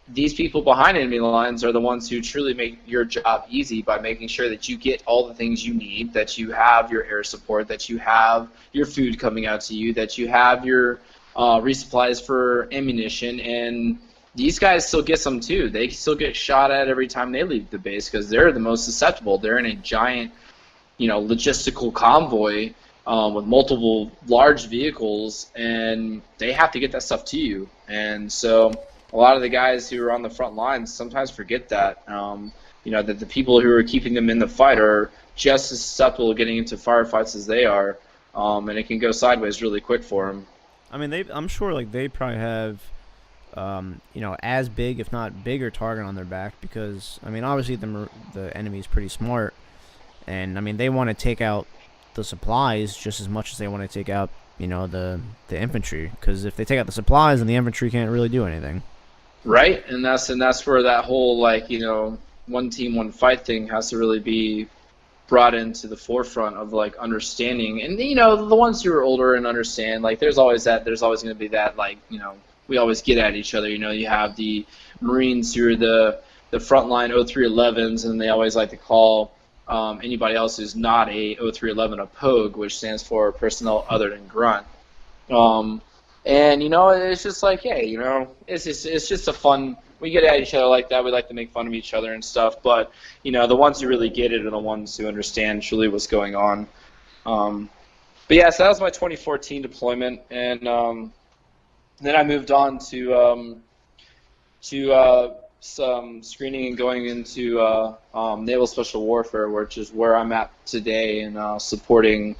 Speaker 2: these people behind enemy lines are the ones who truly make your job easy by making sure that you get all the things you need, that you have your air support, that you have your food coming out to you, that you have your resupplies for ammunition. And these guys still get some too. They still get shot at every time they leave the base because they're the most susceptible. They're in a giant, logistical convoy with multiple large vehicles, and they have to get that stuff to you. And so a lot of the guys who are on the front lines sometimes forget that, that the people who are keeping them in the fight are just as susceptible to getting into firefights as they are, and it can go sideways really quick for them.
Speaker 1: I mean, I'm sure like they probably have, as big, if not bigger, target on their back because, I mean, obviously the enemy's pretty smart, and I mean they want to take out the supplies just as much as they want to take out, the infantry, because if they take out the supplies, then the infantry can't really do anything.
Speaker 2: Right, and that's where that whole one team, one fight thing has to really be brought into the forefront of like understanding. And the ones who are older and understand, like there's always going to be that we always get at each other. You have the Marines who are the frontline 0311s, and they always like to call anybody else who's not a 0311 a POG, which stands for personnel other than grunt. And it's just like, hey, it's just a fun. We get at each other like that. We like to make fun of each other and stuff. But the ones who really get it are the ones who understand truly what's going on. But yeah, so that was my 2014 deployment, and then I moved on to some screening and going into Naval Special Warfare, which is where I'm at today, and supporting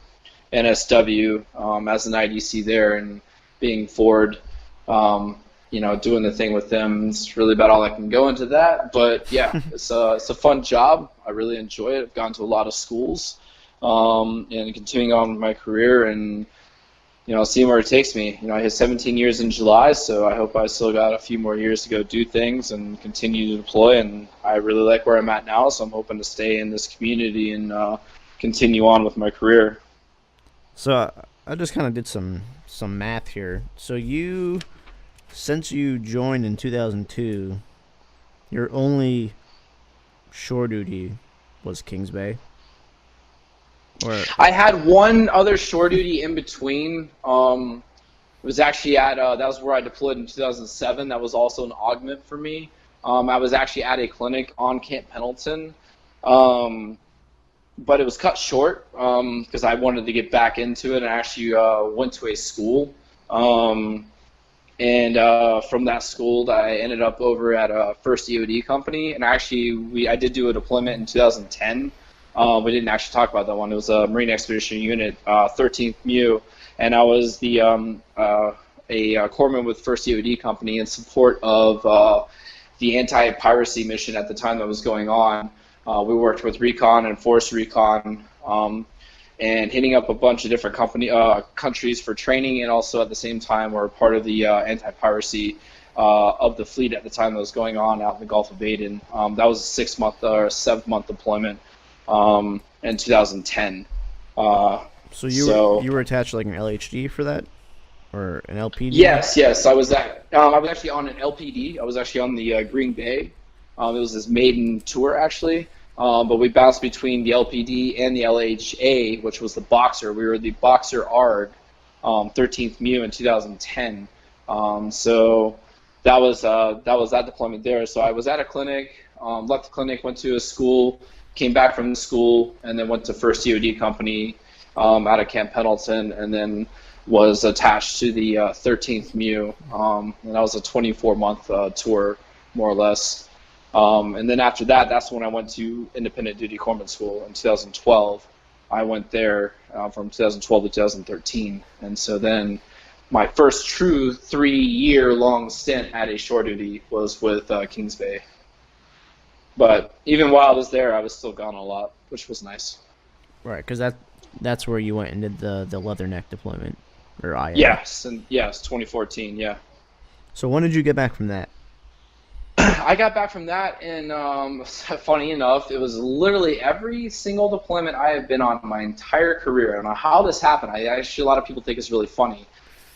Speaker 2: NSW as an IDC there, and being forward, doing the thing with them. It's really about all I can go into that. But yeah, it's a fun job. I really enjoy it. I've gone to a lot of schools, and continuing on with my career, and seeing where it takes me. I hit 17 years in July, so I hope I still got a few more years to go do things and continue to deploy. And I really like where I'm at now, so I'm hoping to stay in this community and continue on with my career.
Speaker 1: So I just kind of did some some math here. So since you joined in 2002, your only shore duty was Kings Bay? Or
Speaker 2: I had one other shore duty in between. It was actually that was where I deployed in 2007. That was also an augment for me. I was actually at a clinic on Camp Pendleton, but it was cut short because I wanted to get back into it, and I actually went to a school. And from that school, I ended up over at a First EOD company, and actually I did do a deployment in 2010. We didn't actually talk about that one. It was a Marine Expedition Unit, 13th MEU, and I was a corpsman with First EOD company in support of the anti-piracy mission at the time that was going on. We worked with recon and force recon, and hitting up a bunch of different countries for training, and also at the same time we're part of the anti-piracy of the fleet at the time that was going on out in the Gulf of Aden. That was a 6-month or 7-month deployment in 2010.
Speaker 1: so you were attached to like an LHD for that, or an LPD?
Speaker 2: Yes. I was actually on an LPD. I was actually on the Green Bay. It was this maiden tour actually. But we bounced between the LPD and the LHA, which was the Boxer. We were the Boxer ARG, 13th MEU in 2010. So that was that deployment there. So I was at a clinic, left the clinic, went to a school, came back from the school, and then went to First EOD company out of Camp Pendleton, and then was attached to the 13th MEU. And that was a 24-month tour, more or less. And then after that, that's when I went to Independent Duty Corpsman School in 2012. I went there from 2012 to 2013. And so then my first true 3-year-long stint at a shore duty was with Kings Bay. But even while I was there, I was still gone a lot, which was nice.
Speaker 1: Right, because that's where you went and did the Leatherneck deployment, or IA.
Speaker 2: Yes, 2014, yeah.
Speaker 1: So when did you get back from that?
Speaker 2: I got back from that, and funny enough, it was literally every single deployment I have been on my entire career. I don't know how this happened. Actually, a lot of people think it's really funny.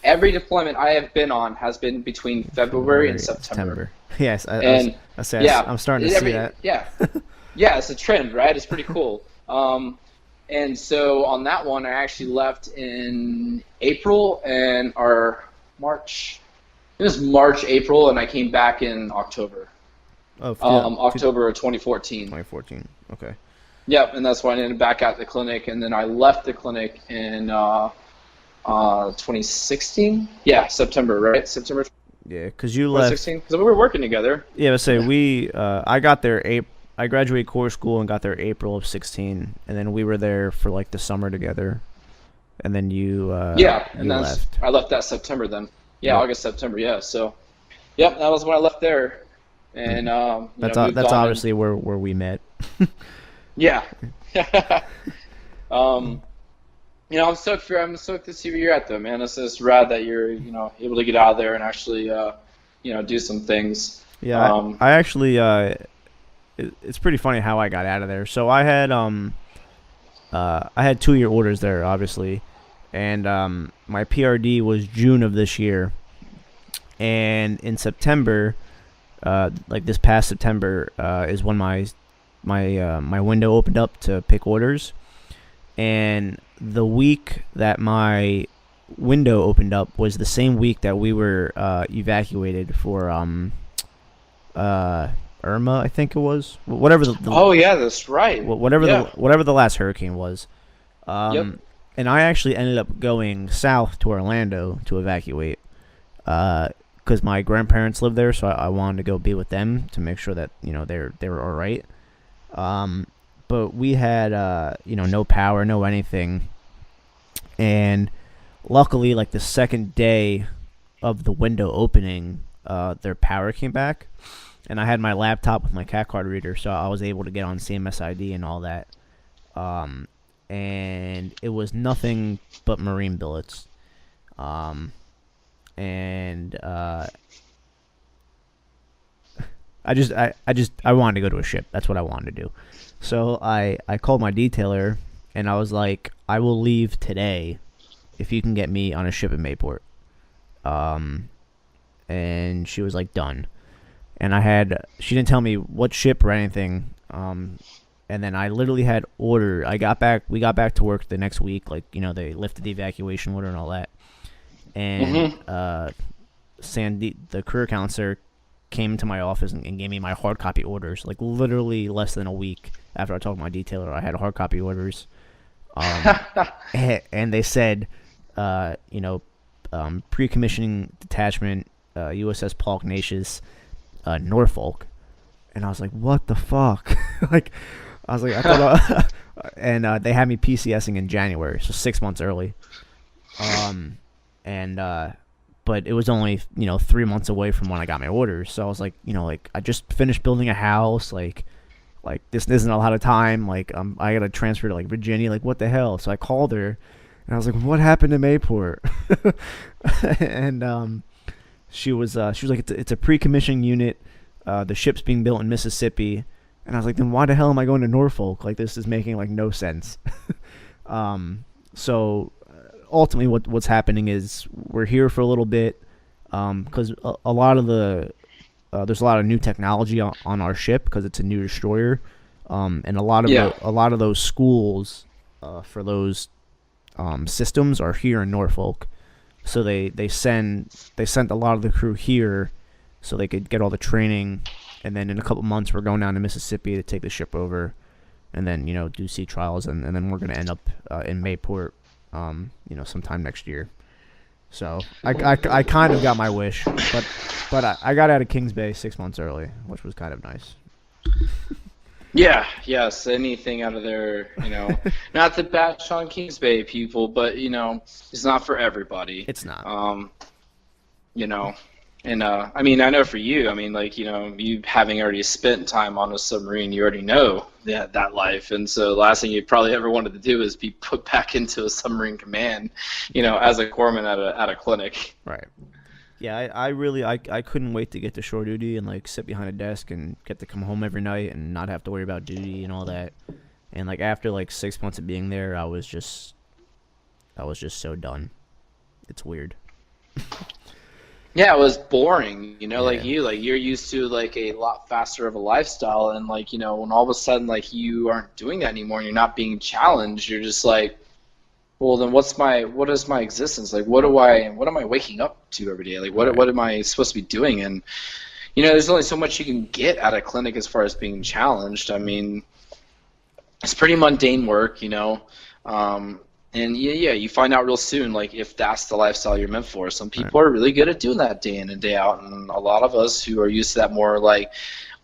Speaker 2: Every deployment I have been on has been between February and September.
Speaker 1: Yes, I'm starting to see that.
Speaker 2: Yeah, it's a trend, right? It's pretty cool. And so on that one, I actually left in April It was March, April, and I came back in October. October of 2014.
Speaker 1: 2014, okay.
Speaker 2: Yep, and that's when I ended back at the clinic, and then I left the clinic in 2016. Yeah, September, right? September.
Speaker 1: Yeah, because you left.
Speaker 2: 2016, because we were working together.
Speaker 1: Yeah, let's say I got there. I graduated core school and got there April of 16, and then we were there for like the summer together, and then you left.
Speaker 2: I left that September then. Yeah, yep. August, September, yeah. So, yep, that was when I left there, and
Speaker 1: that's obviously where we met.
Speaker 2: Yeah. I'm stoked to see where you're at, though, man. It's just rad that you're able to get out of there and actually do some things.
Speaker 1: Yeah, I actually it's pretty funny how I got out of there. So I had 2-year orders there, obviously. And my PRD was June of this year, and in September, like this past September, is when my window opened up to pick orders, and the week that my window opened up was the same week that we were evacuated for Irma, I think it was, whatever the
Speaker 2: oh yeah, that's right,
Speaker 1: whatever the last hurricane was.
Speaker 2: Yep.
Speaker 1: And I actually ended up going south to Orlando to evacuate because my grandparents live there, so I wanted to go be with them to make sure that they were all right. But we had no power, no anything, and luckily, like the second day of the window opening, their power came back, and I had my laptop with my CAT card reader, so I was able to get on CMSID and all that. And it was nothing but Marine billets. I wanted to go to a ship. That's what I wanted to do. So I called my detailer, and I was like, I will leave today if you can get me on a ship in Mayport. And she was like, done. And she didn't tell me what ship or anything. And then I literally had order. We got back to work the next week. Like, they lifted the evacuation order and all that. And Sandy, the career counselor, came to my office and gave me my hard copy orders. Like, literally less than a week after I talked to my detailer, I had hard copy orders. And they said, pre-commissioning detachment, USS Paul Ignatius, Norfolk. And I was like, what the fuck? I thought, and they had me PCSing in January, so 6 months early. But it was only 3 months away from when I got my orders. So I was like, I just finished building a house. Like this isn't a lot of time. Like I gotta transfer to like Virginia. Like what the hell? So I called her, and I was like, what happened to Mayport? And she was like, it's a pre-commissioning unit. The ship's being built in Mississippi. And I was like, then why the hell am I going to Norfolk? Like, this is making, like, no sense. So, ultimately, what's happening is we're here for a little bit because a lot of there's a lot of new technology on our ship because it's a new destroyer. And a lot of those schools for those systems are here in Norfolk. So they sent a lot of the crew here so they could get all the training, and then in a couple months we're going down to Mississippi to take the ship over, and then do sea trials, and then we're gonna end up in Mayport, sometime next year. So I kind of got my wish, but I got out of Kings Bay 6 months early, which was kind of nice.
Speaker 2: Yeah, yes, anything out of there, not to bash on Kings Bay people, but it's not for everybody.
Speaker 1: It's not.
Speaker 2: And I mean, I know for you, I mean, like, you having already spent time on a submarine, you already know that life. And so the last thing you probably ever wanted to do is be put back into a submarine command, as a corpsman at a clinic.
Speaker 1: Right. Yeah, I couldn't wait to get to shore duty and, like, sit behind a desk and get to come home every night and not have to worry about duty and all that. And, like, after, like, 6 months of being there, I was just so done. It's weird.
Speaker 2: Yeah, it was boring,
Speaker 1: Yeah.
Speaker 2: like you're used to like a lot faster of a lifestyle, and like, when all of a sudden like you aren't doing that anymore and you're not being challenged, you're just like, well, then what is my existence? Like, what am I waking up to every day? Like, what am I supposed to be doing? And, there's only so much you can get out of clinic as far as being challenged. I mean, it's pretty mundane work, and yeah, you find out real soon, like, if that's the lifestyle you're meant for. Some people are really good at doing that day in and day out, and a lot of us who are used to that more, like,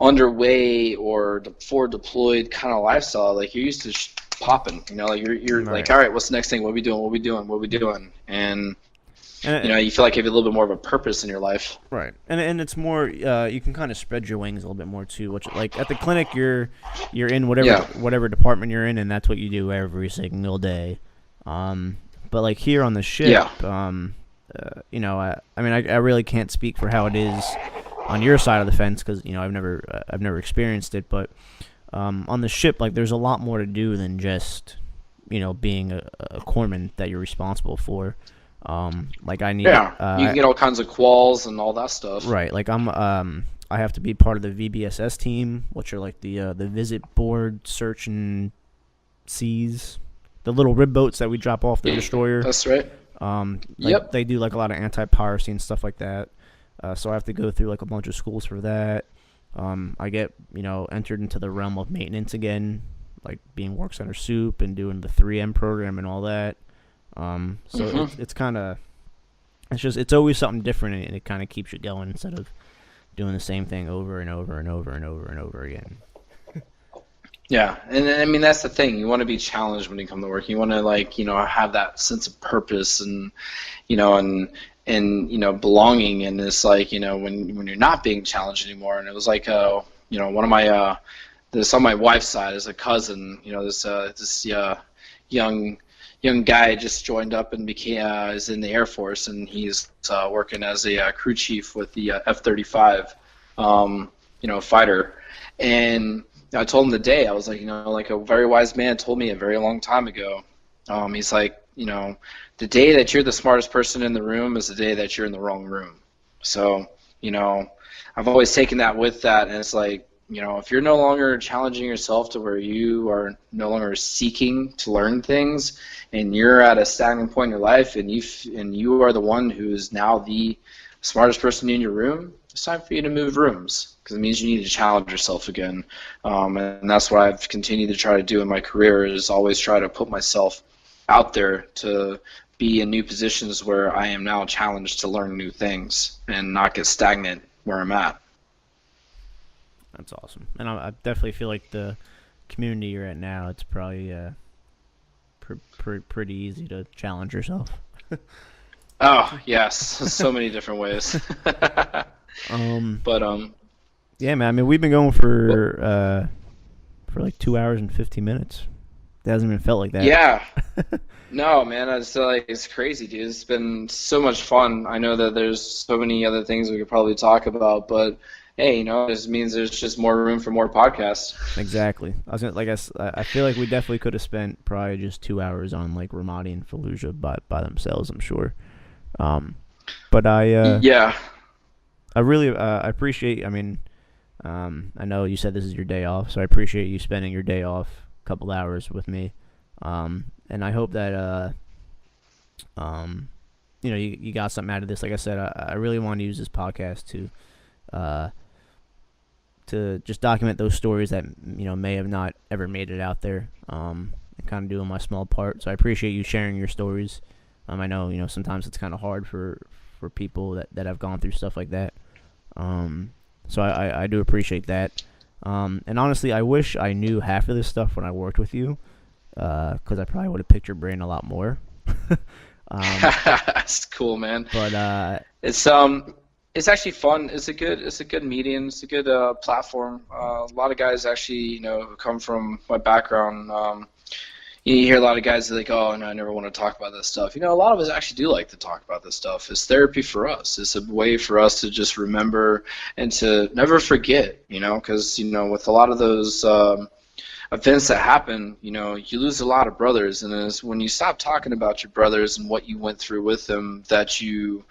Speaker 2: underway or forward deployed kind of lifestyle, like, you're used to popping, like, you're like, all right, what's the next thing? What are we doing? And, you feel like you have a little bit more of a purpose in your life.
Speaker 1: Right. And it's more, you can kind of spread your wings a little bit more, too. Like, at the clinic, you're in whatever department you're in, and that's what you do every single day. But like here on the ship, I mean, I really can't speak for how it is on your side of the fence because I've never experienced it. But on the ship, like, there's a lot more to do than just being a corpsman that you're responsible for. Like I need,
Speaker 2: you can get all kinds of quals and all that stuff.
Speaker 1: Right. Like I have to be part of the VBSS team, which are like the visit board search and seize. The little rib boats that we drop off the destroyer.
Speaker 2: That's right.
Speaker 1: They do like a lot of anti-piracy and stuff like that. So I have to go through like a bunch of schools for that. I get entered into the realm of maintenance again, like being work center soup and doing the 3M program and all that. So it's kind of it's always something different, and it kind of keeps you going instead of doing the same thing over and over and over and over and over again.
Speaker 2: Yeah, and I mean that's the thing. You want to be challenged when you come to work. You want to have that sense of purpose and belonging. And it's like when you're not being challenged anymore. And it was like one of my this on my wife's side is a cousin. This young guy just joined up and is in the Air Force, and he's working as a crew chief with the F-35 fighter. And I told him today, I was like, like a very wise man told me a very long time ago. He's like, the day that you're the smartest person in the room is the day that you're in the wrong room. So, I've always taken that with that, and it's like, if you're no longer challenging yourself to where you are no longer seeking to learn things, and you're at a stagnant point in your life, and you are the one who is now the smartest person in your room, it's time for you to move rooms, because it means you need to challenge yourself again. And that's what I've continued to try to do in my career, is always try to put myself out there to be in new positions where I am now challenged to learn new things and not get stagnant where I'm at.
Speaker 1: That's awesome. And I definitely feel like the community you're at now, it's probably pretty easy to challenge yourself.
Speaker 2: Oh, yes. So many different ways.
Speaker 1: Yeah, man. I mean, we've been going for like 2 hours and 50 minutes. It hasn't even felt like that.
Speaker 2: Yeah. No, man. It's crazy, dude. It's been so much fun. I know that there's so many other things we could probably talk about, but hey, this means there's just more room for more podcasts.
Speaker 1: Exactly. I feel like we definitely could have spent probably just 2 hours on like Ramadi and Fallujah by themselves, I'm sure. But I really I appreciate. I mean, I know you said this is your day off, so I appreciate you spending your day off a couple hours with me. And I hope that you got something out of this. Like I said, I really want to use this podcast to just document those stories that may have not ever made it out there, and kind of doing my small part. So I appreciate you sharing your stories. I know sometimes it's kind of hard for people that have gone through stuff like that. So I do appreciate that. And honestly, I wish I knew half of this stuff when I worked with you, because I probably would have picked your brain a lot more.
Speaker 2: That's cool, man.
Speaker 1: But
Speaker 2: it's actually fun. It's a good medium. It's a good platform. A lot of guys actually, who come from my background, you hear a lot of guys like, oh, no, I never want to talk about this stuff. A lot of us actually do like to talk about this stuff. It's therapy for us. It's a way for us to just remember and to never forget, because, with a lot of those events that happen, you lose a lot of brothers. And it's when you stop talking about your brothers and what you went through with them that you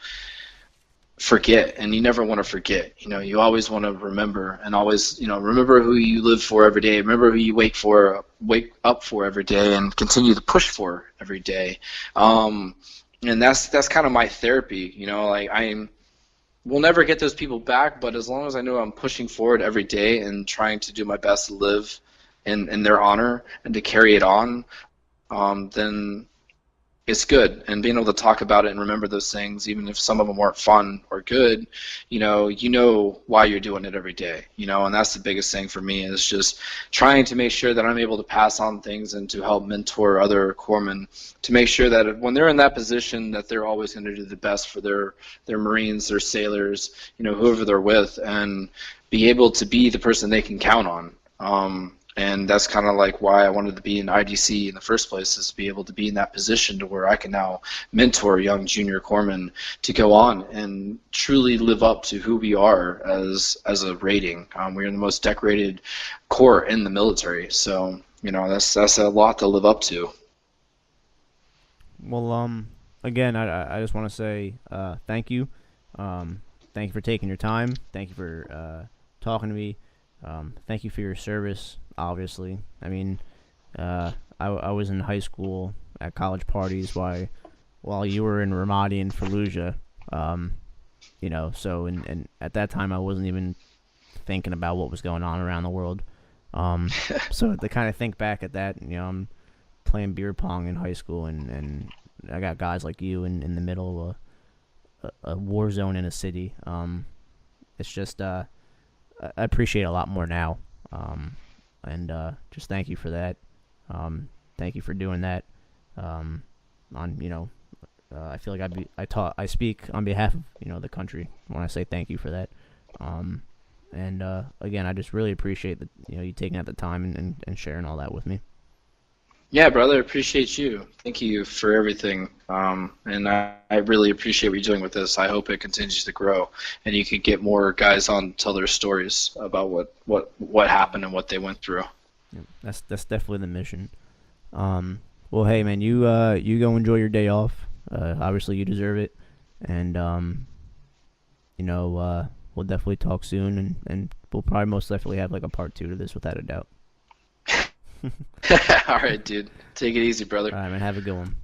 Speaker 2: forget, and you never want to forget. You always want to remember, and always remember who you live for every day, remember who you wake up for every day, and continue to push for every day. And that's kind of my therapy. We'll never get those people back, but as long as I know I'm pushing forward every day and trying to do my best to live in their honor and to carry it on, then it's good. And being able to talk about it and remember those things, even if some of them weren't fun or good, you know why you're doing it every day, and that's the biggest thing for me, is just trying to make sure that I'm able to pass on things and to help mentor other corpsmen to make sure that when they're in that position that they're always going to do the best for their Marines, their sailors, whoever they're with, and be able to be the person they can count on. And that's kind of like why I wanted to be in IDC in the first place, is to be able to be in that position to where I can now mentor young junior corpsmen to go on and truly live up to who we are as a rating. We're the most decorated corps in the military, so that's a lot to live up to.
Speaker 1: Well, again, I just want to say thank you. Thank you for taking your time. Thank you for talking to me. Thank you for your service. Obviously, I mean, I was in high school at college parties while you were in Ramadi and Fallujah, so and at that time I wasn't even thinking about what was going on around the world. So to kind of think back at that, I'm playing beer pong in high school, and I got guys like you in the middle of a war zone in a city. It's just I appreciate it a lot more now. And just thank you for that. Thank you for doing that. I feel like I speak on behalf of the country when I say thank you for that. And again, I just really appreciate that you taking out the time and sharing all that with me.
Speaker 2: Yeah, brother, appreciate you. Thank you for everything. And I really appreciate what you're doing with this. I hope it continues to grow, and you can get more guys on to tell their stories about what happened and what they went through.
Speaker 1: Yeah, that's definitely the mission. Well, Well, hey, man, you go enjoy your day off. Obviously, you deserve it, and we'll definitely talk soon, and we'll probably most definitely have like a part 2 to this without a doubt.
Speaker 2: All right, dude. Take it easy, brother.
Speaker 1: All right, man. Have a good one.